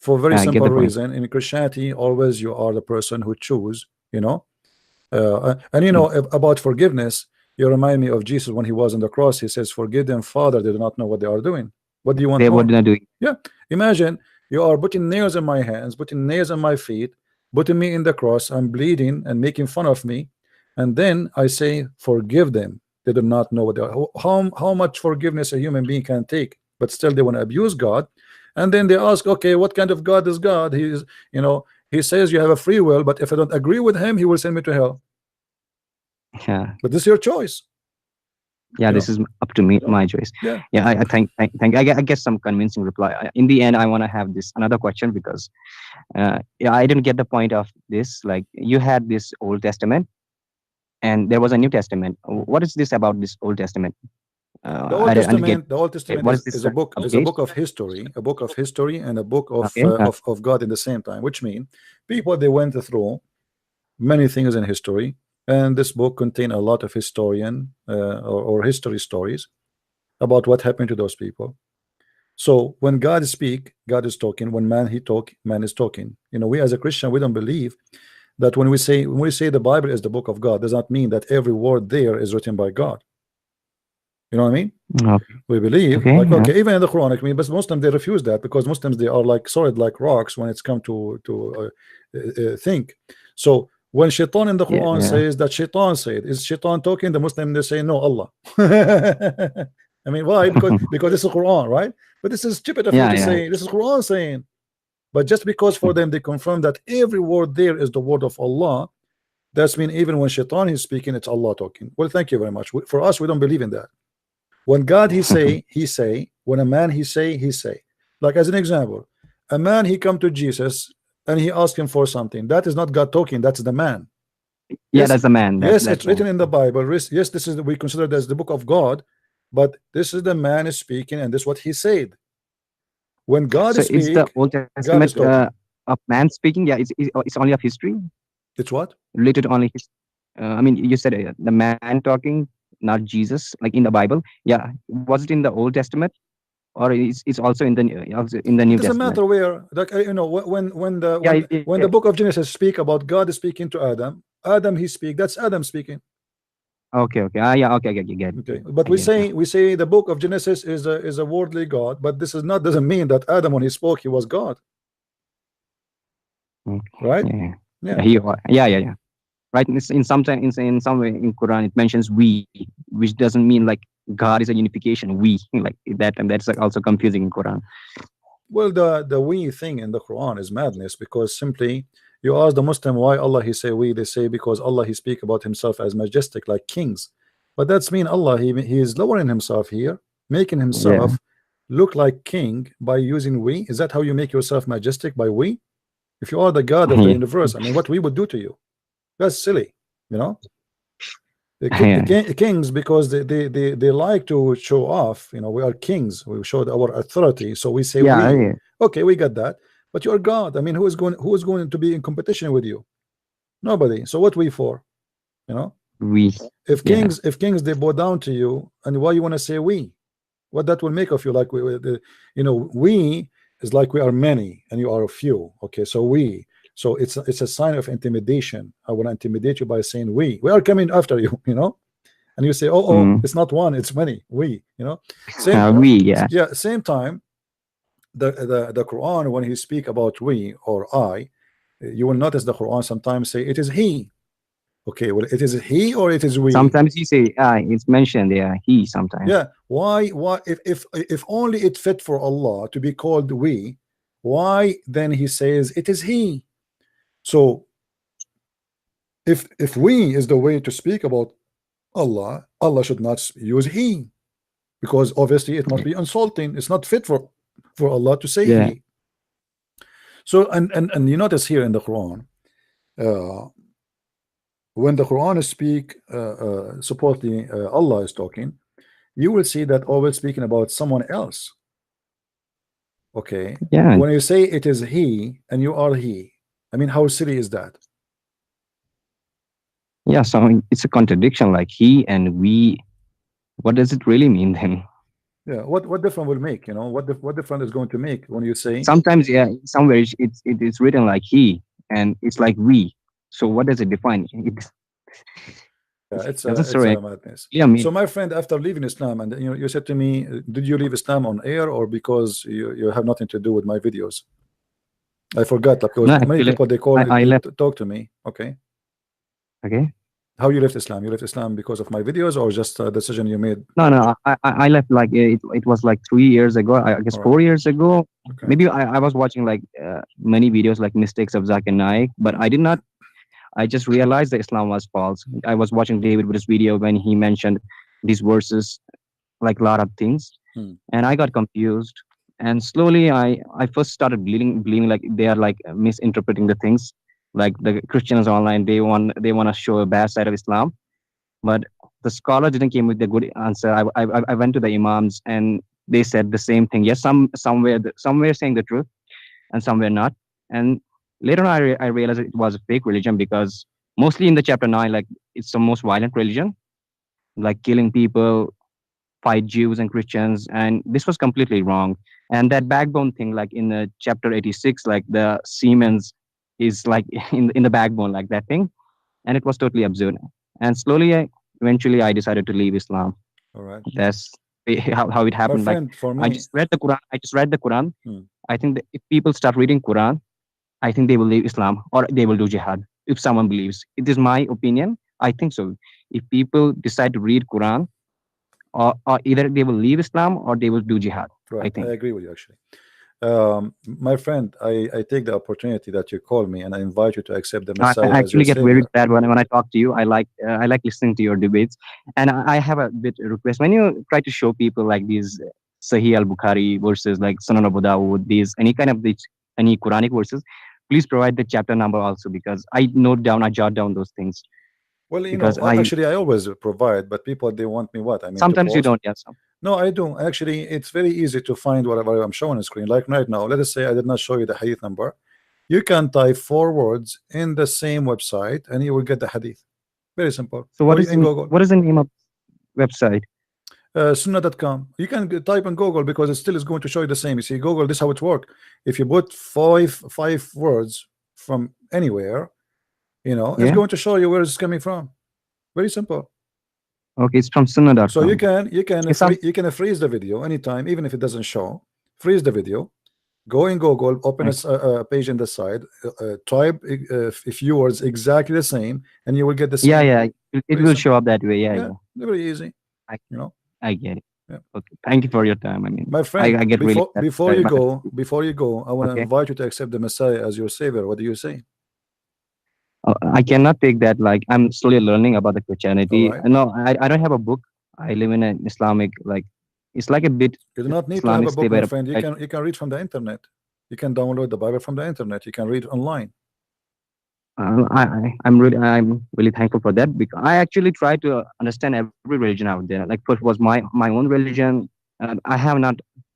for a very simple reason. In Christianity, always you are the person who choose. You know, and you know about forgiveness. You remind me of Jesus when He was on the cross. He says, "Forgive them, Father. They do not know what they are doing." What do you want?
They were not doing.
Yeah. Imagine. You are putting nails in my hands, putting nails on my feet, putting me in the cross. I'm bleeding and making fun of me. And then I say, forgive them. They do not know what they are. How much forgiveness a human being can take, but still they want to abuse God. And then they ask, okay, what kind of God is God? He is, you know, He says you have a free will, but if I don't agree with Him, He will send me to hell.
Yeah.
But this is your choice.
Yeah, this is up to me, my choice.
Yeah.
I think I guess some convincing reply. In the end, I want to have this another question, because I didn't get the point of this. Like, you had this Old Testament, and there was a New Testament. What is this about this Old Testament?
The Old Testament is a book of history, and a book of God in the same time. Which means people, they went through many things in history. And this book contains a lot of historian or history stories about what happened to those people. So when God speaks, God is talking. When man man is talking. You know, we as a Christian, we don't believe that when we say the Bible is the book of God, does not mean that every word there is written by God. You know what I mean?
Okay.
We believe, even in the Quran. I mean, but Muslims, they refuse that, because Muslims, they are like solid like rocks when it's come to think. So when Shaitan in the Quran says that Shaitan said, is Shaitan talking? The Muslim, they say no, Allah. I mean, why? Because this is Quran, right? But this is stupid of you to say this is Quran saying. But just because for them they confirm that every word there is the word of Allah, that's mean even when Shaitan is speaking, it's Allah talking. Well, thank you very much. For us, we don't believe in that. When God He say. When a man He say. Like as an example, a man, he come to Jesus and he asked Him for something. That is not God talking. That's the man.
Yeah, that's the man.
It's written in the Bible. Yes, this is we consider this the book of God, but this is the man is speaking, and this is what he said. When God speaks,
is the Old Testament of man speaking? Yeah, it's only of history.
It's what
related only. I mean, you said the man talking, not Jesus, like in the Bible. Yeah, was it in the Old Testament? Or it's also in the New Testament.
It doesn't matter where, like, you know, when the book of Genesis speak about God speaking to Adam he speak. That's Adam speaking.
Okay. Okay. I get it.
Okay. But we say the book of Genesis is a worldly God, but this is not doesn't mean that Adam when he spoke he was God.
Okay.
Right?
Yeah. Right. In some way in Quran it mentions we, which doesn't mean like God is a unification. We like that, and that's also confusing in Quran.
Well, the we thing in the Quran is madness, because simply you ask the Muslim why Allah He say we, they say because Allah He speak about Himself as majestic like kings, but that's mean Allah He is lowering Himself here, making Himself look like king by using we? Is that how you make yourself majestic, by we? If you are the God of the universe, I mean, what we would do to you? That's silly, you know. The kings, because they like to show off, you know, we are kings, we showed our authority, so we say we. Okay, we got that, but you're God. I mean, who is going to be in competition with you? Nobody. So what we for? You know,
we.
If kings they bow down to you, and why you want to say we? What that will make of you? Like you know, we is like we are many and you are a few. Okay, so we. So it's a sign of intimidation. I want to intimidate you by saying we are coming after you, you know, and you say, oh, it's not one, it's many. We, you know, same time. The Quran, when he speak about we or I, you will notice the Quran sometimes say it is he. Okay, well, it is he or it is we.
Sometimes you say it's mentioned he sometimes.
Yeah, why if only it fit for Allah to be called we, why then he says it is he? So if we is the way to speak about Allah, Allah should not use he, because obviously it must be insulting. It's not fit for Allah to say he. So and you notice here in the Quran, when the Quran speak, supposedly Allah is talking, you will see that always speaking about someone else. Okay, when you say it is he and you are he, I mean, how silly is that?
Yeah, so it's a contradiction, like he and we. What does it really mean then?
Yeah, what difference will make? You know, what difference is going to make when you say?
Sometimes, somewhere it's written like he, and it's like we. So what does it define?
It's a madness.
Yeah,
so my friend, after leaving Islam, and you said to me, did you leave Islam on air or because you have nothing to do with my videos? I forgot, because many people they call talk to me. Okay. How you left Islam? You left Islam because of my videos or just a decision you made?
No, I left like it was like 3 years ago. I guess 4 years ago. Okay. Maybe I was watching like many videos like mistakes of Zakir Naik, but I just realized that Islam was false. I was watching David Wood's video when he mentioned these verses, like a lot of things, and I got confused. And slowly, I first started believing like they are like misinterpreting the things. Like the Christians online, they want to show a bad side of Islam, but the scholar didn't came with a good answer. I went to the imams and they said the same thing. Yes, somewhere saying the truth, and somewhere not. And later on, I realized it was a fake religion, because mostly in the chapter 9, like it's the most violent religion, like killing people, fight Jews and Christians, and this was completely wrong. And that backbone thing, like in the chapter 86, like the Siemens is like in the backbone, like that thing, and it was totally absurd. And slowly, eventually, I decided to leave Islam.
All right.
That's how it happened.
My friend,
like
for me,
I just read the Quran. I think that if people start reading Quran, I think they will leave Islam or they will do jihad. If someone believes, it is my opinion. I think so. If people decide to read Quran, or either they will leave Islam or they will do jihad.
Right. I agree with you, actually. My friend, I take the opportunity that you call me and I invite you to accept the Messiah.
I actually get very bad when I talk to you. I like listening to your debates, and I have a bit request. When you try to show people like these Sahih al-Bukhari verses, like Sunan Abu Dawud, any Quranic verses, please provide the chapter number also, because I jot down those things.
Well, actually, I always provide, but people, they want me what? I mean,
sometimes you don't. Yes.
No, I do. Actually, it's very easy to find whatever I'm showing on the screen. Like right now, let us say I did not show you the hadith number. You can type 4 words in the same website, and you will get the hadith. Very simple.
So what is the name of website?
Sunnah.com. You can type in Google, because it still is going to show you the same. You see, Google, this is how it works. If you put five words from anywhere, it's going to show you where it's coming from. Very simple.
Okay, it's from Sunnah.com.
So you can freeze the video anytime, even if it doesn't show. Freeze the video, go in Google, open a page in the side, type a few words exactly the same, and you will get the same.
It will show up that way. Yeah.
Very easy.
I get it.
Yeah.
Okay. Thank you for your time. I mean,
my friend,
I get
before you go, I want to invite you to accept the Messiah as your savior. What do you say?
I cannot take that. Like, I'm slowly learning about the Christianity. Right. No, I don't have a book. I live in an Islamic it's like a bit
You do not need
Islamic
to have a book, my friend.
right?
You can read from the internet. You can download the Bible from the internet. You can read online.
I'm really thankful for that, because I actually try to understand every religion out there. Like first was my own religion. I have not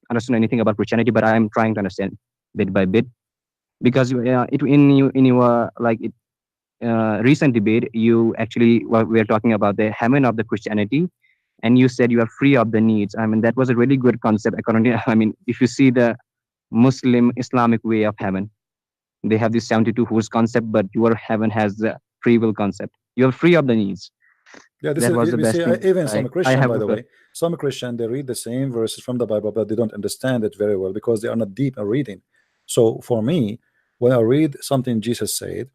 understood anything about Christianity, but I am trying to understand bit by bit, because in your recent debate, you actually we are talking about the heaven of the Christianity, and you said you are free of the needs. I mean, that was a really good concept. According to, I mean, if you see the Muslim Islamic way of heaven, they have this 72 hours concept, but your heaven has the free will concept. You're free of the needs.
Yeah, this
That
is,
was the
you
best
see,
thing
even some
I
Christian,
have
by the
heard.
way, some Christian, they read the same verses from the Bible, but they don't understand it very well because they are not deep in reading. So for me, when I read something Jesus said,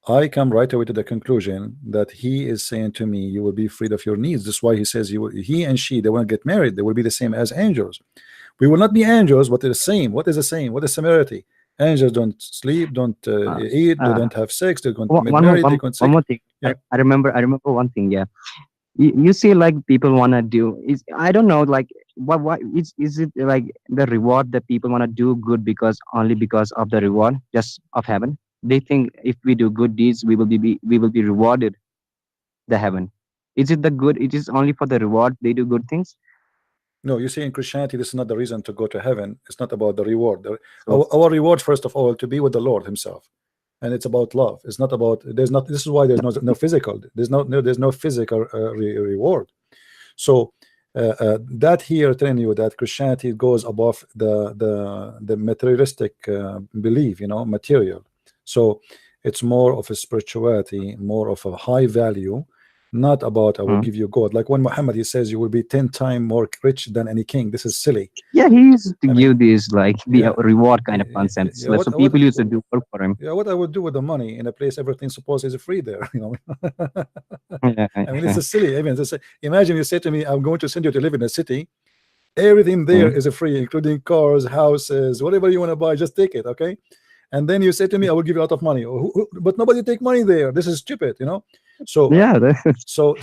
I come right away to the conclusion that he is saying to me, you will be freed of your needs. That's why he says he and she, they won't get married. They will be the same as angels. We will not be angels, but they're the same. What is the same? What is similarity? Angels don't sleep, don't eat, they don't have sex, they don't get married, they can't
one more thing.
Yeah.
I remember one thing. Yeah, you see, like people wanna do is, I don't know, like what is it, like the reward that people wanna do good because only because of the reward just of heaven? They think if we do good deeds, we will be rewarded the heaven. Is it the good? It is only for the reward they do good things.
No, you see, in Christianity, this is not the reason to go to heaven. It's not about the reward.
So,
Our reward, first of all, to be with the Lord Himself, and it's about love. It's not about. There's not. This is why there's no physical. There's no physical reward. So that here telling you that Christianity goes above the materialistic belief, material. So it's more of a spirituality, more of a high value. Not about I will give you God. Like when Muhammad, he says you will be 10 times more rich than any king. This is silly.
yeah, he used to give this like the reward kind of concepts.
Yeah,
So people used to do work for him.
Yeah, what I would do with the money in a place everything supposed is free there.
Yeah,
I mean, it's a silly. I mean, imagine you say to me, I'm going to send you to live in a city. Everything there is free, including cars, houses, whatever you want to buy, just take it, okay? And then you say to me, I will give you a lot of money, but nobody take money there. This is stupid, So
yeah,
so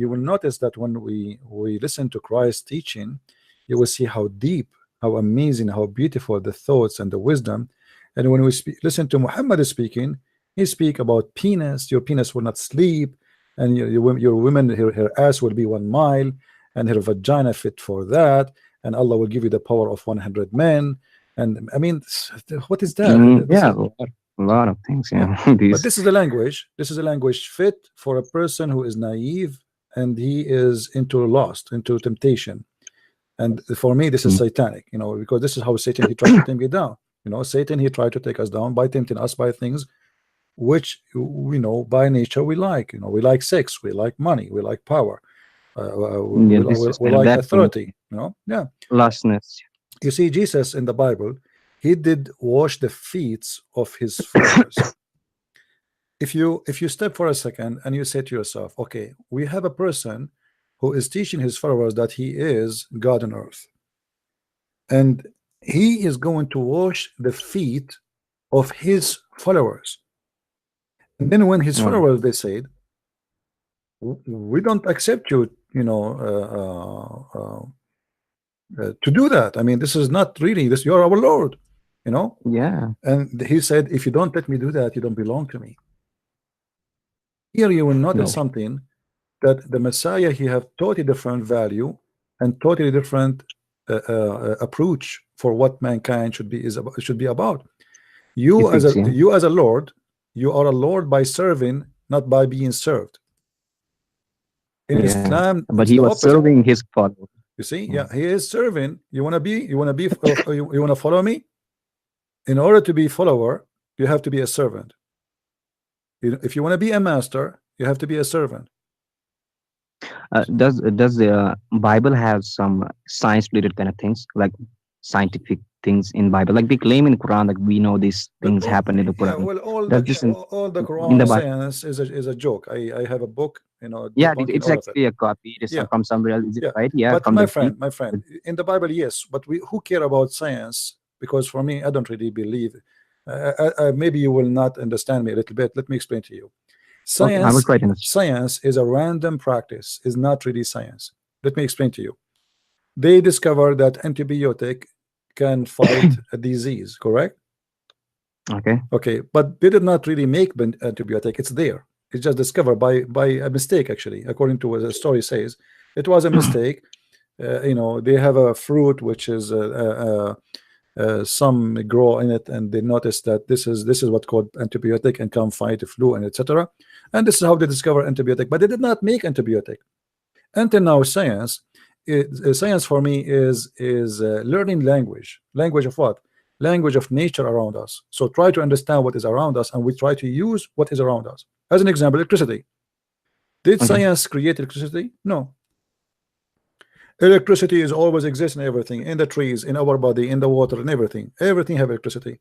you will notice that when we listen to Christ's teaching, you will see how deep, how amazing, how beautiful the thoughts and the wisdom. And when we listen to Muhammad speaking, he speak about penis. Your penis will not sleep, and your woman, her ass will be 1 mile, and her vagina fit for that, and Allah will give you the power of 100 men. And I mean, what is that?
yeah, a lot of things. Yeah,
But this is a language. This is a language fit for a person who is naive and he is into lust, into temptation. And for me, this is satanic, because this is how Satan, he tried to take me down. Satan, he tried to take us down by tempting us by things which we know by nature we like. We like sex, we like money, we like power, we like authority. Yeah,
lustness.
You see, Jesus in the Bible, he did wash the feet of his followers. If you step for a second and you say to yourself, okay, we have a person who is teaching his followers that he is God on earth, and he is going to wash the feet of his followers. And then when his followers, they said, we don't accept you, to do that. I mean, this is not really this. You're our Lord,
Yeah.
And he said, if you don't let me do that, you don't belong to me. Here you will notice something, that the Messiah, he have totally different value and totally different approach for what mankind should be about. You as a Lord, you are a Lord by serving, not by being served. In Islam,
but he was serving his followers.
You see, he is serving. You want to follow me? In order to be follower, you have to be a servant. If you want to be a master, you have to be a servant.
Does the Bible have some science related kind of things, like scientific things in Bible? Like they claim in Quran, like we know these things happen in the Quran.
Yeah, well, all the Quran science is a joke. I have a book,
Yeah, it's actually a copy. It is from somewhere else. Is it right? Yeah.
But my friend, in the Bible, yes, but who care about science? Because for me, I don't really believe. Maybe you will not understand me a little bit. Let me explain to you. Science,
I will try to
science is a random practice. Is not really science. Let me explain to you. They discovered that antibiotic can fight a disease, correct? Okay, but they did not really make antibiotic. It's there. It's just discovered by a mistake, actually, according to what the story says. It was a mistake. You know, they have a fruit which is some grow in it, and they noticed that this is what called antibiotic and can fight the flu and etc. And this is how they discover antibiotic. But they did not make antibiotic. Until now, science for me is learning language of what? Language of nature around us. So try to understand what is around us, and we try to use what is around us. As an example, electricity. Did science create electricity? No. Electricity is always exists in everything, in the trees, in our body, in the water, in everything. Everything have electricity.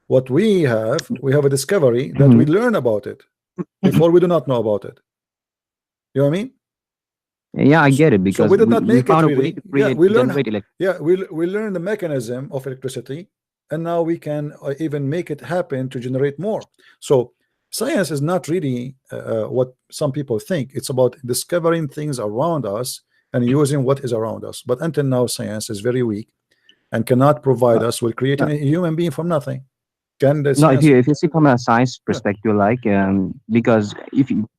What we have a discovery that we learn about it. Before we do not know about it. You know what I mean?
Yeah, I get it, because
so we did not make it really. We learn the mechanism of electricity, and now we can even make it happen to generate more. So science is not really what some people think. It's about discovering things around us and using what is around us. But until now, science is very weak and cannot provide us with creating a human being from nothing.
No, if you see from a science perspective, like because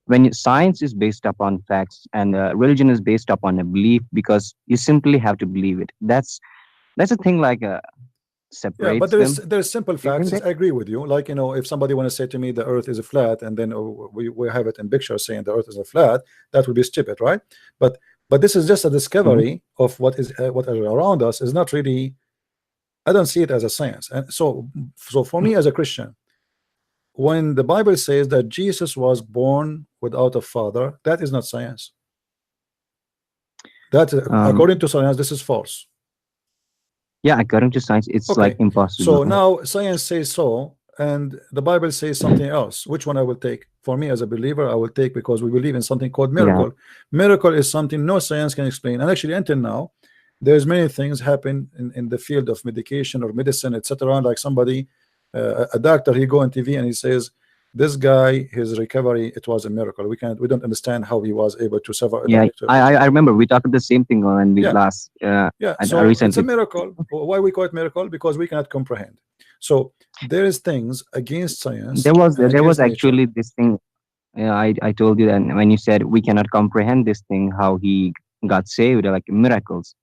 when science is based upon facts and religion is based upon a belief, because you simply have to believe it. That's a thing like separates.
Yeah, but there's simple facts. I agree with you. Like, you know, if somebody want to say to me the Earth is a flat, and then we have it in pictures saying the Earth is a flat, that would be stupid, right? But this is just a discovery of what is around us. Is not really. I don't see it as a science. And so for me as a Christian, when the Bible says that Jesus was born without a father, that is not science. That according to science, this is false.
Yeah, according to science, it's like impossible.
So now science says so, and the Bible says something else. Which one I will take? For me as a believer, I will take, because we believe in something called miracle. Miracle is something no science can explain. And actually, until now, there's many things happen in the field of medication or medicine, etc. Like somebody, a doctor, he go on TV and he says, this guy, his recovery, it was a miracle. We don't understand how he was able to survive.
Yeah, I remember we talked the same thing on the last.
So recently. It's a miracle. Why we call it miracle? Because we cannot comprehend. So there is things against science.
There was actually this thing. I told you that when you said we cannot comprehend this thing, how he got saved, like miracles.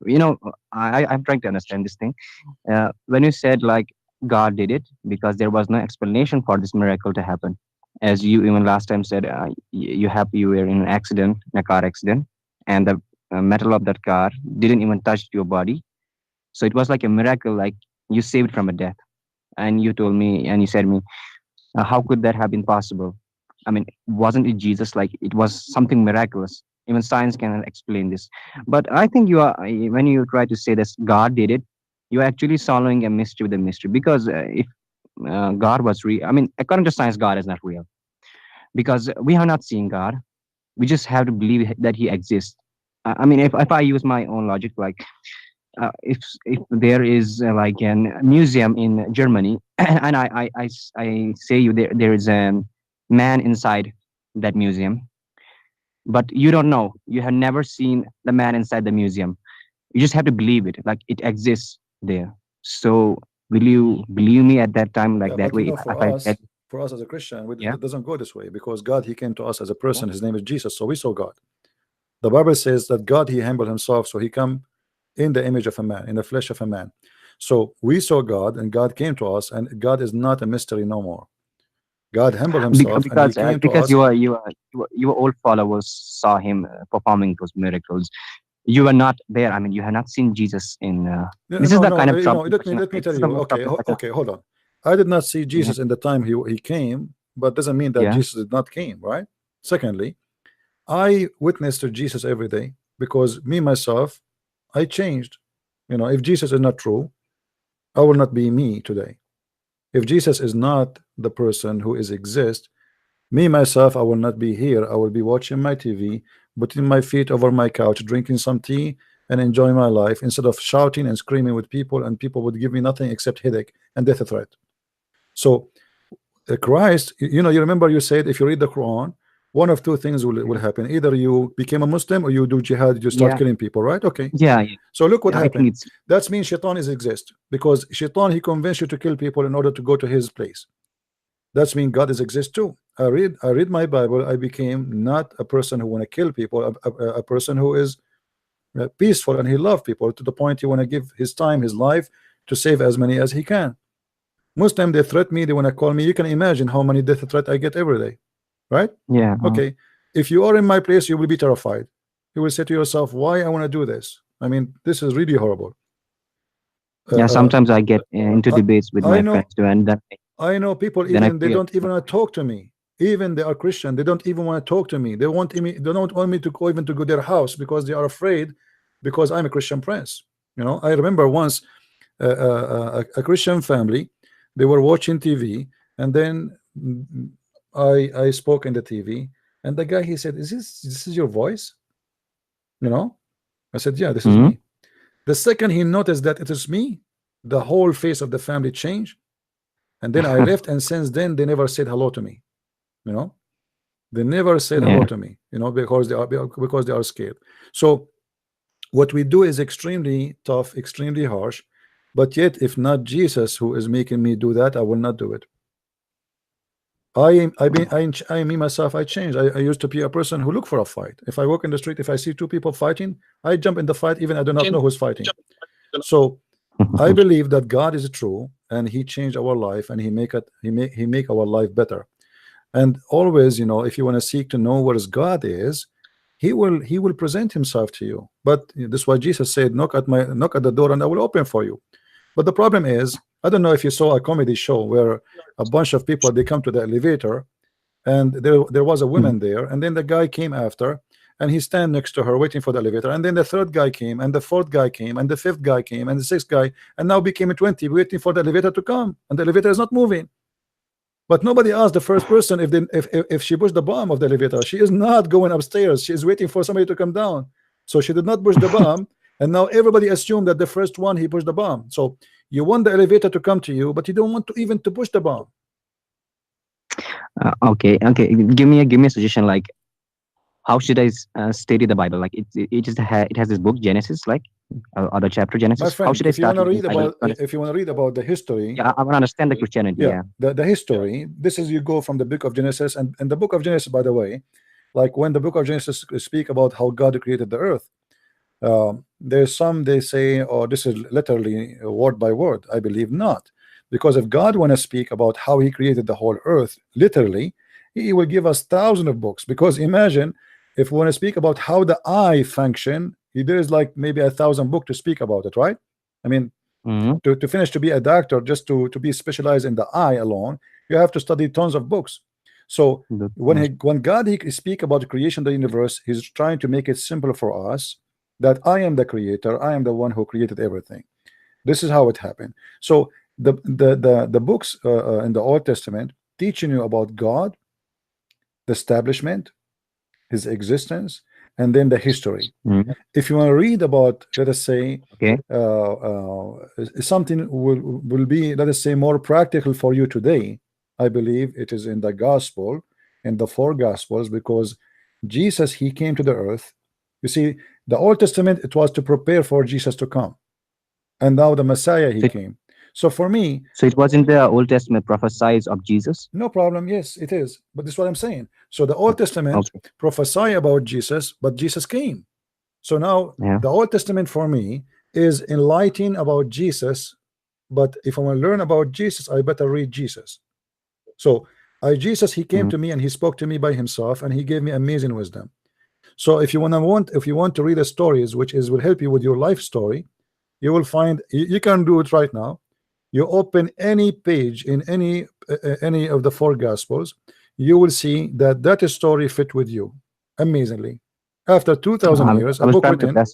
You know, I'm trying to understand this thing. When you said like God did it, because there was no explanation for this miracle to happen. As you even last time said, you were in an accident, in a car accident, and the metal of that car didn't even touch your body. So it was like a miracle, like you saved from a death. And you told me, and you said me, how could that have been possible? I mean, wasn't it Jesus? Like it was something miraculous. Even science cannot explain this. But I think when you try to say that God did it, you're actually solving a mystery with a mystery. Because if God was real, I mean, according to science, God is not real. Because we have not seen God. We just have to believe that he exists. I mean, if I use my own logic, like if there is like a museum in Germany, and I say you there is a man inside that museum, but you don't know, you have never seen the man inside the museum, you just have to believe it, like it exists there. So will you believe me at that time, like that way?
You know, for us as a Christian, it doesn't go this way, because God, he came to us as a person. His name is Jesus, so we saw God. The Bible says that God, he humbled himself, so he come in the image of a man, in the flesh of a man. So we saw God, and God came to us, and God is not a mystery no more. God humbled himself,
because your old followers saw him performing those miracles. You were not there. I mean, you have not seen Jesus in. This is the kind of trouble.
Let me tell you. Okay, hold on. I did not see Jesus in the time he came, but doesn't mean that Jesus did not came, right? Secondly, I witness to Jesus every day, because me myself, I changed. You know, if Jesus is not true, I will not be me today. If Jesus is not the person who exists, me myself, I will not be here. I will be watching my TV, putting my feet over my couch, drinking some tea, and enjoying my life, instead of shouting and screaming with people, and people would give me nothing except headache and death threat. So Christ, you know, you remember you said, if you read the Quran, one of two things will happen. Either you became a Muslim or you do jihad, you start killing people, right? Okay.
Yeah.
So look what
I think
happened. That means shaitan is exist, because shaitan, he convinced you to kill people in order to go to his place. That's mean God is exist too. I read my Bible. I became not a person who want to kill people, a person who is peaceful, and he love people to the point he want to give his time, his life, to save as many as he can. Muslim, they threat me, they want to call me. You can imagine how many death threat I get every day, right?
Yeah.
Okay. If you are in my place, you will be terrified. You will say to yourself, why I want to do this? I mean, this is really horrible.
Yeah, sometimes I get into debates with my friends too, and then
I know people, even they don't even want to talk to me. Even they are Christian, they don't even want to talk to me. They don't want me to go even to go to their house, because they are afraid, because I'm a Christian prince. You know, I remember once a Christian family, they were watching TV, and then I spoke in the TV, and the guy, he said, this is your voice? You know, I said, yeah, this is me. The second he noticed that it is me, the whole face of the family changed, and then I left, and since then they never said hello to me. You know, they never said hello to me, you know, because they are scared. So what we do is extremely tough, extremely harsh, but yet if not Jesus who is making me do that, I will not do it. I me myself, I changed. I used to be a person who look for a fight. If I walk in the street, if I see two people fighting, I jump in the fight, even I do not know who's fighting. So I believe that God is true, and he changed our life, and he make our life better. And always, you know, if you want to seek to know where God is, he will present himself to you. But this is why Jesus said, knock at the door and I will open for you. But the problem is, I don't know if you saw a comedy show where a bunch of people, they come to the elevator, and there was a woman there, and then the guy came after, and he stand next to her waiting for the elevator, and then the third guy came, and the fourth guy came, and the fifth guy came, and the sixth guy, and now became 20 waiting for the elevator to come, and the elevator is not moving. But nobody asked the first person if she pushed the button of the elevator. She is not going upstairs. She is waiting for somebody to come down. So she did not push the button, and now everybody assumed that the first one, he pushed the button. So you want the elevator to come to you, but you don't want to even to push the button.
Okay. Give me a suggestion. Like, how should I study the Bible? Like, it has this book Genesis, like other chapter Genesis.
My friend,
how should I start?
If you want to read about the history,
yeah, I want to understand the Christianity. Yeah.
The history. This is, you go from the book of Genesis, and the book of Genesis, by the way, like when the book of Genesis speak about how God created the earth, there's some, they say, oh, this is literally word by word. I believe not, because if God want to speak about how he created the whole earth literally, he will give us thousands of books. Because imagine if we want to speak about how the eye function, there is like maybe 1,000 books to speak about it, right? I mean, to finish to be a doctor, just to be specialized in the eye alone, you have to study tons of books. So when God he speak about the creation of the universe, he's trying to make it simple for us, that I am the creator, I am the one who created everything. This is how it happened. So the books in the Old Testament teaching you about God, the establishment, his existence, and then the history. If you want to read about, let us say, something will be, let us say, more practical for you today, I believe it is in the gospel, in the 4 gospels, because Jesus, he came to the earth. You see, the Old Testament, it was to prepare for Jesus to come, and now the Messiah, he came. So for me,
so it wasn't the Old Testament prophesies of Jesus?
No problem. Yes, it is. But this is what I'm saying. So the Old Testament prophesy about Jesus, but Jesus came. So now the Old Testament for me is enlightening about Jesus. But if I want to learn about Jesus, I better read Jesus. So Jesus, he came to me and he spoke to me by himself, and he gave me amazing wisdom. So if you want to read the stories, which will help you with your life story, you will find, you can do it right now. You open any page in any of the 4 gospels, you will see that story fit with you amazingly. After 2,000 years, a book written.
I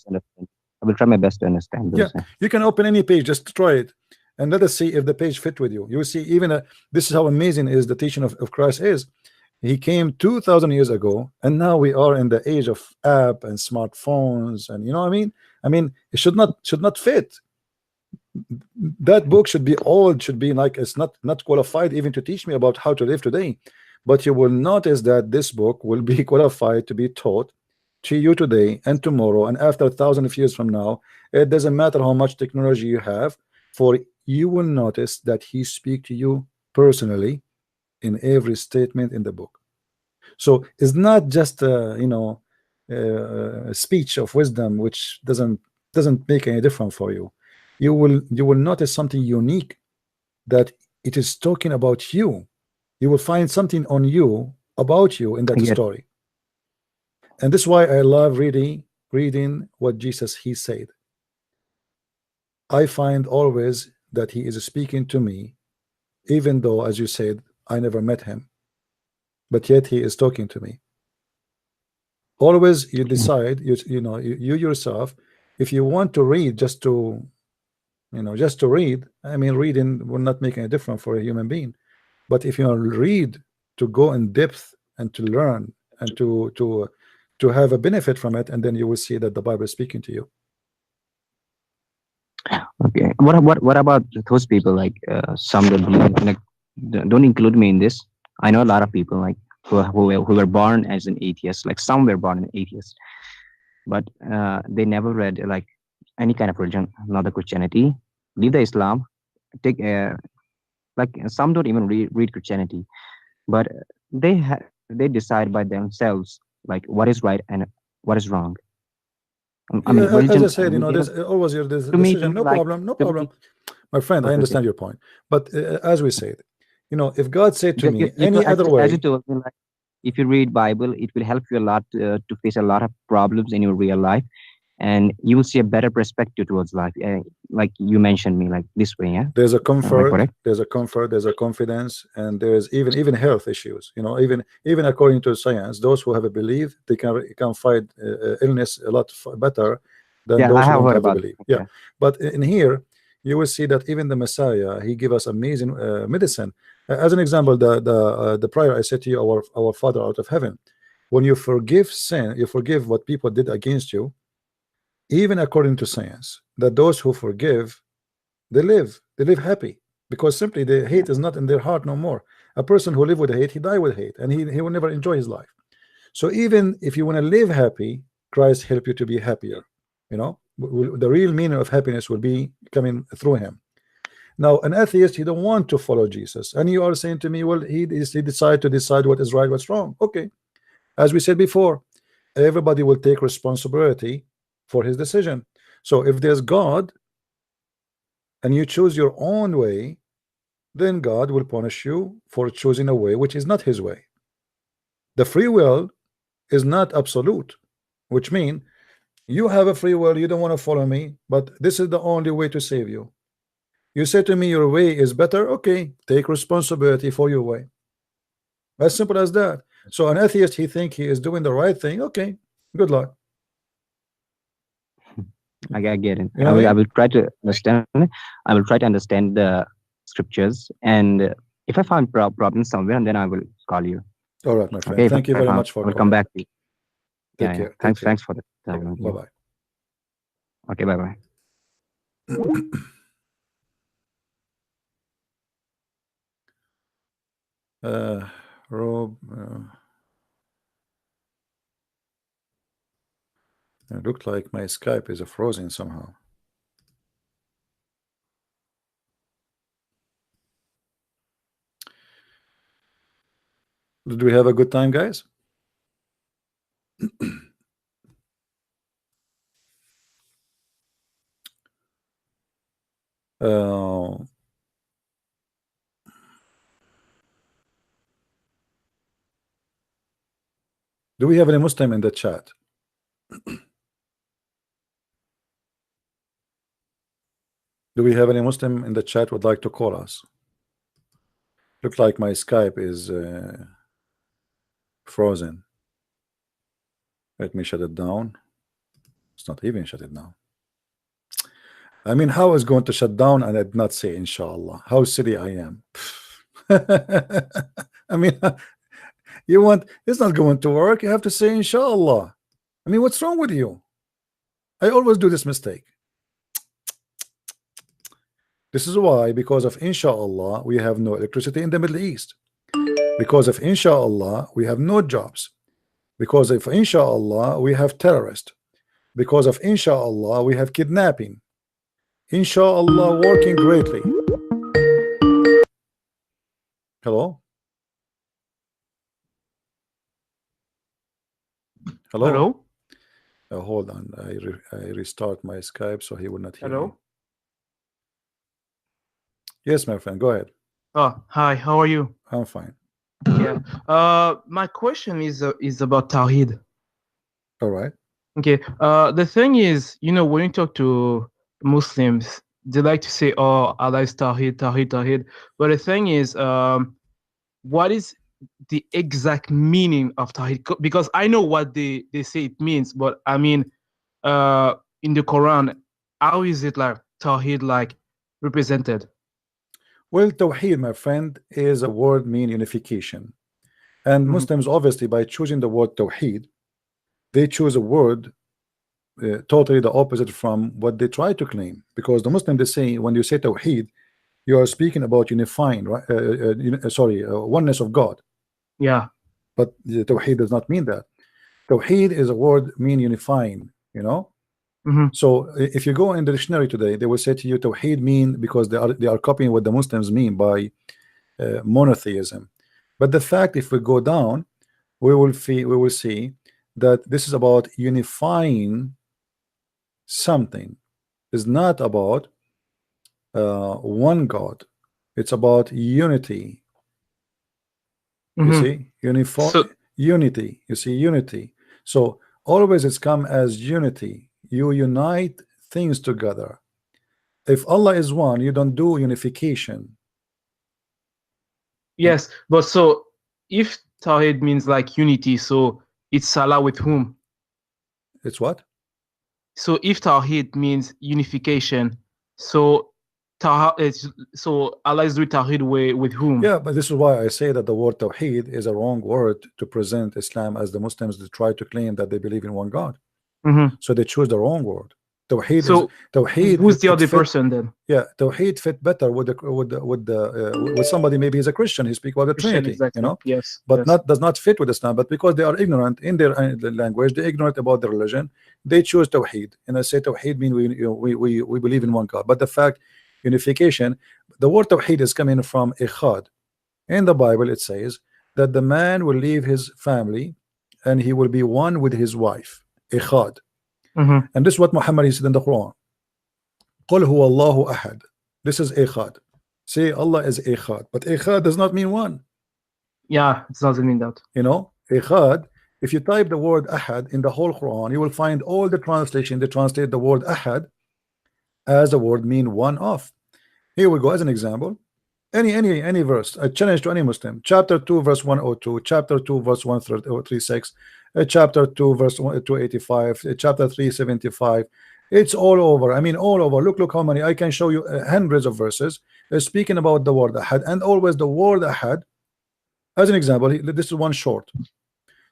will try my best to understand this.
Yeah, you can open any page, just try it, and let us see if the page fit with you. You will see, even this is how amazing is the teaching of Christ is. He came 2,000 years ago, and now we are in the age of app and smartphones, and you know what I mean. I mean, it should not fit. That book should be old, should be like, it's not qualified even to teach me about how to live today. But you will notice that this book will be qualified to be taught to you today and tomorrow and after 1,000 of years from now. It doesn't matter how much technology you have, for you will notice that he speaks to you personally in every statement in the book. So it's not just a speech of wisdom which doesn't make any difference for you. You will notice something unique, that it is talking about you. You will find something on you, about you, in that story. And this is why I love reading what Jesus he said. I find always that he is speaking to me, even though, as you said, I never met him, but yet he is talking to me. Always you decide, you yourself, if you want to read just to read. I mean, reading will not make any difference for a human being. But if you read to go in depth and to learn and to have a benefit from it, and then you will see that the Bible is speaking to you.
Okay. What about those people, like some that believe, like, don't include me in this. I know a lot of people like who were born as an atheist, like some were born an atheist, but they never read like any kind of religion, not the Christianity, leave the Islam, take like some don't even read Christianity, but they decide by themselves like what is right and what is wrong. I mean, religion,
as I said, there's always your decision. No problem. My friend, I understand your point. But as we said, if God said to me any other way,
as you told me, like, if you read Bible, it will help you a lot to face a lot of problems in your real life, and you will see a better perspective towards life. Like you mentioned me, like this way. Yeah,
there's a comfort, there's a confidence, and there's even health issues. Even according to science, those who have a belief, they can fight illness a lot better than those who don't have a belief. Okay. Yeah, but in here you will see that even the Messiah, he gave us amazing medicine. As an example, the prayer I said to you, our Father out of heaven. When you forgive sin, you forgive what people did against you. Even according to science, that those who forgive, they live happy, because simply the hate is not in their heart no more. A person who live with hate, he die with hate, and he will never enjoy his life. So even if you want to live happy, Christ help you to be happier. The real meaning of happiness will be coming through him. Now, an atheist, he don't want to follow Jesus, and you are saying to me, well, he decide what is right, what's wrong. Okay, as we said before, everybody will take responsibility for his decision. So if there's God and you choose your own way, then God will punish you for choosing a way which is not his way. The free will is not absolute, which means you have a free will, you don't want to follow me, but this is the only way to save you. You say to me your way is better, okay, take responsibility for your way. As simple as that. So an atheist, he think he is doing the right thing, okay, good luck.
I get it. I will try to understand. I will try to understand the scriptures, and if I find problems somewhere, and then I will call you.
All right, my friend. Okay, thank you very much for.
I will come back to you.
Take care.
Thanks for that.
Bye bye.
Okay, bye bye.
Rob. It looked like my Skype is frozen somehow. Did we have a good time, guys? Do we have any Muslim in the chat? Do we have any Muslim in the chat would like to call us? Look like my Skype is frozen. Let me shut it down. It's not even shut it down. I mean, how is going to shut down and I did not say inshallah? How silly I am. I mean, it's not going to work. You have to say inshallah. I mean, what's wrong with you? I always do this mistake. This is why, because of inshallah, we have no electricity in the Middle East. Because of inshallah we have no jobs. Because of inshallah we have terrorists. Because of inshallah we have kidnapping. Inshallah working greatly. Hello? Hello?
Hello?
Hold on, I restart my Skype so he will not hear me.
Hello?
Yes, my friend, go ahead.
Oh, hi, how are you?
I'm fine.
Yeah. My question is about Tawhid.
All right.
Okay. The thing is, you know, when you talk to Muslims, they like to say, oh, Allah is Tawhid, Tawhid, Tawhid. But the thing is, what is the exact meaning of Tawhid? Because I know what they say it means, but I mean, in the Quran, how is it like Tawhid like represented?
Well, Tawheed, my friend, is a word mean unification. And Muslims, obviously, by choosing the word Tawheed, they choose a word totally the opposite from what they try to claim. Because the Muslim, they say, when you say Tawheed, you are speaking about unifying, right? Oneness of God.
Yeah.
But the Tawheed does not mean that. Tawheed is a word mean unifying, you know? So if you go in the dictionary today, they will say to you Tawheed mean, because they are copying what the Muslims mean by monotheism. But the fact, if we go down, we will see that this is about unifying something. It's not about one God. It's about unity. You see, unity. You see, unity. So always it's come as unity. You unite things together. If Allah is one, you don't do unification.
Yes, but so if Tawhid means like unity, so it's Allah with whom?
It's what?
So if Tawhid means unification, so Allah is doing Tawhid with whom?
Yeah, but this is why I say that the word Tawheed is a wrong word to present Islam as the Muslims that try to claim that they believe in one God. So they choose the wrong word. Tawheed. So Tawheed.
Who's the other person then?
Yeah, Tawheed fit better with somebody. Maybe he's a Christian. He speaks about the Trinity.
Exactly.
You know.
Yes.
But does not fit with Islam. But because they are ignorant in their language, they're ignorant about the religion. They choose Tawheed, and I say Tawheed mean we believe in one God. But the fact unification, the word Tawheed is coming from Ikhad. In the Bible, it says that the man will leave his family and he will be one with his wife. Ikhad. And this is what Muhammad said in the Quran. قُلْ هُوَ اللَّهُ أَحَدٌ. This is Ikhad. Say Allah is Ikhad, but Ikhad does not mean one.
Yeah, it doesn't mean that.
You know, Ikhad, if you type the word Ahad in the whole Quran, you will find all the translation. They translate the word Ahad as a word mean one of. Here we go as an example. Any verse, a challenge to any Muslim. Chapter 2 verse 102, chapter 2 verse 136, chapter 2 verse 285, chapter 375. It's all over. I mean, all over. Look how many. I can show you hundreds of verses speaking about the word Ahad, and always the word Ahad. As an example, this is one short.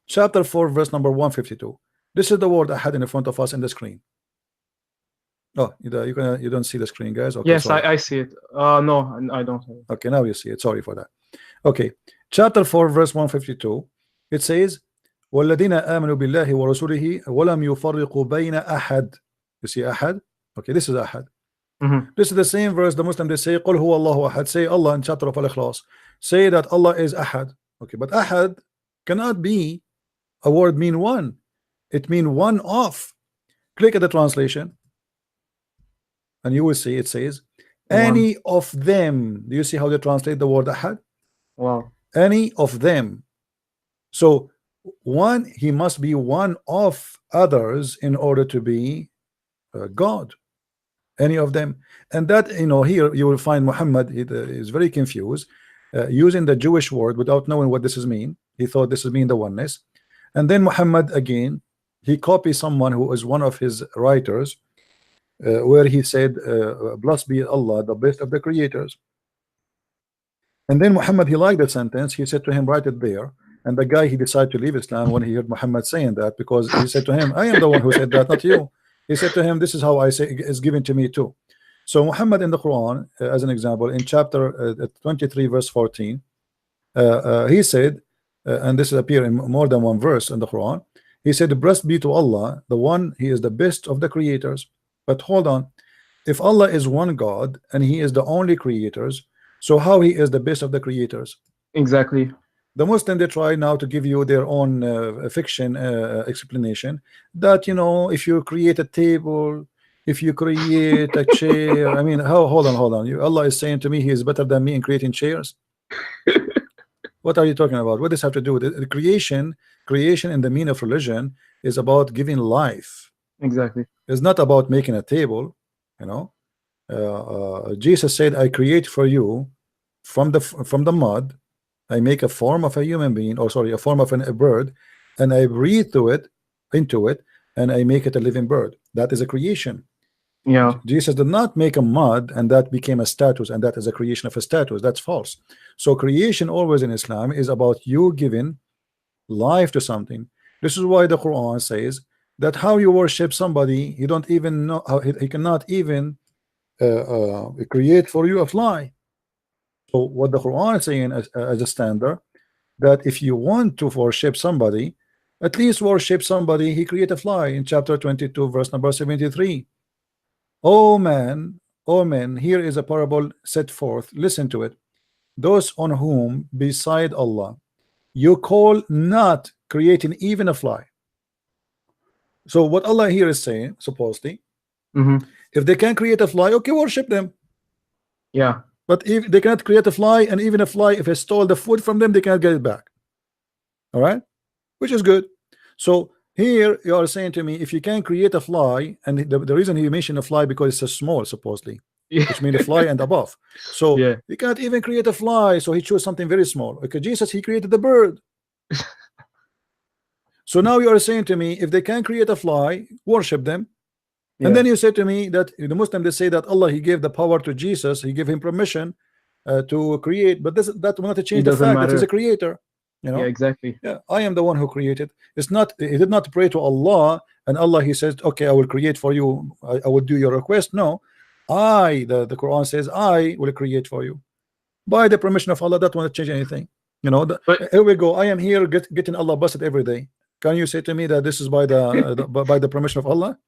Chapter 4 verse number 152. This is the word Ahad in front of us in the screen. Oh, you don't see the screen, guys? Okay,
yes, I see it. No, I don't.
Okay, now you see it. Sorry for that. Okay, chapter 4, verse 152. It says, وَالَّذِينَ آمَنُوا بِاللَّهِ وَرَسُولِهِ وَلَمْ يُفَرِّقُوا بَيْنَ أَحَدٍ. You see Ahad? Okay, this is Ahad. This is the same verse. The Muslim, they say, قُلْ هُوَ اللَّهُ أَحَدٍ. Say Allah in chapter of Al-Ikhlas. Say that Allah is Ahad. Okay, but Ahad cannot be a word mean one. It mean one of. Click at the translation. And you will see it says any of them. Do you see how they translate the word Ahad?
Wow.
Any of them. So one, he must be one of others in order to be God. Any of them. And that, you know, here you will find Muhammad is very confused using the Jewish word without knowing what this is mean. He thought this is mean the oneness. And then Muhammad again, he copies someone who is one of his writers, where he said, blessed be Allah, the best of the creators. And then Muhammad, he liked that sentence. He said to him, write it there. And the guy, he decided to leave Islam when he heard Muhammad saying that, because he said to him, I am the one who said that, not you. He said to him, this is how I say it's given to me too. So Muhammad in the Quran, as an example, in chapter 23 verse 14, he said, and this appears in more than one verse in the Quran. He said, "Blessed be to Allah, the one, He is the best of the creators." But hold on, if Allah is one God and He is the only creators, so how He is the best of the creators?
Exactly.
The Muslim, they try now to give you their own fiction explanation that, you know, if you create a table, if you create a chair, I mean, how? Hold on. Allah is saying to me He is better than me in creating chairs. What are you talking about? What does this have to do with it? The creation in the meaning of religion is about giving life.
Exactly.
It's not about making a table, you know. Jesus said, "I create for you from the mud. I make a form of a human being, or sorry, a form of a bird, and I breathe into it, and I make it a living bird." That is a creation.
Yeah.
Jesus did not make a mud and that became a status, and that is a creation of a status. That's false. So creation always in Islam is about you giving life to something. This is why the Quran says that how you worship somebody, you don't even know how he cannot even create for you a fly. So what the Quran is saying as a standard, that if you want to worship somebody, at least worship somebody He created a fly in chapter 22 verse number 73. Oh man, here is a parable set forth. Listen to it. Those on whom beside Allah you call not creating even a fly. So what Allah here is saying, supposedly, if they can create a fly, okay, worship them.
Yeah.
But if they cannot create a fly, and even a fly, if I stole the food from them, they cannot get it back. All right, which is good. So here you are saying to me, if you can create a fly, and the reason he mentioned a fly because it's so small, supposedly, which means a fly and above. So
yeah,
you cannot even create a fly, so he chose something very small. Okay, Jesus, He created the bird. So now you are saying to me, if they can create a fly, worship them.
yeah.
And then you say to me that the Muslim, they say that Allah, He gave the power to Jesus, He gave him permission to create, but that will not change the fact that He's a creator. You know?
Yeah, exactly.
Yeah, I am the one who created. It's not, he did not pray to Allah, and Allah, He says, okay, I will create for you, I will do your request. No, the Quran says, I will create for you by the permission of Allah. That won't change anything. You know, here we go. I am here getting Allah busted every day. Can you say to me that this is by by the permission of Allah?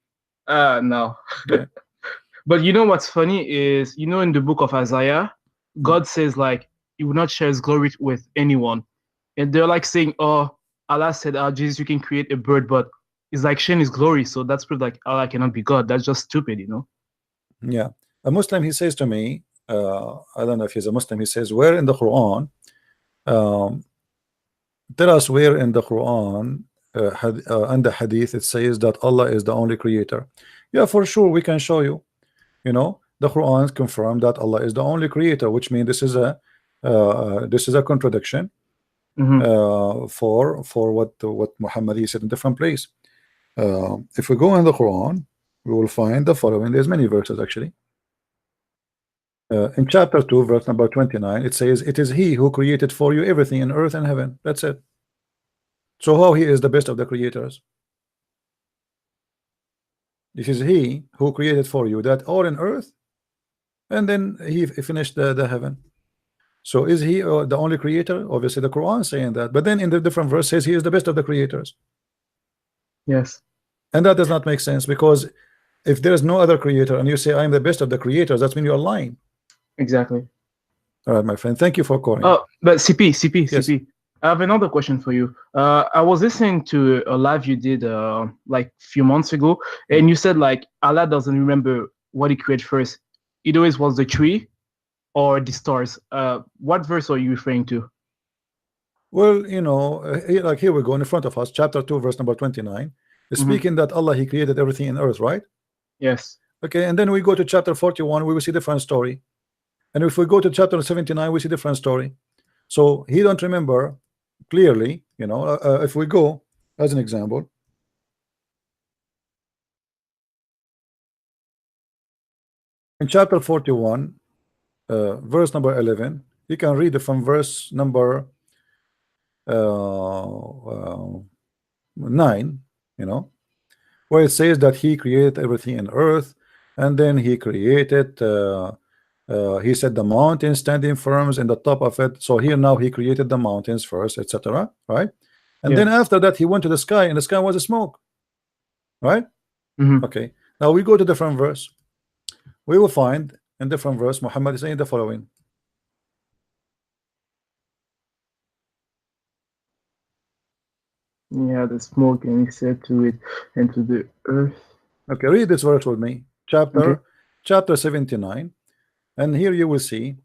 No. Yeah. But you know what's funny is, you know, in the book of Isaiah, God says like He will not share His glory with anyone, and they're like saying, "Oh, Allah said, Jesus, you can create a bird," but it's like sharing His glory. So that's proof like Allah cannot be God. That's just stupid, you know.
Yeah, a Muslim, he says to me, I don't know if he's a Muslim. He says, where in the Quran? Tell us where in the Quran and the Hadith it says that Allah is the only creator. Yeah, for sure we can show you. You know, the Quran confirmed that Allah is the only creator, which means this is a contradiction for what Muhammad he said in different place. If we go in the Quran, we will find the following. There's many verses actually. In chapter 2 verse number 29 it says, it is He who created for you everything in earth and heaven. That's it. So how He is the best of the creators? This is He who created for you that all in earth, and then He finished the heaven. So is He the only creator? Obviously the Quran is saying that, but then in the different verse says He is the best of the creators.
Yes.
And that does not make sense, because if there is no other creator and you say I am the best of the creators, that's mean you are lying.
Exactly.
All right, my friend, thank you for calling.
Oh, but CP,
Yes.
CP. I have another question for you. I was listening to a live you did like a few months ago, and you said like Allah doesn't remember what He created first. It always was the tree or the stars. What verse are you referring to?
Well, you know, like here we go in front of us, chapter 2 verse number 29 is speaking that Allah, He created everything in earth, right?
Yes.
Okay, and then we go to chapter 41, we will see different story. And if we go to chapter 79, we see different story. So He don't remember clearly, you know. If we go as an example, in chapter 41 verse number 11, you can read it from verse number 9, you know, where it says that He created everything in earth, and then He created He said the mountains standing firm in the top of it. So here now he created the mountains first, etc. Right? And then after that he went to the sky, and the sky was a smoke. Right? Okay. Now we go to different verse. We will find in different verse Muhammad is saying the following.
Yeah, the smoke, and he said to it and to the earth.
Okay, read this verse with me. Chapter 79, and here you will see.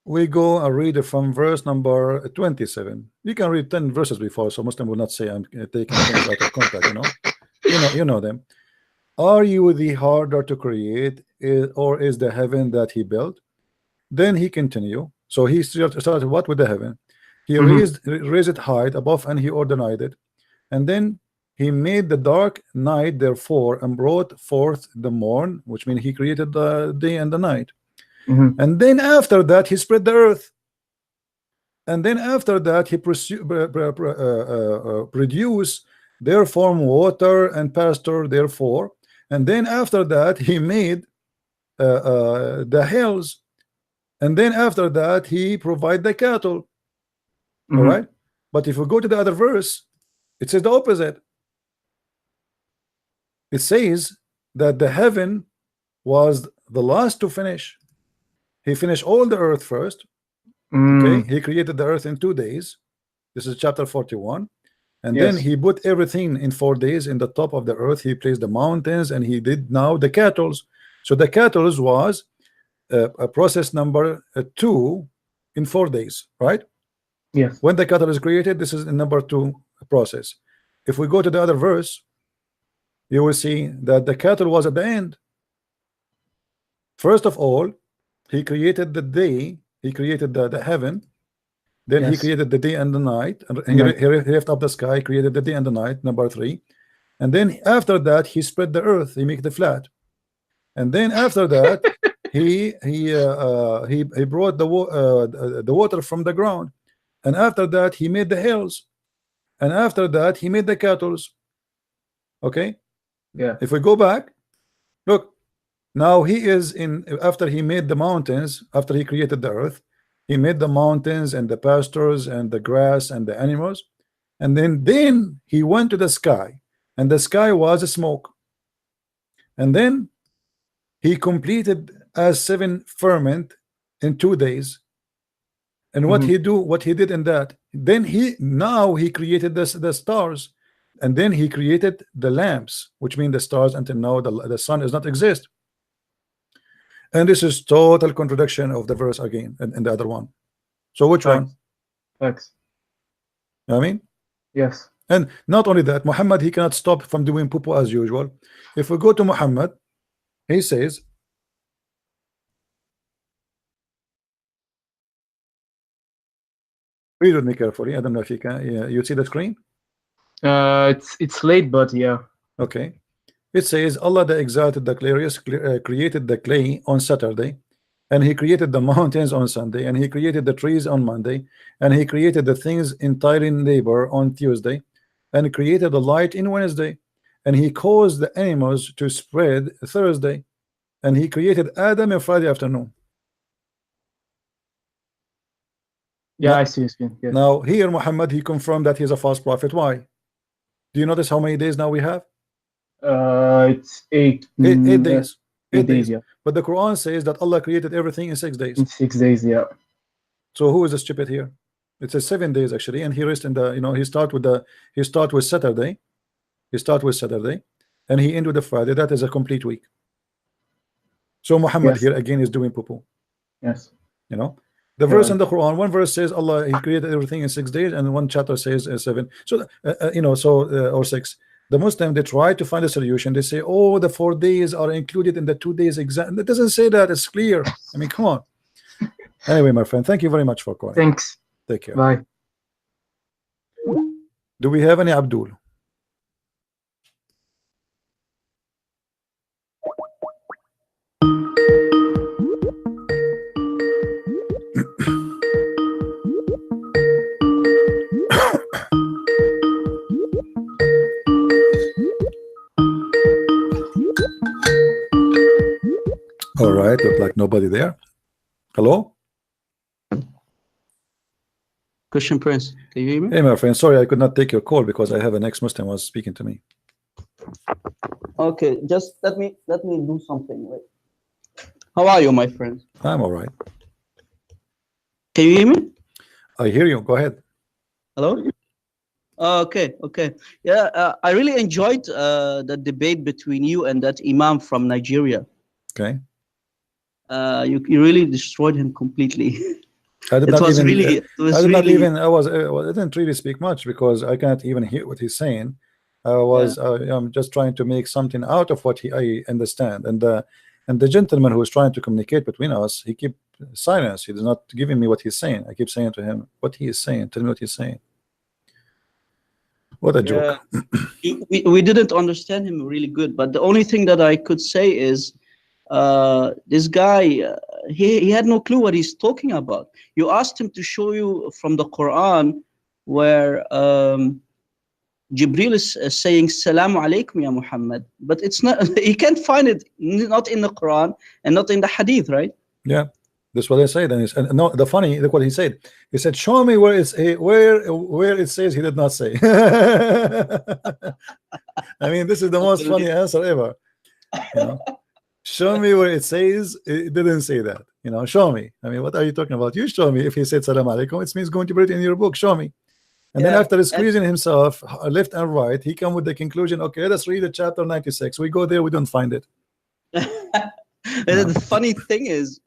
We go and read it from verse number 27. You can read 10 verses before, so Muslim will not say I'm taking things out of context. You know them. Are you the harder to create, or is the heaven that he built? Then he continue. So he started what with the heaven? He raised it high above, and he ordained it. And then he made the dark night therefore, and brought forth the morn, which means he created the day and the night. And then after that he spread the earth. And then after that he produced therefore water and pasture therefore. And then after that he made the hills. And then after that he provide the cattle. All right. But if we go to the other verse, it says the opposite. It says that the heaven was the last to finish. He finished all the earth first. Okay, he created the earth in 2 days. This is chapter 41. And then he put everything in 4 days in the top of the earth. He placed the mountains, and he did now the cattle. So the cattle was a process number 2 in 4 days, right?
Yes.
When the cattle is created, this is the number 2 process. If we go to the other verse, you will see that the cattle was at the end. First of all, he created the day, he created the heaven, then he created the day and the night, and he left up the sky, created the day and the night, number 3. And then after that he spread the earth, he made it flat. And then after that he brought the water from the ground. And after that he made the hills. And after that he made the cattle. Okay?
Yeah.
If we go back, look, now he is in, after he made the mountains, after he created the earth, he made the mountains and the pastures and the grass and the animals. And then he went to the sky, and the sky was a smoke. And then he completed as 7 firmament in 2 days. And what he did in that, then he created the stars, and then he created the lamps, which mean the stars. Until now the sun does not exist. And this is total contradiction of the verse again in the other one. So which one?
Facts.
I mean,
yes.
And not only that, Muhammad, he cannot stop from doing poo as usual. If we go to Muhammad, he says, read with me carefully. I don't know if you can. You see the screen?
It's late, but yeah.
Okay. It says Allah the Exalted, the Glorious, created the clay on Saturday, and he created the mountains on Sunday, and he created the trees on Monday, and he created the things entirely in labor on Tuesday, and created the light in Wednesday, and he caused the animals to spread Thursday, and he created Adam on Friday afternoon.
Yeah,
now,
I see. Yes.
Now here Muhammad, he confirmed that he's a false prophet. Why? Do you notice how many days now we have?
It's 8
days.
8 days, yeah.
But the Quran says that Allah created everything in 6 days.
In 6 days, yeah.
So who is the stupid here? It says 7 days actually, and he rests in the, he start with Saturday. He start with Saturday, and he end with the Friday. That is a complete week. So Muhammad here again is doing poo-poo.
Yes.
The verse in the Quran, one verse says Allah, he created everything in 6 days, and one chapter says 7. So or 6. The Muslim, they try to find a solution. They say, oh, the 4 days are included in the 2 days exam. It doesn't say that. It's clear. I mean, come on. Anyway, my friend, thank you very much for calling.
Thanks.
Take care.
Bye.
Do we have any Abdul? All right, look like nobody there. Hello?
Christian Prince, can you hear me?
Hey, my friend, sorry I could not take your call because I have an ex-Muslim was speaking to me.
Okay, just let me do something. Wait. How are you, my friend?
I'm all right.
Can you hear me?
I hear you. Go ahead.
Hello? Okay. Yeah, I really enjoyed the debate between you and that Imam from Nigeria.
Okay.
You really destroyed him completely.
I did
It
not
was
even.
really- it was
I did not
really-
even. I didn't really speak much because I cannot even hear what he's saying. I'm just trying to make something out of what I understand, and the gentleman who is trying to communicate between us, he keep silence. He is not giving me what he's saying. I keep saying to him, "What he is saying? Tell me what he's saying." What a joke.
We didn't understand him really good, but the only thing that I could say is this guy, he had no clue what he's talking about. You asked him to show you from the Quran where Jibril is saying Salamu alaikum ya Muhammad, but it's not, he can't find it, not in the Quran and not in the Hadith, right?
Yeah, that's what I said. And no, the funny, look what he said. He said, "Show me where it's where it says." He did not say. I mean, this is the most funny answer ever. You know, show me where it says. It didn't say that. You know, show me. I mean, what are you talking about? You show me. If he said Salam alaikum, it means going to put it in your book. Show me. And then after squeezing himself left and right, he come with the conclusion, okay, let's read the chapter 96. We go there, we don't find it.
The funny thing is,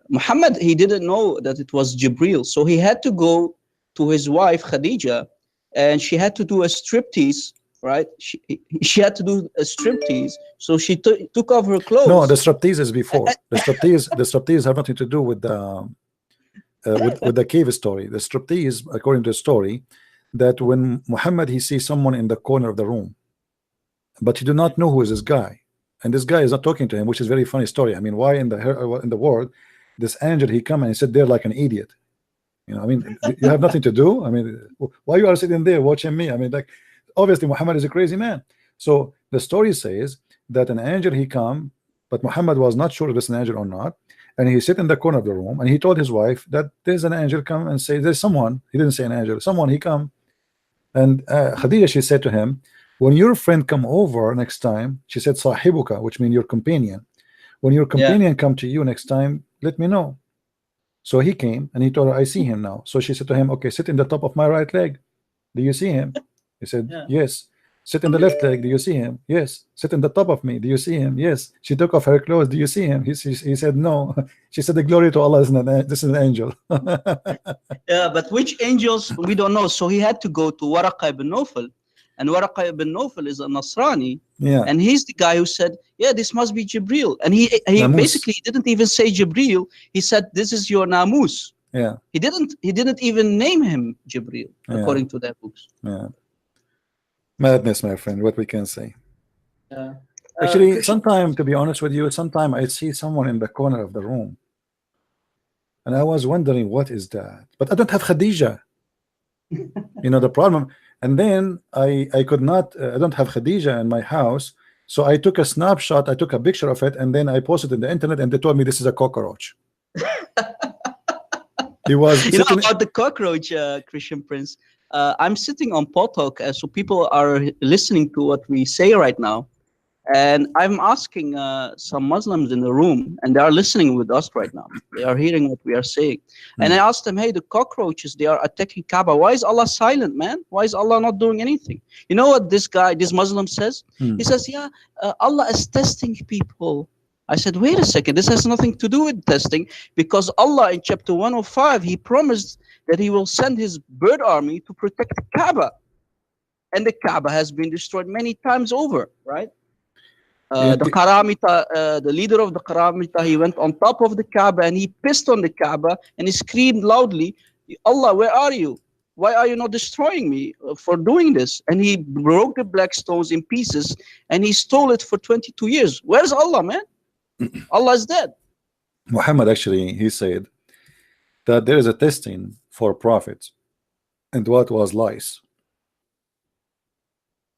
Muhammad, he didn't know that it was Jibril, so he had to go to his wife Khadija, and she had to do a striptease, right? She had to do a striptease, so she took off her clothes.
No, the striptease is before. The striptease have nothing to do with the with the cave story. The striptease, according to the story, that when Muhammad he sees someone in the corner of the room, but he do not know who is this guy, and this guy is not talking to him, which is very funny story. I mean, why in the world this angel he come and he sit there like an idiot? You know, I mean, you have nothing to do. I mean, why you are sitting there watching me? I mean, like, obviously Muhammad is a crazy man. So the story says that an angel he come, but Muhammad was not sure if it's an angel or not. And he sit in the corner of the room and he told his wife that there's an angel come and say there's someone. He didn't say an angel, someone he come. And Khadija, she said to him, when your friend come over next time, she said sahibuka, which means your companion. When your companion come to you next time, let me know. So he came and he told her, I see him now. So she said to him, okay, sit in the top of my right leg. Do you see him? He said, yes. Sit in the left leg. Do you see him? Yes. Sit in the top of me. Do you see him? Yes. She took off her clothes. Do you see him? He said no. She said, the glory to Allah, this is an angel.
Yeah, but which angels we don't know. So he had to go to Waraqah ibn Nawfal, and Waraqah ibn Nawfal is a Nasrani.
Yeah.
And he's the guy who said, yeah, this must be Jibril. And he basically didn't even say Jibril. He said, this is your Namus.
Yeah.
He didn't even name him Jibril, according to their books.
Yeah. Madness, my friend, what we can say. Actually, sometime, to be honest with you, sometime I see someone in the corner of the room and I was wondering what is that, but I don't have Khadija. You know the problem. And then I could not, I don't have Khadija in my house, so I took a snapshot, I took a picture of it, and then I posted it on the internet, and they told me this is a cockroach. He was,
you know about the cockroach, Christian Prince. I'm sitting on Potok, so people are listening to what we say right now, and I'm asking some Muslims in the room, and they are listening with us right now. They are hearing what we are saying, and I asked them, "Hey, the cockroaches, they are attacking Kaaba. Why is Allah silent, man? Why is Allah not doing anything?" You know what this Muslim says? He says, "Yeah, Allah is testing people." I said, wait a second, this has nothing to do with testing, because Allah in chapter 105, he promised that he will send his bird army to protect the Kaaba. And the Kaaba has been destroyed many times over, right? The Qaramita, the leader of the Qaramita, he went on top of the Kaaba and he pissed on the Kaaba and he screamed loudly, Allah, where are you? Why are you not destroying me for doing this? And he broke the black stones in pieces and he stole it for 22 years. Where's Allah, man? Allah is dead.
Muhammad actually, he said that there is a testing for prophets, and what was lies.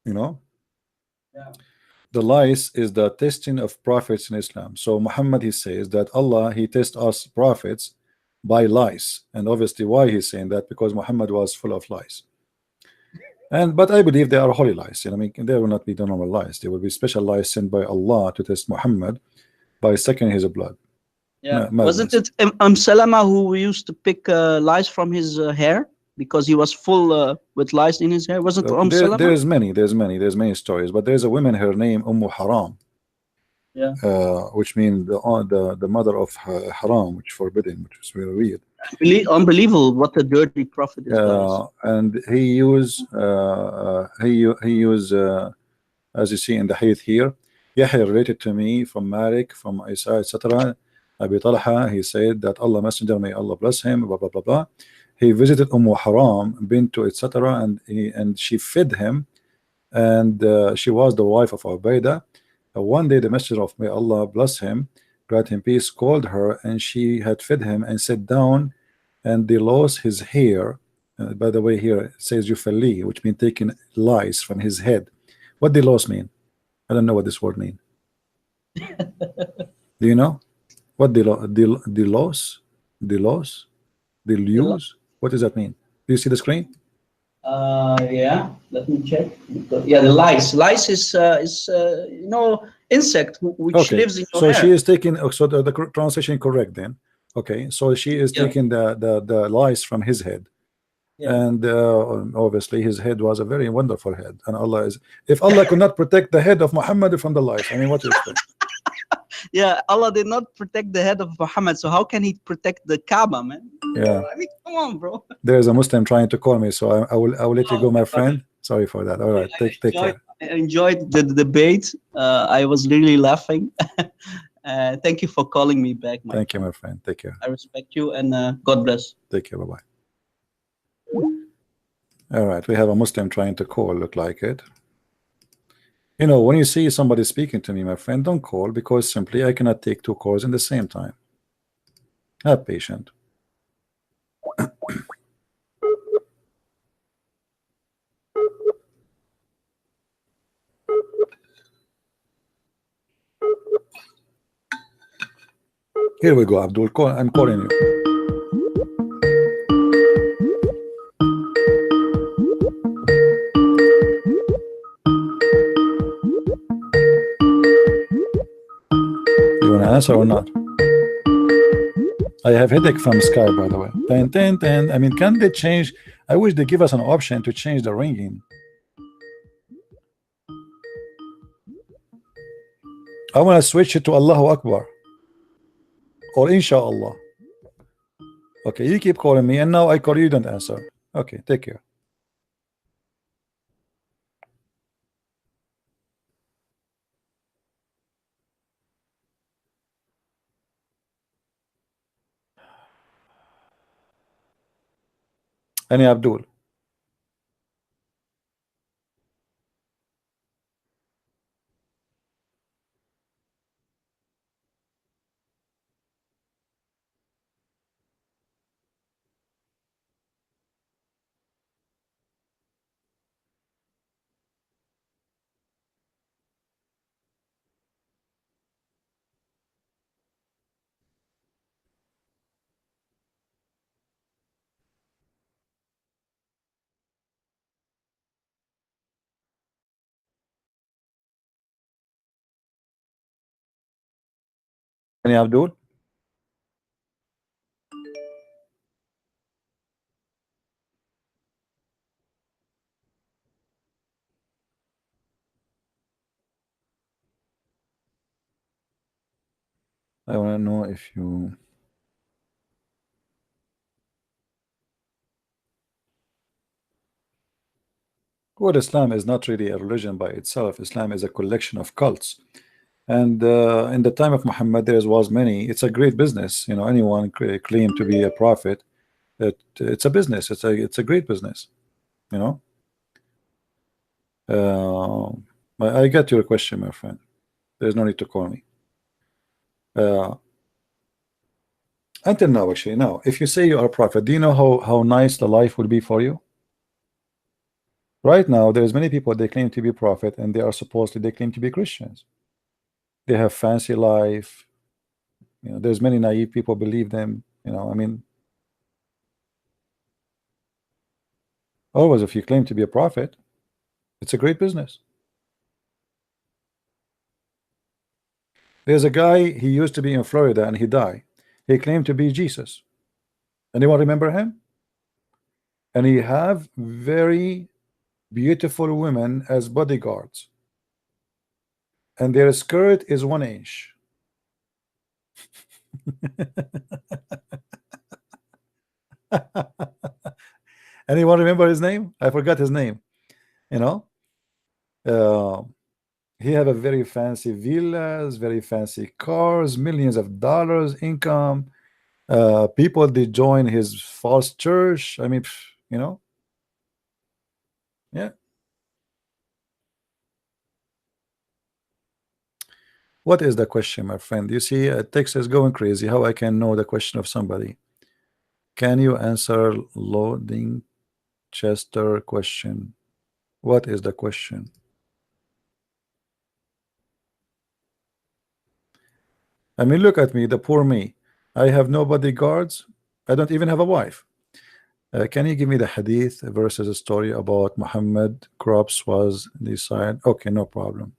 You know, The lies is the testing of prophets in Islam. So Muhammad, he says that Allah, he tests us prophets by lies, and obviously why he's saying that, because Muhammad was full of lies. But I believe they are holy lies. You know, I mean, they will not be the normal lies. They will be special lies sent by Allah to test Muhammad by sucking his blood.
Yeah, wasn't it Salama who used to pick lies from his hair because he was full with lies in his hair? Wasn't Salama?
There's many stories, but there's a woman, her name Haram.
Yeah.
Which means the mother of haram, which is forbidden, which is very weird.
Unbelievable what a dirty prophet is.
And he used as you see in the hadith here, Yahya related to me from Malik, from Isa, etc. Abi Talha, he said that Allah Messenger, may Allah bless him, blah blah blah blah. He visited Haram, Bintu, etc. and she fed him, and she was the wife of Ubaidah. One day the Messenger of, may Allah bless him, grant him peace, called her, and she had fed him and sat down, and they lost his hair. By the way, here it says Yufali, which means taking lice from his head. What they lost mean? I don't know what this word mean. Do you know what they lose? What does that mean? Do you see the screen?
Yeah, let me check. Yeah, the lice. Lice is you know, insect which lives in your hair.
So she is taking. So the translation correct then. Okay, so she is taking the lice from his head, and obviously his head was a very wonderful head. And Allah is, if Allah could not protect the head of Muhammad from the lice, I mean, what do you expect?
Yeah, Allah did not protect the head of Muhammad, so how can he protect the Kaaba, man?
Yeah,
I mean, come on, bro.
There's a Muslim trying to call me, so I will let you go, my friend. Sorry for that. All right, take care.
I enjoyed the debate. I was really laughing. Thank you for calling me back.
Thank you, my friend. Take care.
I respect you, and God bless.
Take care. Bye bye. All right, we have a Muslim trying to call. Look like it. You know, when you see somebody speaking to me, my friend, don't call, because simply I cannot take two calls in the same time. Have patience. Here we go, Abdul. I'm calling you. You want to answer or not? I have headache from Skype, by the way. I mean, can they change? I wish they give us an option to change the ringing. I want to switch it to Allahu Akbar or Inshallah. Okay, you keep calling me, and now I call you, don't answer. Okay, take care. Any Abdul? Any Abdul? I want to know if you... Well, Islam is not really a religion by itself. Islam is a collection of cults. And in the time of Muhammad, there was many. It's a great business. You know, anyone claim to be a prophet. It's a business. It's a great business. You know. I get your question, my friend. There's no need to call me. Until now, actually, now, if you say you are a prophet, do you know how nice the life would be for you? Right now, there's many people, they claim to be prophet, and they are supposedly, they claim to be Christians. They have fancy life. You know, there's many naive people believe them. You know, I mean, always, if you claim to be a prophet, it's a great business. There's a guy, he used to be in Florida and he died. He claimed to be Jesus. Anyone remember him? And he have very beautiful women as bodyguards. And their skirt is 1 inch. Anyone remember his name? I forgot his name. You know, he have a very fancy villas, very fancy cars, millions of dollars income. People, they join his false church. I mean, you know, yeah. What is the question, my friend? You see, text is going crazy. How I can know the question of somebody? Can you answer loading Chester question? What is the question? I mean, look at me, the poor me. I have no bodyguards. I don't even have a wife. Can you give me the hadith versus a story about Muhammad crops was decided? Okay, no problem.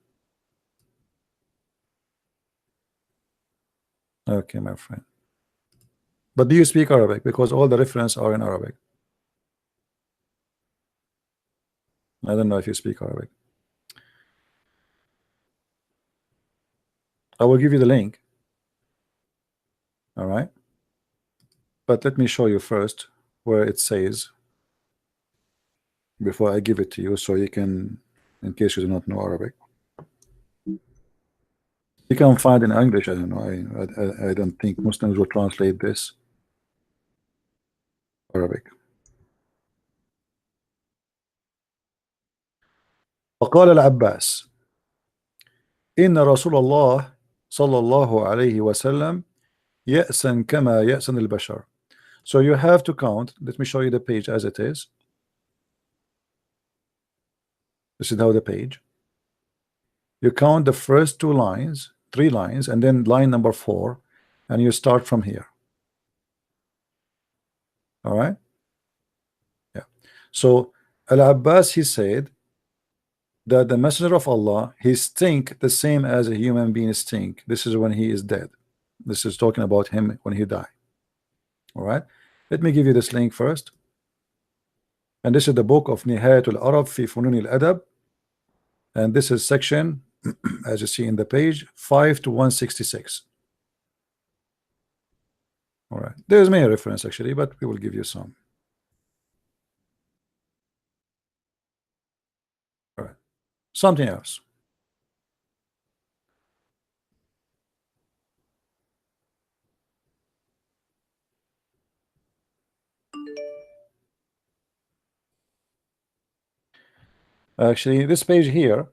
Okay, my friend. But do you speak Arabic? Because all the references are in Arabic. I don't know if you speak Arabic. I will give you the link. All right. But let me show you first where it says before I give it to you, so you can, in case you do not know Arabic. You can find in English. I don't know. I don't think Muslims will translate this Arabic. وقال العباس إن رسول الله صلى الله عليه وسلم يأسن كما يأسن البشر. So you have to count. Let me show you the page as it is. This is how the page. You count the first 2 lines, 3 lines, and then line number 4, and you start from here. All right. Yeah. So Al-Abbas, he said that the messenger of Allah, he stink the same as a human being stink. This is when he is dead. This is talking about him when he died. All right. Let me give you this link first. And this is the book of Nihayat al-Arab fi Funun al-Adab. And this is section, as you see in the page, 5 to 166. All right. There's many reference actually, but we will give you some. All right. Something else. Actually, this page here,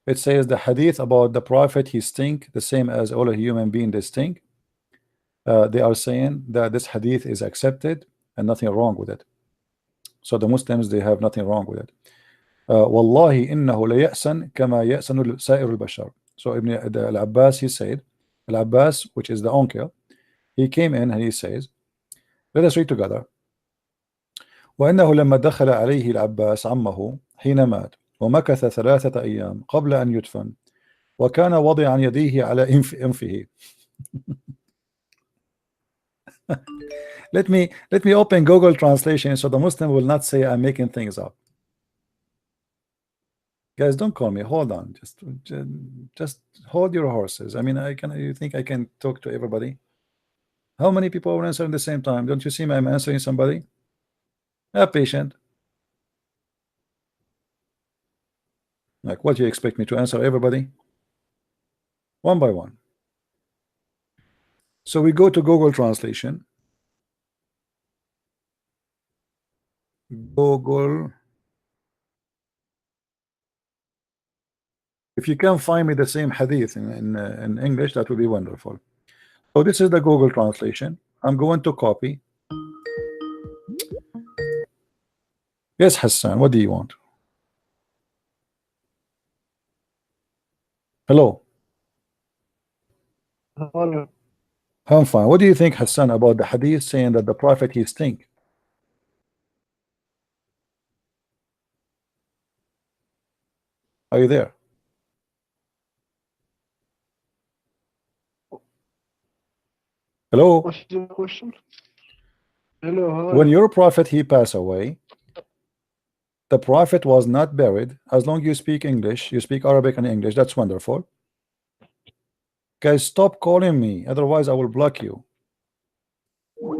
it says the hadith about the prophet, he stink the same as all a human being they stink. They are saying that this hadith is accepted and nothing wrong with it. So the Muslims, they have nothing wrong with it. Wallahi innahu la ya'san kama ya'sanu sa'ir al-bashar. So Ibn al-Abbas, he said, Al-Abbas, which is the uncle, he came in and he says, let us read together. وإنه لما دخل عليه العباس عمه حين مات ومكث 3 أيام قبل أن يدفن وكان وضعا يديه على أنفه. Let me open Google translation so the Muslim will not say I'm making things up. Guys, don't call me. Hold on. Just hold your horses. I mean, you think I can talk to everybody? How many people are answering at the same time? Don't you see me? I'm answering somebody. Have patient. Like, what do you expect me to answer everybody? One by one. So we go to Google translation. Google. If you can find me the same hadith in English, that would be wonderful. So this is the Google translation. I'm going to copy. Yes, Hassan, what do you want? Hello.
How are you?
I'm fine. What do you think, Hassan, about the hadith saying that the prophet he stink? Are you there? Hello.
What's your question? Hello, how are
When
you?
your prophet he passed away, the prophet was not buried. As long as you speak English, you speak Arabic and English, that's wonderful. Guys, stop calling me, otherwise I will block you.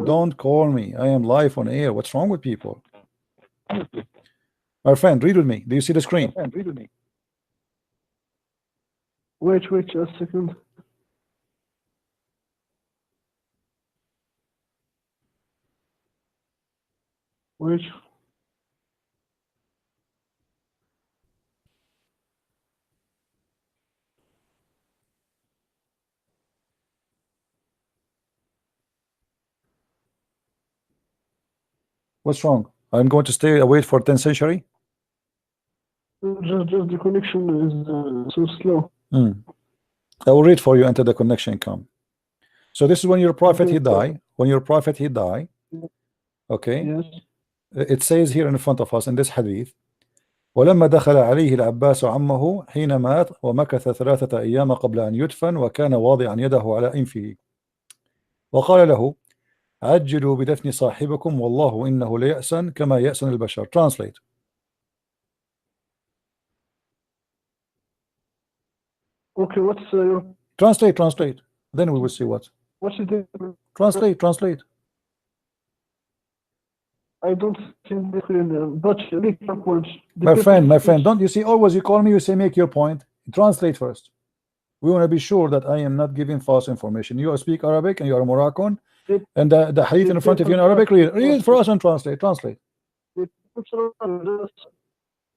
Don't call me. I am live on air. What's wrong with people? My friend, read with me. Do you see the screen?
Wait a second. Wait.
What's wrong? I'm going to stay away for 10th century.
Just the connection is so slow.
I will read for you until the connection come. So this is when your prophet he died. When your prophet he died. Okay.
Yes.
It says here in front of us in this hadith, ولما دخل عليه العباس عمه حين مات ومكث 3 أيام قبل أن يدفن وكان واضعا يده على أنفه وقال له عجلوا بدفن صاحبكم والله إنه ليأسن كما يأسن البشر. Translate.
Okay, what's your...
Translate. Then we will see what.
What's the...
Translate.
I don't think the screen, but read backwards.
My friend, don't you see, always you call me, you say make your point. Translate first. We want to be sure that I am not giving false information. You speak Arabic and you are Moroccan, and the hadith in front of you in Arabic, read for us and translate.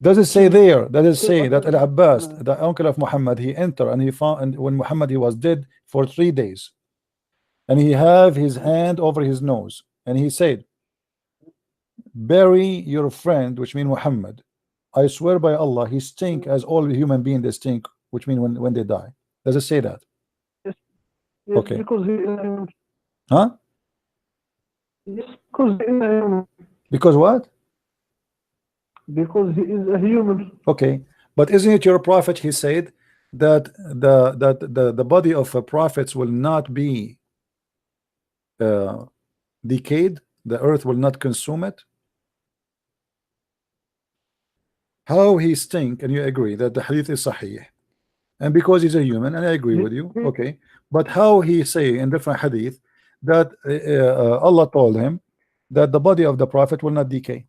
Does it say there? Does it say that Al-Abbas, the uncle of Muhammad, he entered and he found, and when Muhammad he was dead for 3 days, and he have his hand over his nose, and he said, bury your friend, which means Muhammad. I swear by Allah, he stink as all human beings they stink, which means when they die. Does it say that?
Yes,
okay.
Because
huh?
Yes, because
because what?
Because he is a human.
Okay, but isn't it your prophet? He said that the body of prophets will not be decayed. The earth will not consume it. How he stink, and you agree that the hadith is sahih, and because he's a human, and I agree with you, okay, but how he say in different hadith that Allah told him that the body of the prophet will not decay?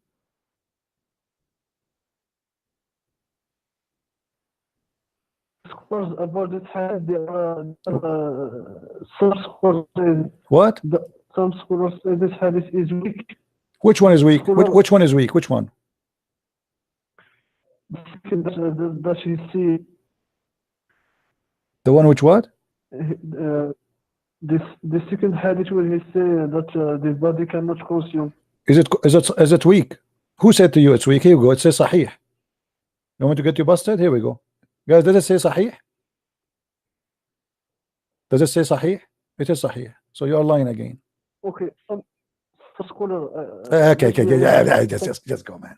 About this hadith, there are some scholars say
what?
Some scholars say this hadith is weak.
Which one is weak? Which one is weak? Which one?
That you see.
The one which what?
The second hadith where he say that the body cannot consume.
Is it weak? Who said to you it's weak? Here we go. It says sahih. You want to get you busted? Here we go. Guys, does it say sahih? Does it say sahih? It is sahih. So you are lying again.
Okay. Scholar,
okay. Yeah, just go, man.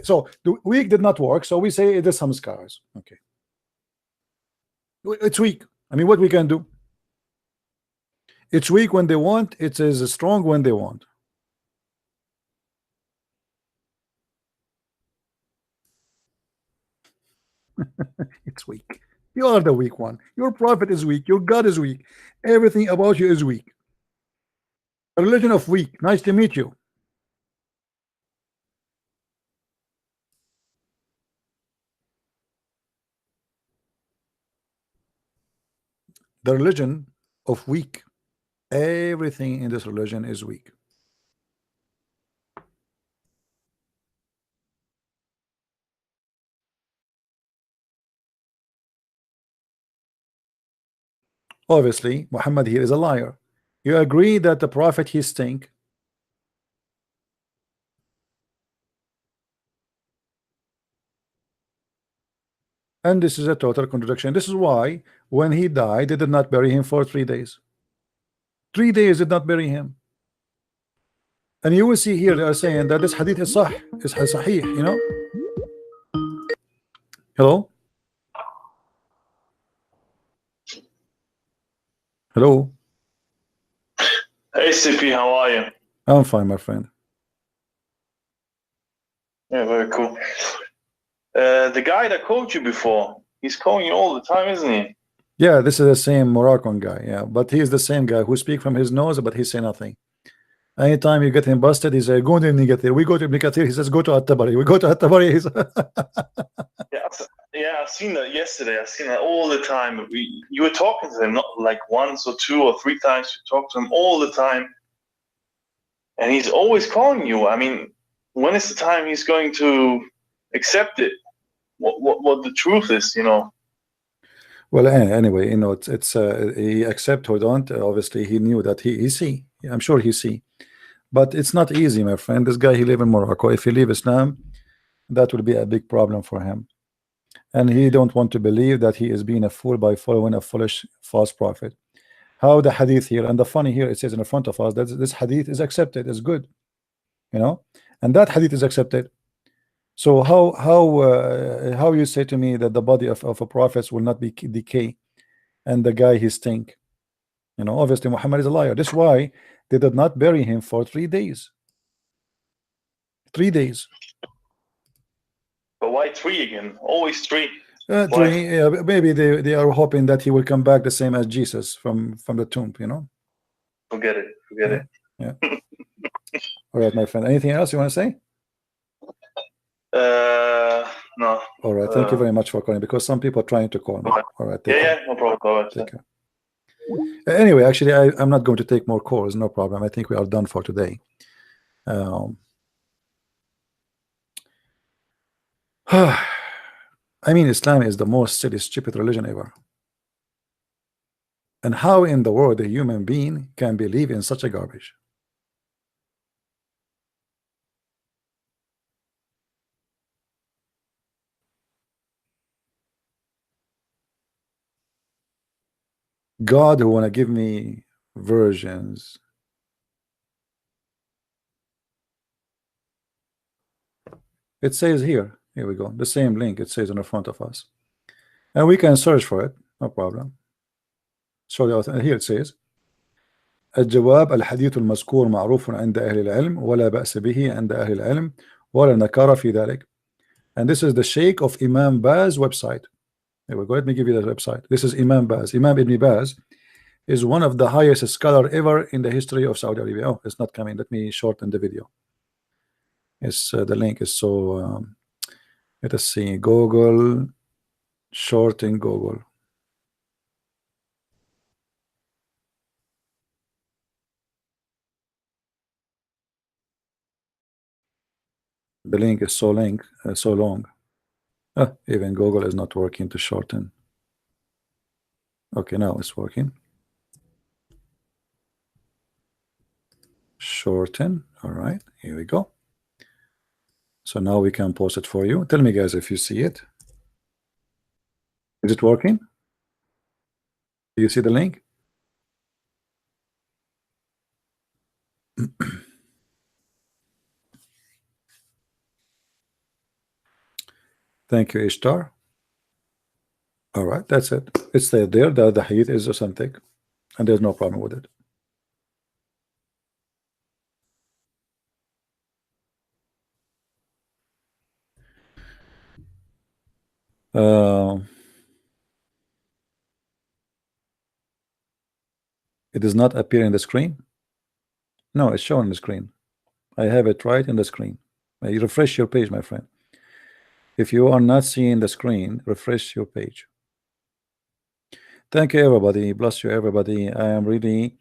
So the weak did not work, so we say it is some scars. Okay. It's weak. I mean, what we can do? It's weak when they want. It is strong when they want. It's weak. You are the weak one. Your prophet is weak. Your God is weak. Everything about you is weak. A religion of weak. Nice to meet you. The religion of weak. Everything in this religion is weak. Obviously, Muhammad here is a liar. You agree that the prophet he stink? And this is a total contradiction. This is why when he died, they did not bury him for 3 days. 3 days did not bury him. And you will see here they are saying that this hadith is sahih, you know. Hello? Hello?
Hey CP, how are you?
I'm fine, my friend.
Yeah, very cool. The guy that called you before, he's calling you all the time, isn't he?
Yeah, this is the same Moroccan guy, yeah, but he's the same guy who speak from his nose, but he say nothing. Anytime you get him busted, he say, go to Ibn Kathir. We go to Ibn Kathir, he says, go to At-Tabari. We go to At-Tabari.
Yeah, I've seen that yesterday. I've seen that all the time. You were talking to him, not like once or 2 or 3 times. You talk to him all the time. And he's always calling you. I mean, when is the time he's going to accept it? What the truth is, you know?
Well, anyway, you know, it's he accept or don't. Obviously, he knew that he see. I'm sure he see. But it's not easy, my friend. This guy, he live in Morocco. If he leave Islam, that will be a big problem for him. And he don't want to believe that he is being a fool by following a foolish false prophet. How the hadith here, and the funny here, it says in the front of us that this hadith is accepted, is good, you know, and that hadith is accepted. So how you say to me that the body of a prophet will not be decay, and the guy he stink? You know, obviously Muhammad is a liar. This is why they did not bury him for 3 days. 3 days.
But why 3 again? Always 3.
3, maybe they are hoping that he will come back the same as Jesus from the tomb, you know.
Forget it. Forget it.
Yeah. All right, my friend. Anything else you want to say?
No.
All right. Thank you very much for calling, because some people are trying to call me. All right.
Yeah, no problem. All right.
Take care. Anyway, actually, I'm not going to take more calls. No problem. I think we are done for today. I mean, Islam is the most silly, stupid religion ever. And how in the world a human being can believe in such a garbage? God who want to give me versions. It says here we go, the same link, it says in the front of us, and we can search for it, no problem. So here it says الجواب الحديث المذكور معروف عند أهل العلم ولا بأس به عند أهل العلم ولا نكارة في ذلك. And this is the Sheikh of Imam Baz website. Here we go. Let me give you the website. This is Imam Baz. Imam Ibn Baz is one of the highest scholar ever in the history of Saudi Arabia. Oh, it's not coming. Let me shorten the video. It's the link is so let us see. Google, shorten Google. The link is so long. Even Google is not working to shorten. Okay, now it's working. Shorten. All right, here we go. So now we can post it for you. Tell me, guys, if you see it. Is it working? Do you see the link? Thank you, Ishtar. All right, that's it. It's there. The hadith is authentic, and there's no problem with it. It does not appear in the screen. No, it's shown on the screen. I have it right in the screen. You refresh your page, my friend. If you are not seeing the screen, refresh your page. Thank you, everybody. Bless you, everybody. I am really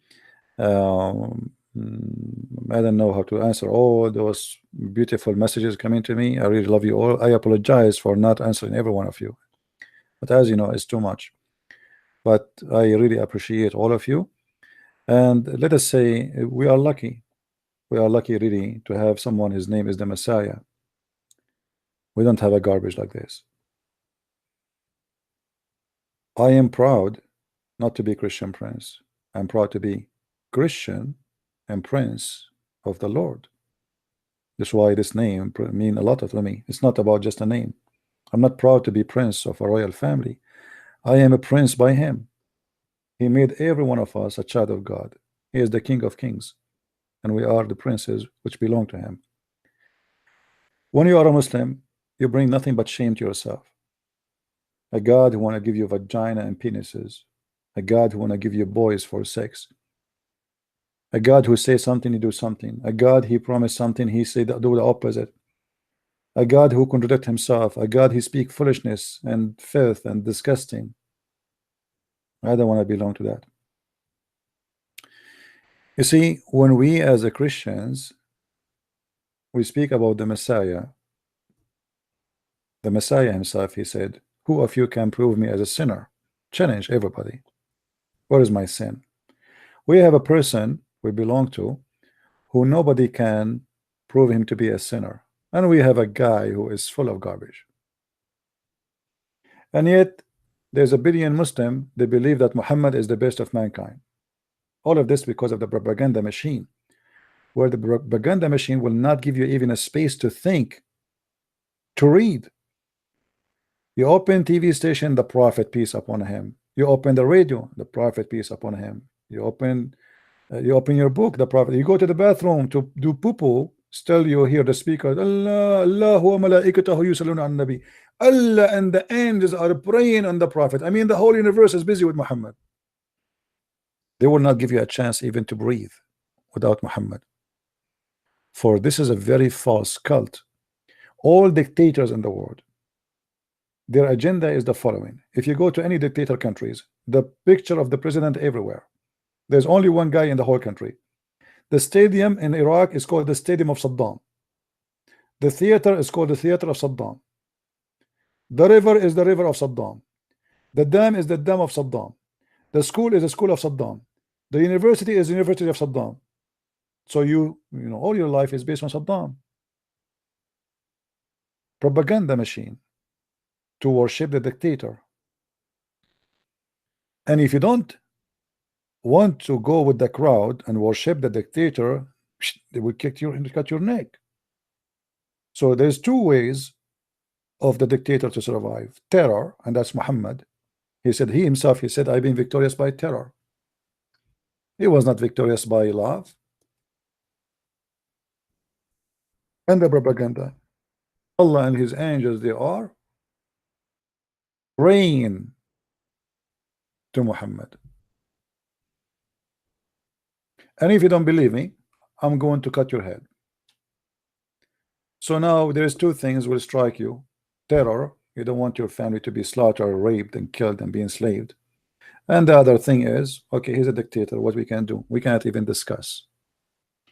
I don't know how to answer all those beautiful messages coming to me. I really love you all. I apologize for not answering every one of you, but as you know, it's too much. But I really appreciate all of you, and let us say we are lucky. We are lucky really to have someone, his name is the Messiah. We don't have a garbage like this. I am proud not to be Christian prince. I'm proud to be Christian and prince of the Lord. That's why this name mean a lot to me. It's not about just a name. I'm not proud to be prince of a royal family. I am a prince by him. He made every one of us a child of God. He is the King of Kings, and we are the princes which belong to him. When you are a Muslim, you bring nothing but shame to yourself. A God who want to give you vagina and penises, a God who want to give you boys for sex, a God who says something, you do something, a God he promised something, he said do the opposite, a God who contradict himself, a God he speak foolishness and filth and disgusting. I don't want to belong to that. You see, when we as a Christians we speak about the Messiah himself, he said, who of you can prove me as a sinner? Challenge everybody. What is my sin? We have a person we belong to who nobody can prove him to be a sinner, and we have a guy who is full of garbage. And yet there's a billion Muslim, they believe that Muhammad is the best of mankind. All of this because of the propaganda machine, where the propaganda machine will not give you even a space to think, to read. You open TV station, the Prophet, peace upon him. You open the radio, the Prophet, peace upon him. You open your book, the Prophet. You go to the bathroom to do poo-poo, still you hear the speaker, Allah, Allahu wa malaikatahu yusalluna an nabi. Allah and the angels are praying on the Prophet. I mean, the whole universe is busy with Muhammad. They will not give you a chance even to breathe without Muhammad. For this is a very false cult. All dictators in the world, their agenda is the following. If you go to any dictator countries, the picture of the president everywhere. There's only one guy in the whole country. The stadium in Iraq is called the Stadium of Saddam. The theater is called the Theater of Saddam. The river is the River of Saddam. The dam is the Dam of Saddam. The school is the School of Saddam. The university is the University of Saddam. So you know all your life is based on Saddam. Propaganda machine to worship the dictator. And if you don't want to go with the crowd and worship the dictator, they will cut your neck. So there's two ways of the dictator to survive: terror, and that's Muhammad. He said, he himself, he said, I've been victorious by terror. He was not victorious by love. And the propaganda. Allah and his angels, they are praying to Muhammad. And if you don't believe me, I'm going to cut your head. So now there's two things will strike you. Terror, you don't want your family to be slaughtered, raped and killed and be enslaved. And the other thing is, okay, he's a dictator, what we can do? We cannot even discuss.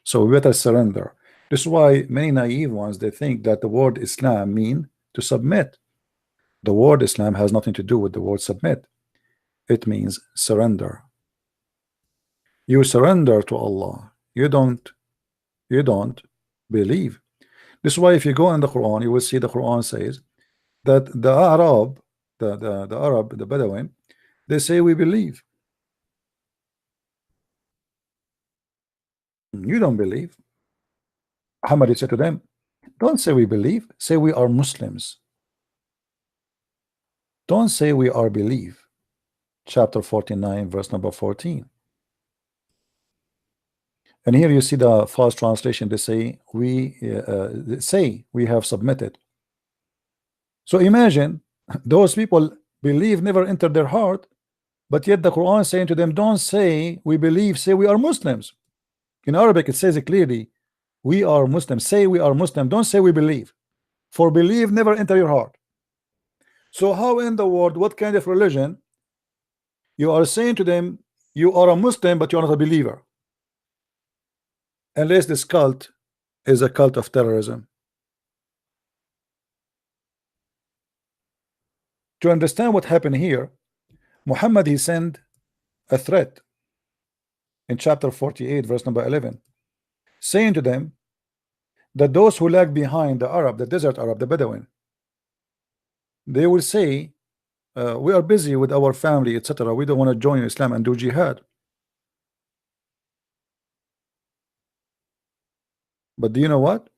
So we better surrender. This is why many naive ones, they think that the word Islam mean to submit. The word Islam has nothing to do with the word submit. It means surrender. You surrender to Allah. You don't believe. This is why if you go in the Quran, you will see the Quran says that the Arab, the Bedouin, they say we believe. You don't believe. Muhammad said to them, don't say we believe, say we are Muslims. Don't say we are believe. Chapter 49, verse number 14. And here you see the false translation. They say we have submitted. So imagine those people believe never entered their heart, but yet the Quran is saying to them, don't say we believe, say we are Muslims. In Arabic it says it clearly, we are Muslims. Say we are Muslim. Don't say we believe. For believe never enter your heart. So how in the world, what kind of religion you are saying to them you are a Muslim but you are not a believer? Unless this cult is a cult of terrorism. To understand what happened here, Muhammad, he sent a threat in chapter 48 verse number 11, saying to them that those who lag behind the Arab, the desert Arab, the Bedouin, they will say we are busy with our family, etc. We don't want to join Islam and do jihad. But do you know what?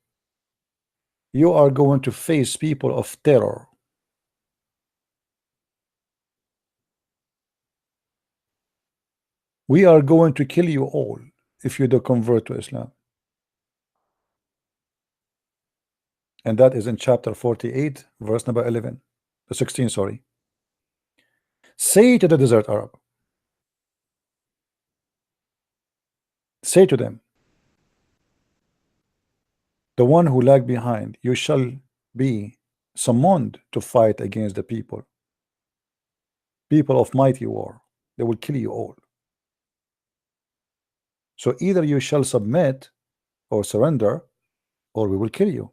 You are going to face people of terror. We are going to kill you all if you don't convert to Islam. And that is in chapter 48, verse number 11, 16, sorry. Say to the desert Arab, say to them, the one who lag behind, you shall be summoned to fight against the people of mighty war. They will kill you all. So either you shall submit or surrender, or we will kill you.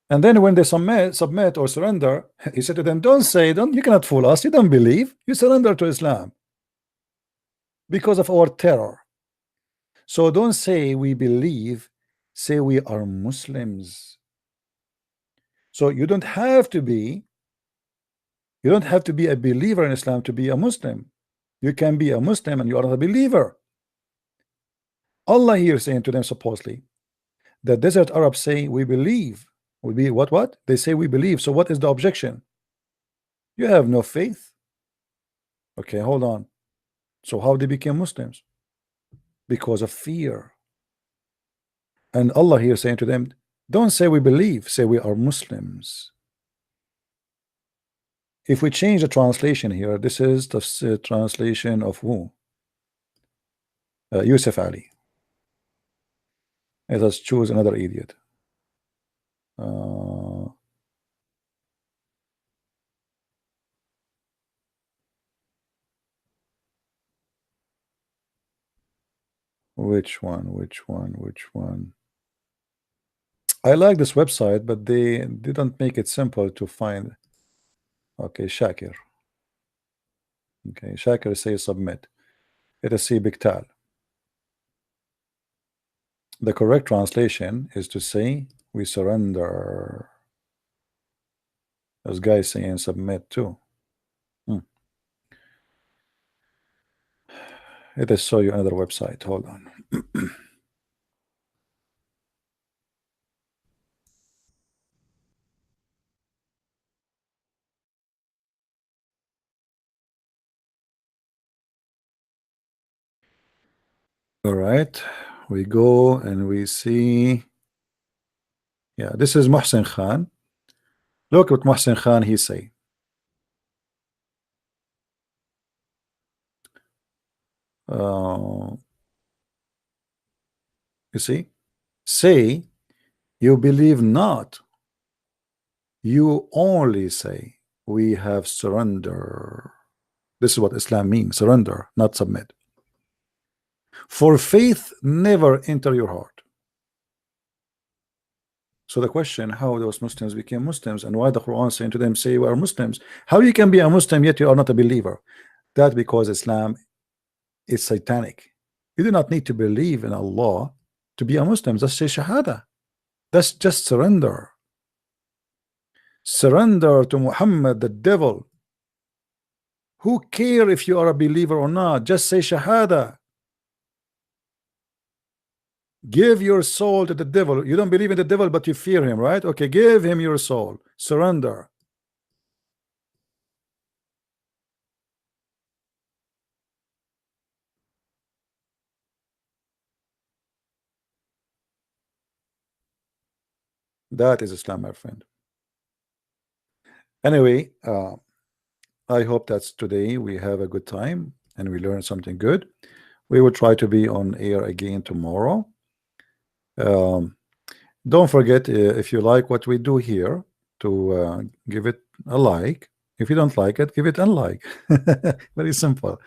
And then when they submit or surrender, he said to them, you cannot fool us. You don't believe. You surrender to Islam because of our terror. So don't say we believe, say we are Muslims. So you don't have to be a believer in Islam to be a Muslim. You can be a Muslim and you are not a believer. Allah here saying to them, supposedly, the desert Arabs say we believe. We be what? They say we believe. So what is the objection? You have no faith. Okay, hold on. So how they became Muslims? Because of fear. And Allah here saying to them, don't say we believe, say we are Muslims. If we change the translation here, this is the translation of who? Yusuf Ali. Let us choose another idiot. Which one? I like this website, but they didn't make it simple to find. Okay, Shakir. Okay, Shakir says submit. Let us see Biktal. The correct translation is to say we surrender. This guy saying submit too. Let us show you another website. Hold on. All right, we go and we see. Yeah, this is Muhsin Khan. Look what Muhsin Khan he say. You see, say you believe not, you only say we have surrender. This is what Islam means, surrender, not submit. For faith never enter your heart. So the question, how those Muslims became Muslims and why the Quran saying to them, say we are Muslims. How you can be a Muslim yet you are not a believer? That because Islam is satanic. You do not need to believe in Allah to be a Muslim. Just say Shahada. That's just surrender. Surrender to Muhammad, the devil. Who care if you are a believer or not? Just say Shahada. Give your soul to the devil. You don't believe in the devil, but you fear him, right? Okay, give him your soul. Surrender. That is Islam, my friend. Anyway, I hope that today we have a good time and we learn something good. We will try to be on air again tomorrow. Don't forget, if you like what we do here, to give it a like. If you don't like it, give it unlike. Very simple.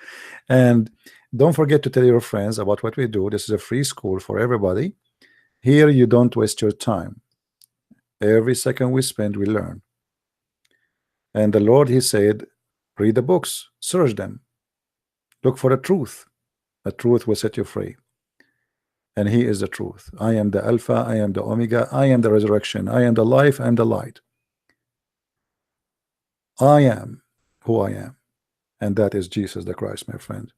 And don't forget to tell your friends about what we do. This is a free school for everybody. Here you don't waste your time. Every second we spend, we learn. And the Lord, he said, read the books, search them, look for the truth. The truth will set you free. And he is the truth. I am the Alpha, I am the Omega, I am the resurrection, I am the life, I am the light. I am who I am, and that is Jesus the Christ, my friend.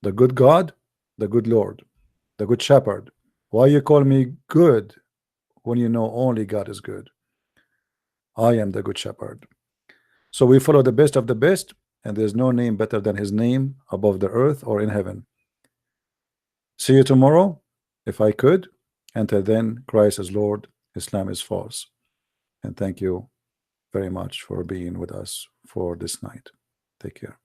The good God, the good Lord, the good shepherd. Why you call me good when you know only God is good? I am the good shepherd. So we follow the best of the best, and there's no name better than his name above the earth or in heaven. See you tomorrow, if I could. Until then, Christ is Lord, Islam is false. And thank you very much for being with us for this night. Take care.